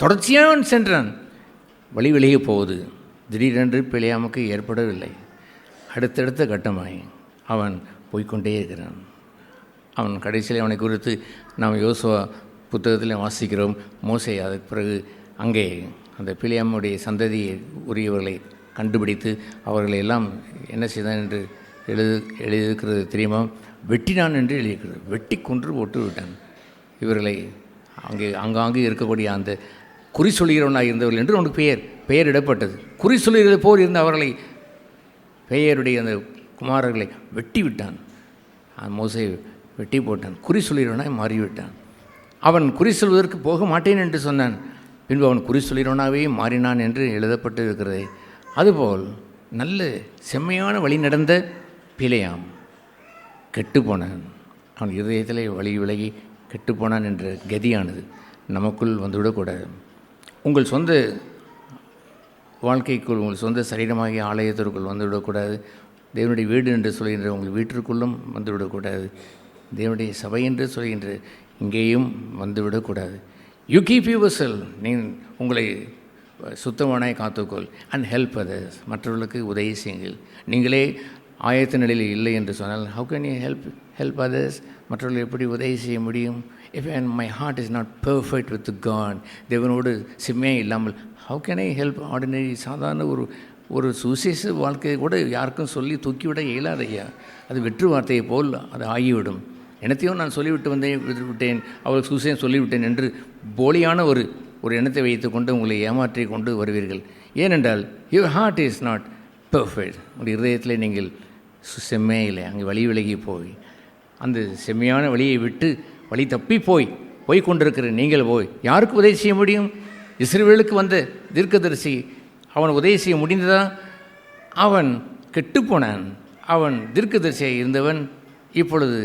தொடர்ச்சியாக அவன் சென்றான். வழி வெளியே போகுது. திடீரென்று பிள்ளையாமுக்கு ஏற்படவில்லை. அடுத்தடுத்த கட்டமாய் அவன் போய்கொண்டே இருக்கிறான். அவன் கடைசியில் அவனை குறித்து நாம் யோசுவா புத்தகத்தில் வாசிக்கிறோம். மோசே அதுக்கு பிறகு அங்கே அந்த பிள்ளையாமுடைய சந்ததியை உரியவர்களை கண்டுபிடித்து அவர்களை எல்லாம் என்ன செய்தான் என்று எழுதியிருக்கிறது தெரியுமா? வெட்டினான் என்று எழுதியிருக்கிறது. வெட்டி கொன்று போட்டு விட்டான். இவர்களை ஆங்காங்கு இருக்கக்கூடிய அந்த குறி சொல்கிறவனாக இருந்தவர்கள் என்று அவனுக்கு பெயரிடப்பட்டது. குறி சொல்கிறது போல் இருந்த அவர்களை பெயருடைய அந்த குமாரர்களை வெட்டி விட்டான். மோசே வெட்டி போட்டான். குறி சொல்கிறவனாய் மாறிவிட்டான். அவன் குறி சொல்வதற்கு போக மாட்டேன் என்று சொன்னான். பின்பு அவன் குறி சொல்கிறவனாகவே மாறினான் என்று எழுதப்பட்டு இருக்கிறது. அதுபோல் நல்ல செம்மையான வழி நடந்த பிழையாம் கெட்டுப்போனான். அவன் இதயத்தில் வழி விலகி கெட்டுப்போனான் என்ற கதியானது நமக்குள் வந்துவிடக்கூடாது. உங்கள் சொந்த வாழ்க்கைக்குள், உங்கள் சொந்த சரீரமாகிய ஆலயத்திற்குள் வந்துவிடக்கூடாது. தேவனுடைய வீடு என்று சொல்கின்ற உங்கள் வீட்டிற்குள்ளும் வந்துவிடக்கூடாது. தேவனுடைய சபை என்று சொல்கின்ற இங்கேயும் வந்துவிடக்கூடாது. யூ கீப் யுவர் செல்ஃப், நீ உங்களை சுத்தமானாய் காத்துக்கொள். அண்ட் ஹெல்ப் அதர்ஸ், மற்றவர்களுக்கு உதவி செய்யுங்கள். நீங்களே ஆயத்த நிலையில் இல்லை என்று சொன்னால் how can you help others? மற்றவர்கள் எப்படி உதவி செய்ய முடியும்? If and my heart is not perfect with God, தேவனோடு சிம்மையே இல்லாமல் how can I help? Ordinary சாதாரண ஒரு சுசேஷ வாழ்க்கையை கூட யாருக்கும் சொல்லி தூக்கிவிட இயலாதையா. அது வெற்று வார்த்தையை போல் அது ஆகிவிடும். எண்ணத்தையும் நான் சொல்லிவிட்டு விட்டேன், அவளுக்கு சுசேஷம் சொல்லிவிட்டேன் என்று போலியான ஒரு எண்ணத்தை வைத்து கொண்டு உங்களை ஏமாற்றி கொண்டு வருவீர்கள். ஏனென்றால் your heart is not perfect. உங்களுடைய இருதயத்தில் நீங்கள் செம்மையே இல்லை. அங்கே வழி விலகி போய் அந்த செம்மையான வழியை விட்டு வழி தப்பி போய் கொண்டிருக்கிற நீங்கள் யாருக்கு உதவி செய்ய முடியும்? இஸ்ரவேலுக்கு வந்த தீர்க்கதரிசி அவன் உதவி செய்ய முடிந்ததா? அவன் கெட்டுப்போனான். அவன் தீர்க்கதரிசியாக இருந்தவன் இப்பொழுது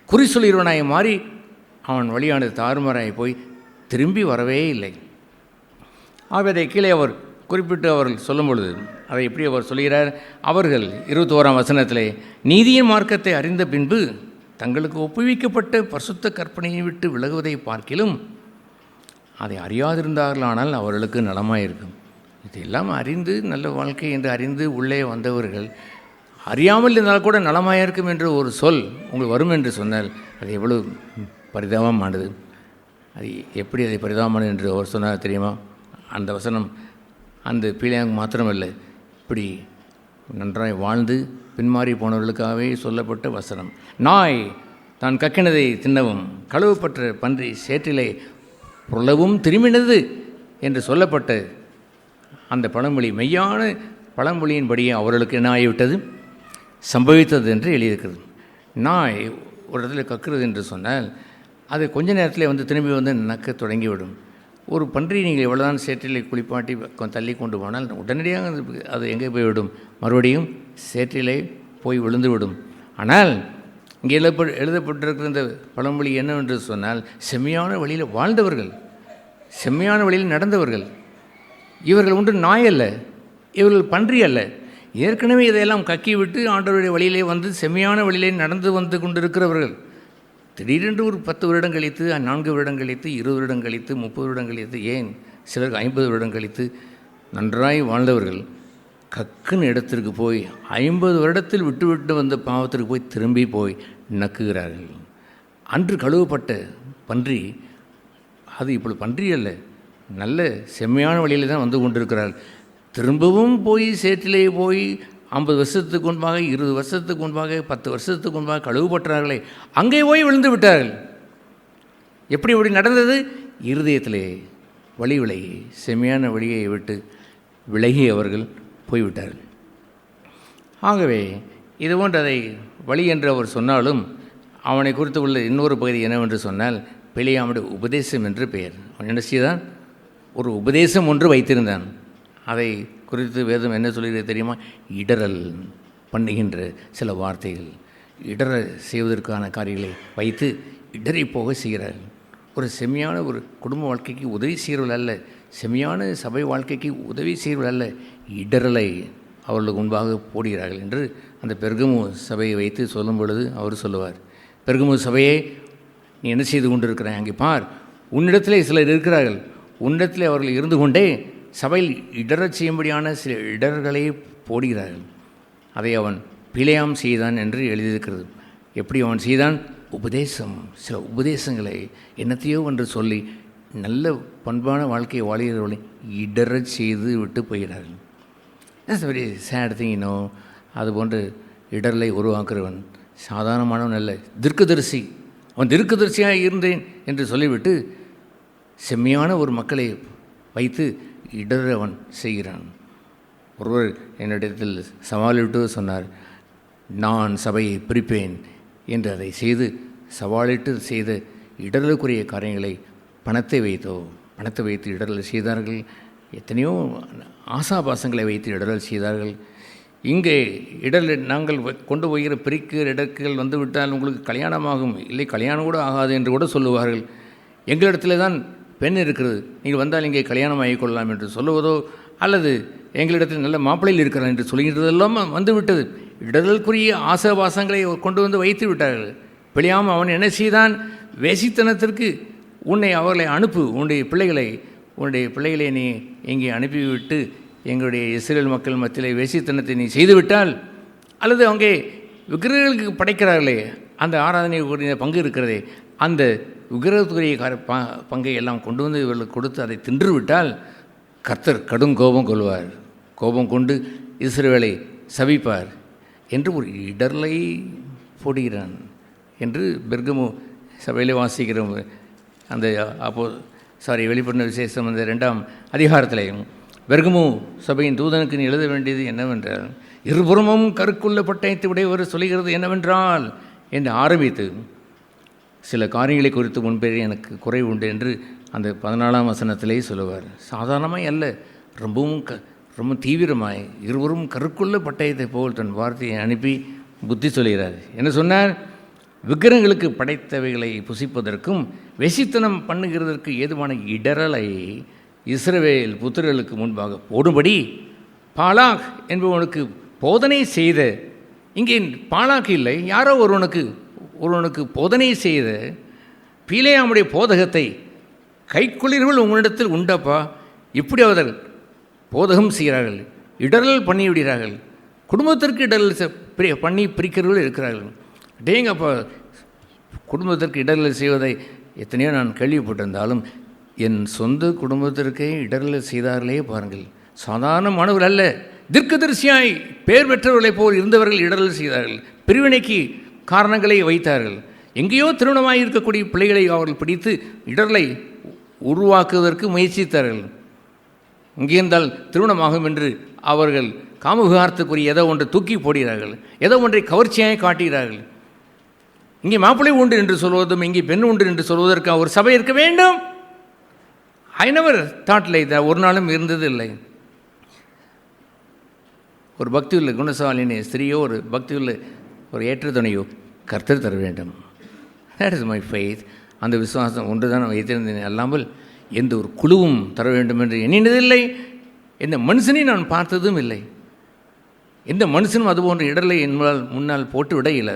குறி சொல்கிறவனாய் மாறி அவன் வழியானது தாறுமாறாய் போய் திரும்பி வரவே இல்லை. அதை கீழே அவர் குறிப்பிட்டு அவர்கள் சொல்லும் பொழுது அதை எப்படி அவர் சொல்கிறார்? அவர்கள் 21ஆம் வசனத்திலே, நீதியின் மார்க்கத்தை அறிந்த பின்பு தங்களுக்கு ஒப்புவிக்கப்பட்ட பரிசுத்த கற்பனையை விட்டு விலகுவதை பார்க்கிலும் அதை அறியாதிருந்தார்களானால் அவர்களுக்கு நலமாயிருக்கும். இதெல்லாம் அறிந்து நல்ல வாழ்க்கை என்று அறிந்து உள்ளே வந்தவர்கள் அறியாமல் இருந்தால் கூட நலமாயிருக்கும் என்று ஒரு சொல் உங்களுக்கு வரும் என்று சொன்னால் அது எவ்வளவு பரிதாபமானது. அது எப்படி அதை பரிதாபமானது என்று அவர் சொன்னார் தெரியுமா? அந்த வசனம் அந்த பீலியாங் மாத்திரமல்ல, இப்படி நன்றாய் வாழ்ந்து பின்மாறி போனவர்களுக்காகவே சொல்லப்பட்ட வசனம். நாய் தான் கக்கினதை தின்னவும் கழுவப்பட்ட பன்றி சேற்றிலே புரளவும் திரும்பினது என்று சொல்லப்பட்ட அந்த பழமொழி மெய்யான பழமொழியின்படியே அவர்களுக்கு என்ன ஆகிவிட்டது, சம்பவித்தது என்று எழுதியிருக்கிறது. நாய் ஒரு இடத்துல கக்குறது என்று சொன்னால் அது கொஞ்ச நேரத்தில் வந்து திரும்பி வந்து நக்க தொடங்கிவிடும். ஒரு பன்றி நீங்கள் எவ்வளோதான் சேற்றிலே குளிப்பாட்டி தள்ளி கொண்டு போனால் உடனடியாக அது எங்கே போய்விடும், மறுபடியும் சேற்றிலே போய் விழுந்துவிடும். ஆனால் இங்கே எழுதப்பட்டிருக்கிற இந்த பழமொழி என்னவென்று சொன்னால், செம்மையான வழியில் வாழ்ந்தவர்கள், செம்மையான வழியில் நடந்தவர்கள், இவர்கள் ஒன்று நாய் அல்ல, இவர்கள் பன்றி அல்ல. ஏற்கனவே இதையெல்லாம் கக்கி விட்டு ஆண்டவருடைய வழியிலே வந்து செம்மையான வழியிலே நடந்து வந்து கொண்டிருக்கிறவர்கள் திடீரென்று ஒரு 10 வருடம் கழித்து, 4 வருடம் கழித்து, 20 வருடம் கழித்து, 30 வருடம் கழித்து, ஏன் சிலருக்கு 50 வருடம் கழித்து நன்றாய் வாழ்ந்தவர்கள் கக்குன்னு இடத்திற்கு போய் 50 வருடத்தில் விட்டு வந்த பாவத்திற்கு போய் திரும்பி போய் நக்குகிறார்கள். அன்று கழுவப்பட்ட பன்றி அது இப்பொழுது பன்றி அல்ல, நல்ல செம்மையான வழியில் தான் வந்து கொண்டிருக்கிறார்கள். திரும்பவும் போய் சேற்றிலே போய் 50 வருஷத்துக்கு முன்பாக, 20 வருஷத்துக்கு முன்பாக, 10 வருஷத்துக்கு முன்பாக கழுவுப்பட்டார்களே, அங்கே போய் விழுந்து விட்டார்கள். எப்படி நடந்தது? இருதயத்திலே வழி விலகி செம்மையான வழியை விட்டு விலகி அவர்கள் போய்விட்டார்கள். ஆகவே இது போன்று அதை வழி என்று அவர் சொன்னாலும் அவனை குறித்து உள்ள இன்னொரு பகுதி என்னவென்று சொன்னால், பிலேயாமுடைய உபதேசம் என்று பெயர். அவன் என்ன செய்தான்? ஒரு உபதேசம் ஒன்று வைத்திருந்தான். அதை குறித்து வேதம் என்ன சொல்கிறது தெரியுமா? இடரல் பண்ணுகின்ற சில வார்த்தைகள், இடர செய்வதற்கான காரியங்களை வைத்து இடறி போக செய்கிறார்கள். ஒரு செம்மையான ஒரு குடும்ப வாழ்க்கைக்கு உதவி செய்கிறவர்கள் அல்ல, செம்மையான சபை வாழ்க்கைக்கு உதவி செய்கிறவர்கள் அல்ல, இடரலை அவர்களுக்கு முன்பாக போடுகிறார்கள் என்று அந்த பெர்கமு சபையை வைத்து சொல்லும் பொழுது அவர் சொல்லுவார், பெர்கமு சபையே, நீ என்ன செய்து கொண்டிருக்கிறாய்? அங்கே பார், உன்னிடத்திலே சிலர் இருக்கிறார்கள், உன்னிடத்திலே அவர்கள் இருந்து கொண்டே சபையில் இடரச் செய்யும்படியான சில இடர்களை போடுகிறார்கள். அதை அவன் பிலேயாம் செய்தான் என்று எழுதியிருக்கிறது. எப்படி அவன் செய்தான்? உபதேசம், சில உபதேசங்களை என்னத்தையோ என்று சொல்லி நல்ல பண்பான வாழ்க்கையை வாழ்கிறவர்களை இடரச் செய்து விட்டு போகிறார்கள். That's very sad thing. இன்னும் அதுபோன்று இடரலை உருவாக்குறவன் சாதாரணமானவன் அல்ல, தீர்க்கதரிசி. அவன் தீர்க்கதரிசியாக இருந்தேன் என்று சொல்லிவிட்டு செம்மையான ஒரு மக்களை வைத்து இடர அவன் செய்கிறான். ஒருவர் என்னிடத்தில் சவாலிட்டு சொன்னார், நான் சபையை பிரிப்பேன் என்று அதை செய்து சவாலிட்டு செய்த இடரலுக்குரிய காரியங்களை பணத்தை வைத்து இடரல் செய்தார்கள். எத்தனையோ ஆசாபாசங்களை வைத்து இடரல் செய்தார்கள். இங்கே இடரல் நாங்கள் கொண்டு போகிற பிரிக்கிற இடர்கள் வந்து விட்டால் உங்களுக்கு கல்யாணமாகும், இல்லை கல்யாணம் கூட ஆகாது என்று கூட சொல்லுவார்கள். எங்களிடத்தில் தான் பெண் இருக்கிறது, நீங்கள் வந்தால் இங்கே கல்யாணம் ஆகிக்கொள்ளலாம் என்று சொல்லுவதோ, அல்லது எங்களிடத்தில் நல்ல மாப்பிள்ளையில் இருக்கிறார் என்று சொல்கிறதெல்லாம் வந்துவிட்டது. இடரலுக்குரிய ஆசாபாசங்களை கொண்டு வந்து வைத்து விட்டார்கள். பிழையாமல் அவன் என்ன செய்தான்? வேசித்தனத்திற்கு உன்னை அவர்களை அனுப்பு, உன்னுடைய பிள்ளைகளை நீ இங்கே அனுப்பிவிட்டு எங்களுடைய இஸ்ரேல் மக்கள் மத்தியிலே வேசித்தனத்தை நீ செய்துவிட்டால், அல்லது அங்கே விக்கிரகங்களுக்கு படைக்கிறார்களே அந்த ஆராதனை பங்கு இருக்கிறதே, அந்த விக்கிரகத்துக்குரிய பங்கை எல்லாம் கொண்டு வந்து இவர்களுக்கு கொடுத்து அதை தின்றுவிட்டால் கர்த்தர் கடும் கோபம் கொள்வார், கோபம் கொண்டு இஸ்ரவேலை சபிப்பார் என்று ஒரு இடர்லை போடுகிறான் என்று பெர்கமு சபையிலே வாசிக்கிறோம். அந்த வெளிப்படுத்தின விசேஷம் அந்த 2ஆம் அதிகாரத்தில் பெர்கமு சபையின் தூதனுக்கு நீ எழுத வேண்டியது என்னவென்றால், இருபுறமும் கருக்குள்ள பட்டயத்தை உடையவர் சொல்கிறது என்னவென்றால் என்று ஆரம்பித்து சில காரியங்களை குறித்து முன்பே எனக்கு குறை உண்டு என்று அந்த 14ஆம் வசனத்திலே சொல்லுவார். சாதாரணமாய் அல்ல, ரொம்ப தீவிரமாய் இருவரும் கருக்குள்ள பட்டயத்தை போல் தன் வார்த்தையை அனுப்பி புத்தி சொல்கிறார். என்ன சொன்னார்? விக்கிரகங்களுக்கு படைத்தவைகளை புசிப்பதற்கும் வெசித்தனம் பண்ணுகிறதற்கு ஏதுவான இடரலை இஸ்ரவேல் புத்திரர்களுக்கு முன்பாக போடும்படி பாலாக் என்பவனுக்கு போதனை செய்த, இங்கே பாலாக் இல்லை, யாரோ ஒருவனுக்கு போதனை செய்த பீலேயாமுடைய போதகத்தை கைக்குளிர்கள் உங்களிடத்தில் உண்டப்பா, இப்படி அவர்கள் போதகம் செய்கிறார்கள், இடரல் பண்ணி விடுகிறார்கள், குடும்பத்திற்கு இடரல் பண்ணி பிரிக்கிறவர்கள் இருக்கிறார்கள். டேங்கப்பா, குடும்பத்திற்கு இடரல் செய்வதை எத்தனையோ நான் கேள்விப்பட்டிருந்தாலும் என் சொந்த குடும்பத்திற்கே இடரல் செய்தார்களே பாருங்கள். சாதாரணமானவர்கள் அல்ல, தீர்க்கதரிசியாய் பேர் பெற்றவர்களைப் போல் இருந்தவர்கள் இடரல் செய்தார்கள், பிரிவினைக்கு காரணங்களை வைத்தார்கள். எங்கேயோ திருமணமாக இருக்கக்கூடிய பிள்ளைகளை அவர்கள் பிடித்து இடரலை உருவாக்குவதற்கு முயற்சித்தார்கள். இங்கே இருந்தால் திருமணமாகும் என்று அவர்கள் காமவிகாரத்துக்குரிய ஏதோ ஒன்றை தூக்கி போடுகிறார்கள், ஏதோ ஒன்றை கவர்ச்சியாக காட்டுகிறார்கள். இங்கே மாப்பிள்ளை உண்டு என்று சொல்வதும் இங்கே பெண் உண்டு என்று சொல்வதற்கு ஒரு சபை இருக்க வேண்டும். I never thought like that. ஒரு நாளும் இருந்தது இல்லை. ஒரு பக்தியுள்ள குணசாலினி ஸ்திரீயோ ஒரு பக்தியுள்ள ஒரு ஏற்றத்துணையோ கர்த்தர் தர வேண்டும். That is my faith. அந்த விசுவாசம் ஒன்று தான் நான் வைத்திருந்தேன், அல்லாமல் எந்த ஒரு குழுவும் தர வேண்டும் என்று எண்ணினதில்லை. எந்த மனுஷனையும் நான் பார்த்ததும் இல்லை. எந்த மனுஷனும் அதுபோன்ற இடர்களை என்னால் முன்னால் போட்டு விட இல்லை.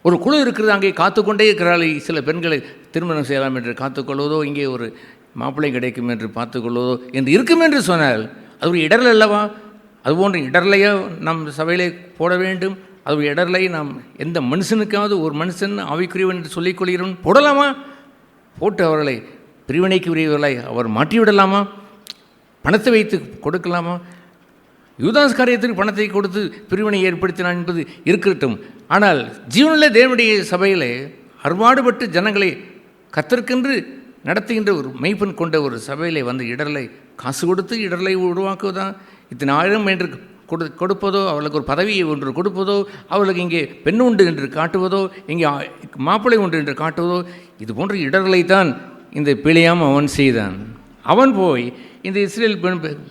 ஒரு குழு இருக்கிறது, அங்கே காத்துக்கொண்டே இருக்கிறாள். சில பெண்களை திருமணம் செய்யலாம் என்று காத்துக்கொள்வதோ, இங்கே ஒரு மாப்பிள்ளை கிடைக்கும் என்று பார்த்துக்கொள்வதோ என்று இருக்கும் என்று சொன்னால் அது ஒரு இடரல் அல்லவா? அதுபோன்ற இடரலையோ நம் சபையிலே போட வேண்டும். அது ஒரு இடரலை நாம் எந்த மனுஷனுக்காவது ஒரு மனுஷன் ஆவிக்குரியவன் என்று சொல்லிக்கொள்கிறவன் போடலாமா? போட்டு அவர்களை பிரிவினைக்கு உரியவர்களை அவர் மாற்றிவிடலாமா? பணத்தை வைத்து கொடுக்கலாமா? யூதாஸ் காரியத்திற்கு பணத்தை கொடுத்து பிரிவினை ஏற்படுத்தினான் என்பது இருக்கட்டும். ஆனால் ஜீவனுள்ள தேவனுடைய சபையிலே அறுபாடுபட்டு ஜனங்களை கத்தற்கென்று நடத்துகின்ற ஒரு மெய்ப்பெண் கொண்ட ஒரு சபையிலே வந்து இடரலை காசு கொடுத்து இடரலை உருவாக்குவதா? இத்தனை ஆயிரம் என்று கொடுப்பதோ, அவளுக்கு ஒரு பதவியை ஒன்று கொடுப்பதோ, அவளுக்கு இங்கே பெண் உண்டு என்று காட்டுவதோ, இங்கே மாப்பிள்ளை உண்டு என்று காட்டுவதோ, இது போன்ற இடர்களைத்தான் இந்த பிழையாம் அவன் செய்தான். அவன் போய் இந்த இஸ்ரேல்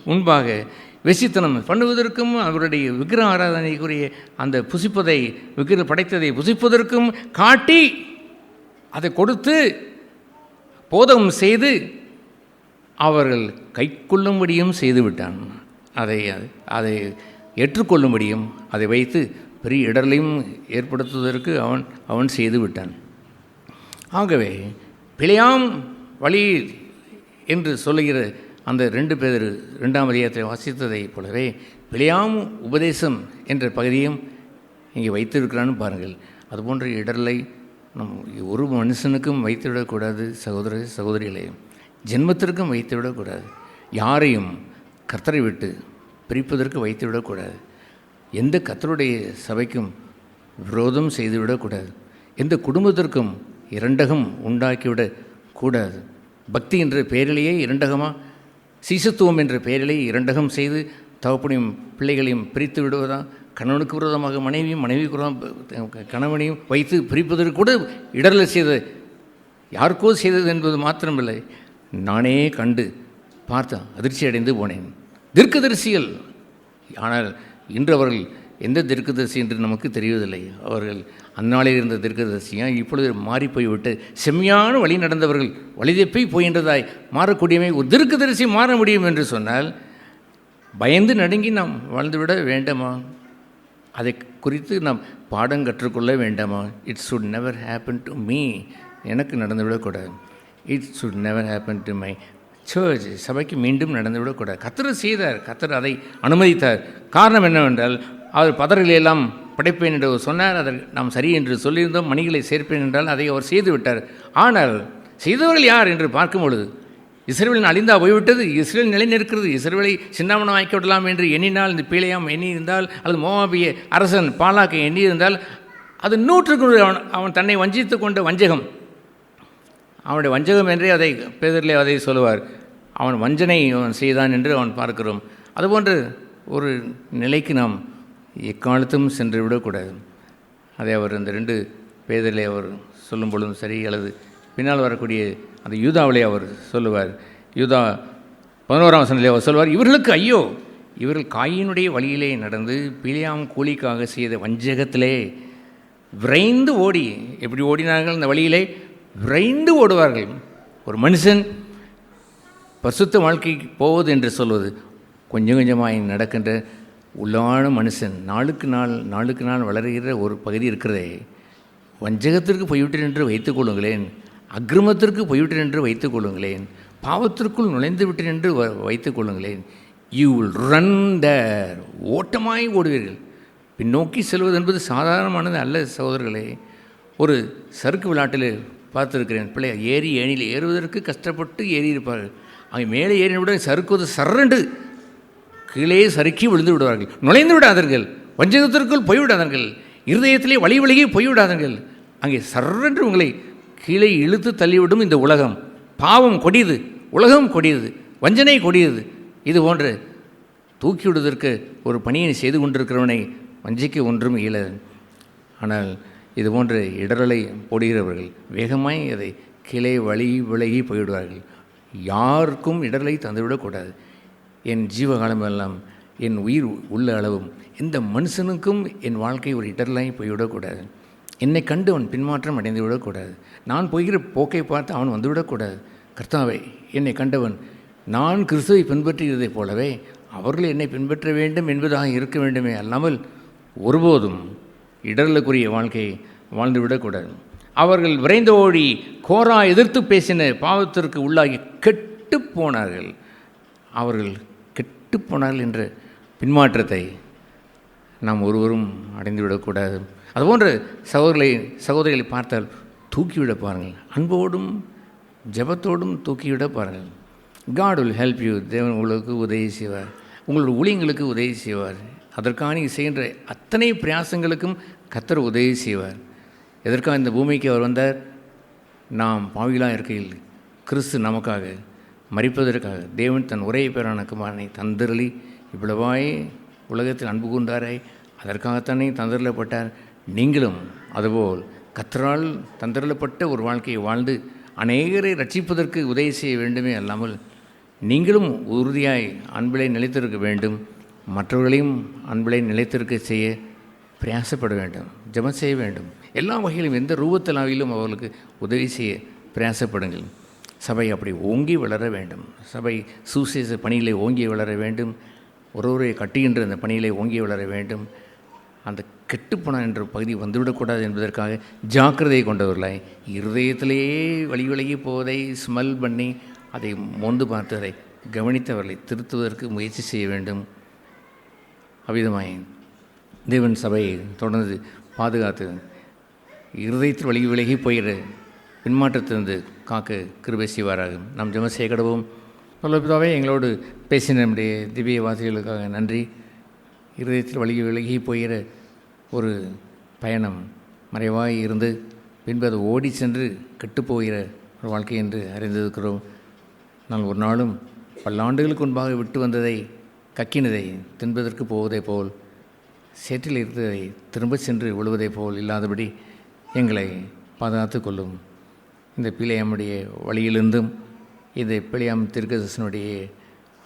முன்பாக வெசித்தனம் பண்ணுவதற்கும் அவருடைய விக்கிர ஆராதனைக்குரிய அந்த புசிப்பதை விக்கிர படைத்ததை புசிப்பதற்கும் காட்டி அதை கொடுத்து போதகம் செய்து அவர்கள் கைக்கொள்ளும்படியும் செய்துவிட்டான். அதை ஏற்றுக்கொள்ளும்படியும் அதை வைத்து பெரிய இடர்களையும் ஏற்படுத்துவதற்கு அவன் செய்து விட்டான். ஆகவே பிழையாம் வழி என்று சொல்லுகிற அந்த 2 பேர் 2ஆம் அதிகாரத்தை வாசித்ததை போலவே பிழையாம் உபதேசம் என்ற பகுதியும் இங்கே வைத்திருக்கிறான்னு பாருங்கள். அதுபோன்ற இடரலை நம் ஒரு மனுஷனுக்கும் வைத்துவிடக்கூடாது. சகோதர சகோதரிகளே, ஜென்மத்திற்கும் வைத்துவிடக்கூடாது. யாரையும் கர்த்தரை விட்டு பிரிப்பதற்கு வைத்துவிடக்கூடாது. எந்த கர்த்தருடைய சபைக்கும் விரோதம் செய்துவிடக்கூடாது. எந்த குடும்பத்திற்கும் இரண்டகம் உண்டாக்கிவிடக்கூடாது. பக்தி என்ற பெயரிலேயே இரண்டகமாக, சீசத்துவம் என்ற பெயரிலேயே இரண்டகம் செய்து தகப்பனையும் பிள்ளைகளையும் பிரித்து விடுவதா? கணவனுக்கு விரோதமாக மனைவியும், மனைவிக்கு கணவனையும் வைத்து பிரிப்பதற்கு கூட இடரல் செய்தது யாருக்கோ செய்தது என்பது மாத்திரமில்லை, நானே கண்டு பார்த்து அதிர்ச்சி அடைந்து போனேன். தீர்க்கதரிசிகள், ஆனால் இன்று அவர்கள் எந்த தீர்க்கதரிசி என்று நமக்கு தெரிவதில்லை. அவர்கள் அந்நாளில் இருந்த தீர்க்கதரிசியாக இப்பொழுது மாறி போய்விட்டு செம்மையான வழி நடந்தவர்கள் வழிதப்பி போகின்றதாய் மாறக்கூடியவை ஒரு தீர்க்கதரிசி மாற முடியும் என்று சொன்னால் பயந்து நடுங்கி நாம் வாழ்ந்துவிட வேண்டாமா? அதை குறித்து நாம் பாடம் கற்றுக்கொள்ள வேண்டாமா? It should never happen to me. எனக்கு நடந்துவிடக்கூடாது. It should never happen to my church. சபைக்கு மீண்டும் நடந்துவிடக்கூடாது. கர்த்தர் செய்தார், கர்த்தர் அதை அனுமதித்தார். காரணம் என்னவென்றால் அவர் பதர்களையெல்லாம் படைப்பேன் என்று சொன்னார். அதை நாம் சரி என்று சொல்லியிருந்தோம். மணிகளை சேர்ப்பேன் என்றால் அதை அவர் செய்து விட்டார். ஆனால் செய்தவர்கள் யார் என்று பார்க்கும் பொழுது இஸ்ரவேல் அழிந்தா போய்விட்டது, இஸ்ரவேல் நிலை நிற்கிறது, இஸ்ரவேலை சின்னாமணம் ஆக்கி விடலாம் என்று எண்ணினால், இந்த பீழையாம் எண்ணியிருந்தால், அல்லது மோவாபிய அரசன் பாலாக்கை எண்ணியிருந்தால், அது 100க்கு அவன் தன்னை வஞ்சித்து கொண்ட வஞ்சகம், அவனுடைய வஞ்சகம் என்றே அதை பேதரிலே அதை சொல்லுவார். அவன் வஞ்சனை அவன் செய்தான் என்று அவன் பார்க்கிறோம். அதுபோன்று ஒரு நிலைக்கு நாம் எக்காலத்தும் சென்று விடக்கூடாது. அதை அவர் அந்த 2 பேதிலே அவர் சொல்லும் பொழுதும் சரி, அல்லது பின்னால் வரக்கூடிய அந்த யூதாவிலே அவர் சொல்லுவார். யூதா 11ஆம் வசனத்திலே அவர் சொல்வார், இவர்களுக்கு ஐயோ, இவர்கள் காயினுடைய வழியிலே நடந்து பிலியாம் கூலிக்காக செய்த வஞ்சகத்திலே விரைந்து ஓடி, எப்படி ஓடினார்கள் அந்த வழியிலே விரைந்து ஓடுவார்கள். ஒரு மனுஷன் பரிசுத்த வாழ்க்கைக்கு போவது என்று சொல்வது கொஞ்சம் கொஞ்சமாய் நடக்கின்ற உள்ளான மனுஷன் நாளுக்கு நாள் வளர்கிற ஒரு பகுதி இருக்கிறதே. வஞ்சகத்திற்கு போய்விட்டேன் என்று வைத்துக் கொள்ளுங்களேன், அக்கிரமத்திற்கு போய்விட்டேன் என்று வைத்துக் கொள்ளுங்களேன், பாவத்திற்குள் நுழைந்து விட்டேன் என்று வைத்துக் கொள்ளுங்களேன். யூ வில் ரன் தேர், ஓட்டமாய் ஓடுவீர்கள். பின்னோக்கி செல்வது என்பது சாதாரணமானது அல்ல சகோதரர்களே. ஒரு சறுக்கு விளையாட்டில் பார்த்துருக்கிறேன், பிள்ளை ஏணியில் ஏறுவதற்கு கஷ்டப்பட்டு ஏறி இருப்பார்கள். அங்கே மேலே ஏறின விட சறுக்குவது சர்ரென்று கீழே சறுக்கி விழுந்து விடுவார்கள். நுழைந்து விடாதீர்கள், வஞ்சகத்திற்குள் போய்விடாதீர்கள், இருதயத்திலே வழி விலகி போய்விடாதீர்கள். அங்கே சர்ரென்று உங்களை கீழே இழுத்து தள்ளிவிடும் இந்த உலகம். பாவம் கொடியது, உலகம் கொடியது, வஞ்சனை கொடியது. இது போன்று தூக்கிவிடுவதற்கு ஒரு பணியை செய்து கொண்டிருக்கிறவனை வஞ்சிக்க ஒன்றும் இயலாது. ஆனால் இது போன்ற இடரலை போடுகிறவர்கள் வேகமாய் அதை கீழே வழி விலகி போய்விடுவார்கள். யாருக்கும் இடரலை தந்துவிடக்கூடாது. என் ஜீவகாலமெல்லாம் என் உயிர் உள்ள அளவும் எந்த மனுஷனுக்கும் என் வாழ்க்கை ஒரு இடரலாய் போய்விடக்கூடாது. என்னை கண்டு அவன் பின்மாற்றம் அடைந்து விடக்கூடாது. நான் போகிற போக்கை பார்த்து அவன் வந்துவிடக்கூடாது. கர்த்தாவே, என்னை கண்டவன் நான் கிறிஸ்துவை பின்பற்றுகிறதைப் போலவே அவர்கள் என்னை பின்பற்ற வேண்டும் என்பதாக இருக்க வேண்டுமே அல்லாமல் ஒருபோதும் இடரலுக்குரிய வாழ்க்கையை வாழ்ந்து விடக்கூடாது. அவர்கள் விரைந்து ஓடி கோரா எதிர்த்து பேசின பாவத்திற்கு உள்ளாகி கெட்டு போனார்கள். அவர்கள் கெட்டு போனார்கள் என்ற பின்மாற்றத்தை நாம் ஒருவரும் அடைந்து விடக்கூடாது. அதுபோன்று சகோதரிகளை பார்த்தால் தூக்கிவிட பாருங்கள், அன்போடும் ஜெபத்தோடும் தூக்கிவிட பாருங்கள். God will help you. தேவன் உங்களுக்கு உதவி செய்வார், உங்களோட ஊழியங்களுக்கு உதவி செய்வார். அதற்கான நீங்கள் செய்கின்ற அத்தனை பிரயாசங்களுக்கும் கர்த்தர் உதவி செய்வார். எதற்காக இந்த பூமிக்கு அவர் வந்தார்? நாம் பாவிகளாக இருக்கையில் கிறிஸ்து நமக்காக மரிப்பதற்காக தேவன் தன் ஒரே பேரான குமாரனை தந்தருளி இவ்வளவாய் உலகத்தில் அன்பு கூர்ந்தாரே, அதற்காகத்தானே தந்தருளப்பட்டார். நீங்களும் அதுபோல் கர்த்தரால் தந்தருளப்பட்ட ஒரு வாழ்க்கையை வாழ்ந்து அநேகரை ரட்சிப்பதற்கு உதவி செய்ய வேண்டுமே அல்லாமல் நீங்களும் உறுதியாய் அன்பிலை நிலைத்திருக்க வேண்டும். மற்றவர்களையும் அன்பிலை நிலைத்திருக்க செய்ய பிரயாசப்பட வேண்டும், ஜெபம் செய்ய வேண்டும். எல்லா வகையிலும் எந்த ரூபத்திலாவிலும் அவர்களுக்கு உதவி செய்ய பிரயாசப்படுங்கள். சபை அப்படி ஓங்கி வளர வேண்டும். சபை சுசேஷ பணிகளை ஓங்கி வளர வேண்டும். ஒருவரை கட்டுகின்ற அந்த பணிகளை ஓங்கி வளர வேண்டும். அந்த கெட்டுப்போன என்ற பகுதி வந்துவிடக்கூடாது என்பதற்காக ஜாக்கிரதை கொண்டவர்களாய் இருதயத்திலேயே வழி விலகி போவதை ஸ்மெல் பண்ணி அதை மொந்து பார்த்து அதை கவனித்தவர்களை திருத்துவதற்கு முயற்சி செய்ய வேண்டும். அவ்விதமாய் தேவன் சபையை தொடர்ந்து பாதுகாத்து இருதயத்தில் வழி விலகி போகிற பின்மாற்றத்திலிருந்து காக்க கிருபை செய்வாராக. நாம் ஜெபம் செய்ய கடவோம். பிதாவே, எங்களோடு பேசின நம்முடைய திவ்ய வார்த்தைகளுக்காக நன்றி. இருதயத்தில் வழி விலகி போகிற ஒரு பயணம் மறைவாய் இருந்து பின்பு அது ஓடி சென்று கெட்டுப்போகிற ஒரு வாழ்க்கை என்று அறிந்திருக்கிறோம். நான் ஒரு நாளும் பல்லாண்டுகளுக்கு முன்பாக விட்டு வந்ததை கக்கினதை தின்பதற்கு போவதை போல் சேற்றில் இருந்ததை திரும்ப சென்று விழுவதை போல் இல்லாதபடி எங்களை பாதுகாத்து கொள்ளும். இந்த பிழையாமுடைய வழியிலிருந்தும் இந்த பிழையாம் தீர்க்கதரிசனுடைய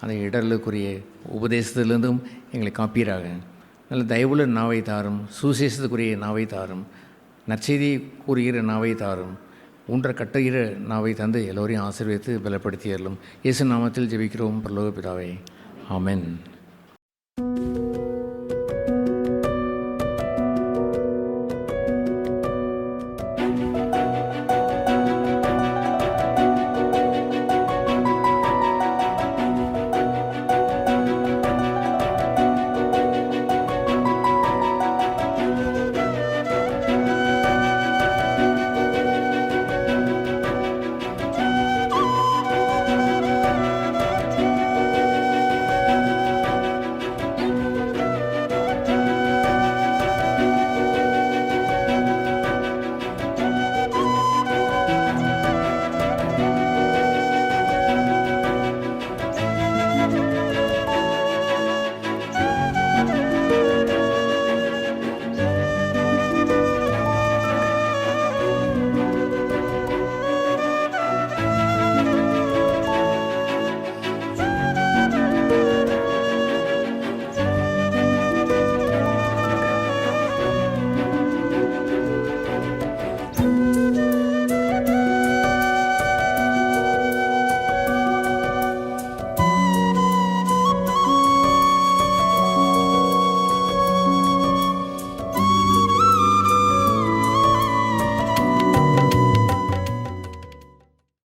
அந்த இடர்களுக்குரிய உபதேசத்திலிருந்தும் எங்களை காப்பீராக. நல்ல தயவுள்ள நாவை தாரும், சுசேஷத்துக்குரிய நாவை தாரும், நற்செய்தி கூறுகிற நாவை தாரும், ஊன்ற கட்டுகிற நாவை தந்து எல்லோரையும் ஆசீர்வதித்து பலப்படுத்தியறலும். இயேசு நாமத்தில் ஜெபிக்கிறோம் பரலோக பிதாவே, ஆமென்.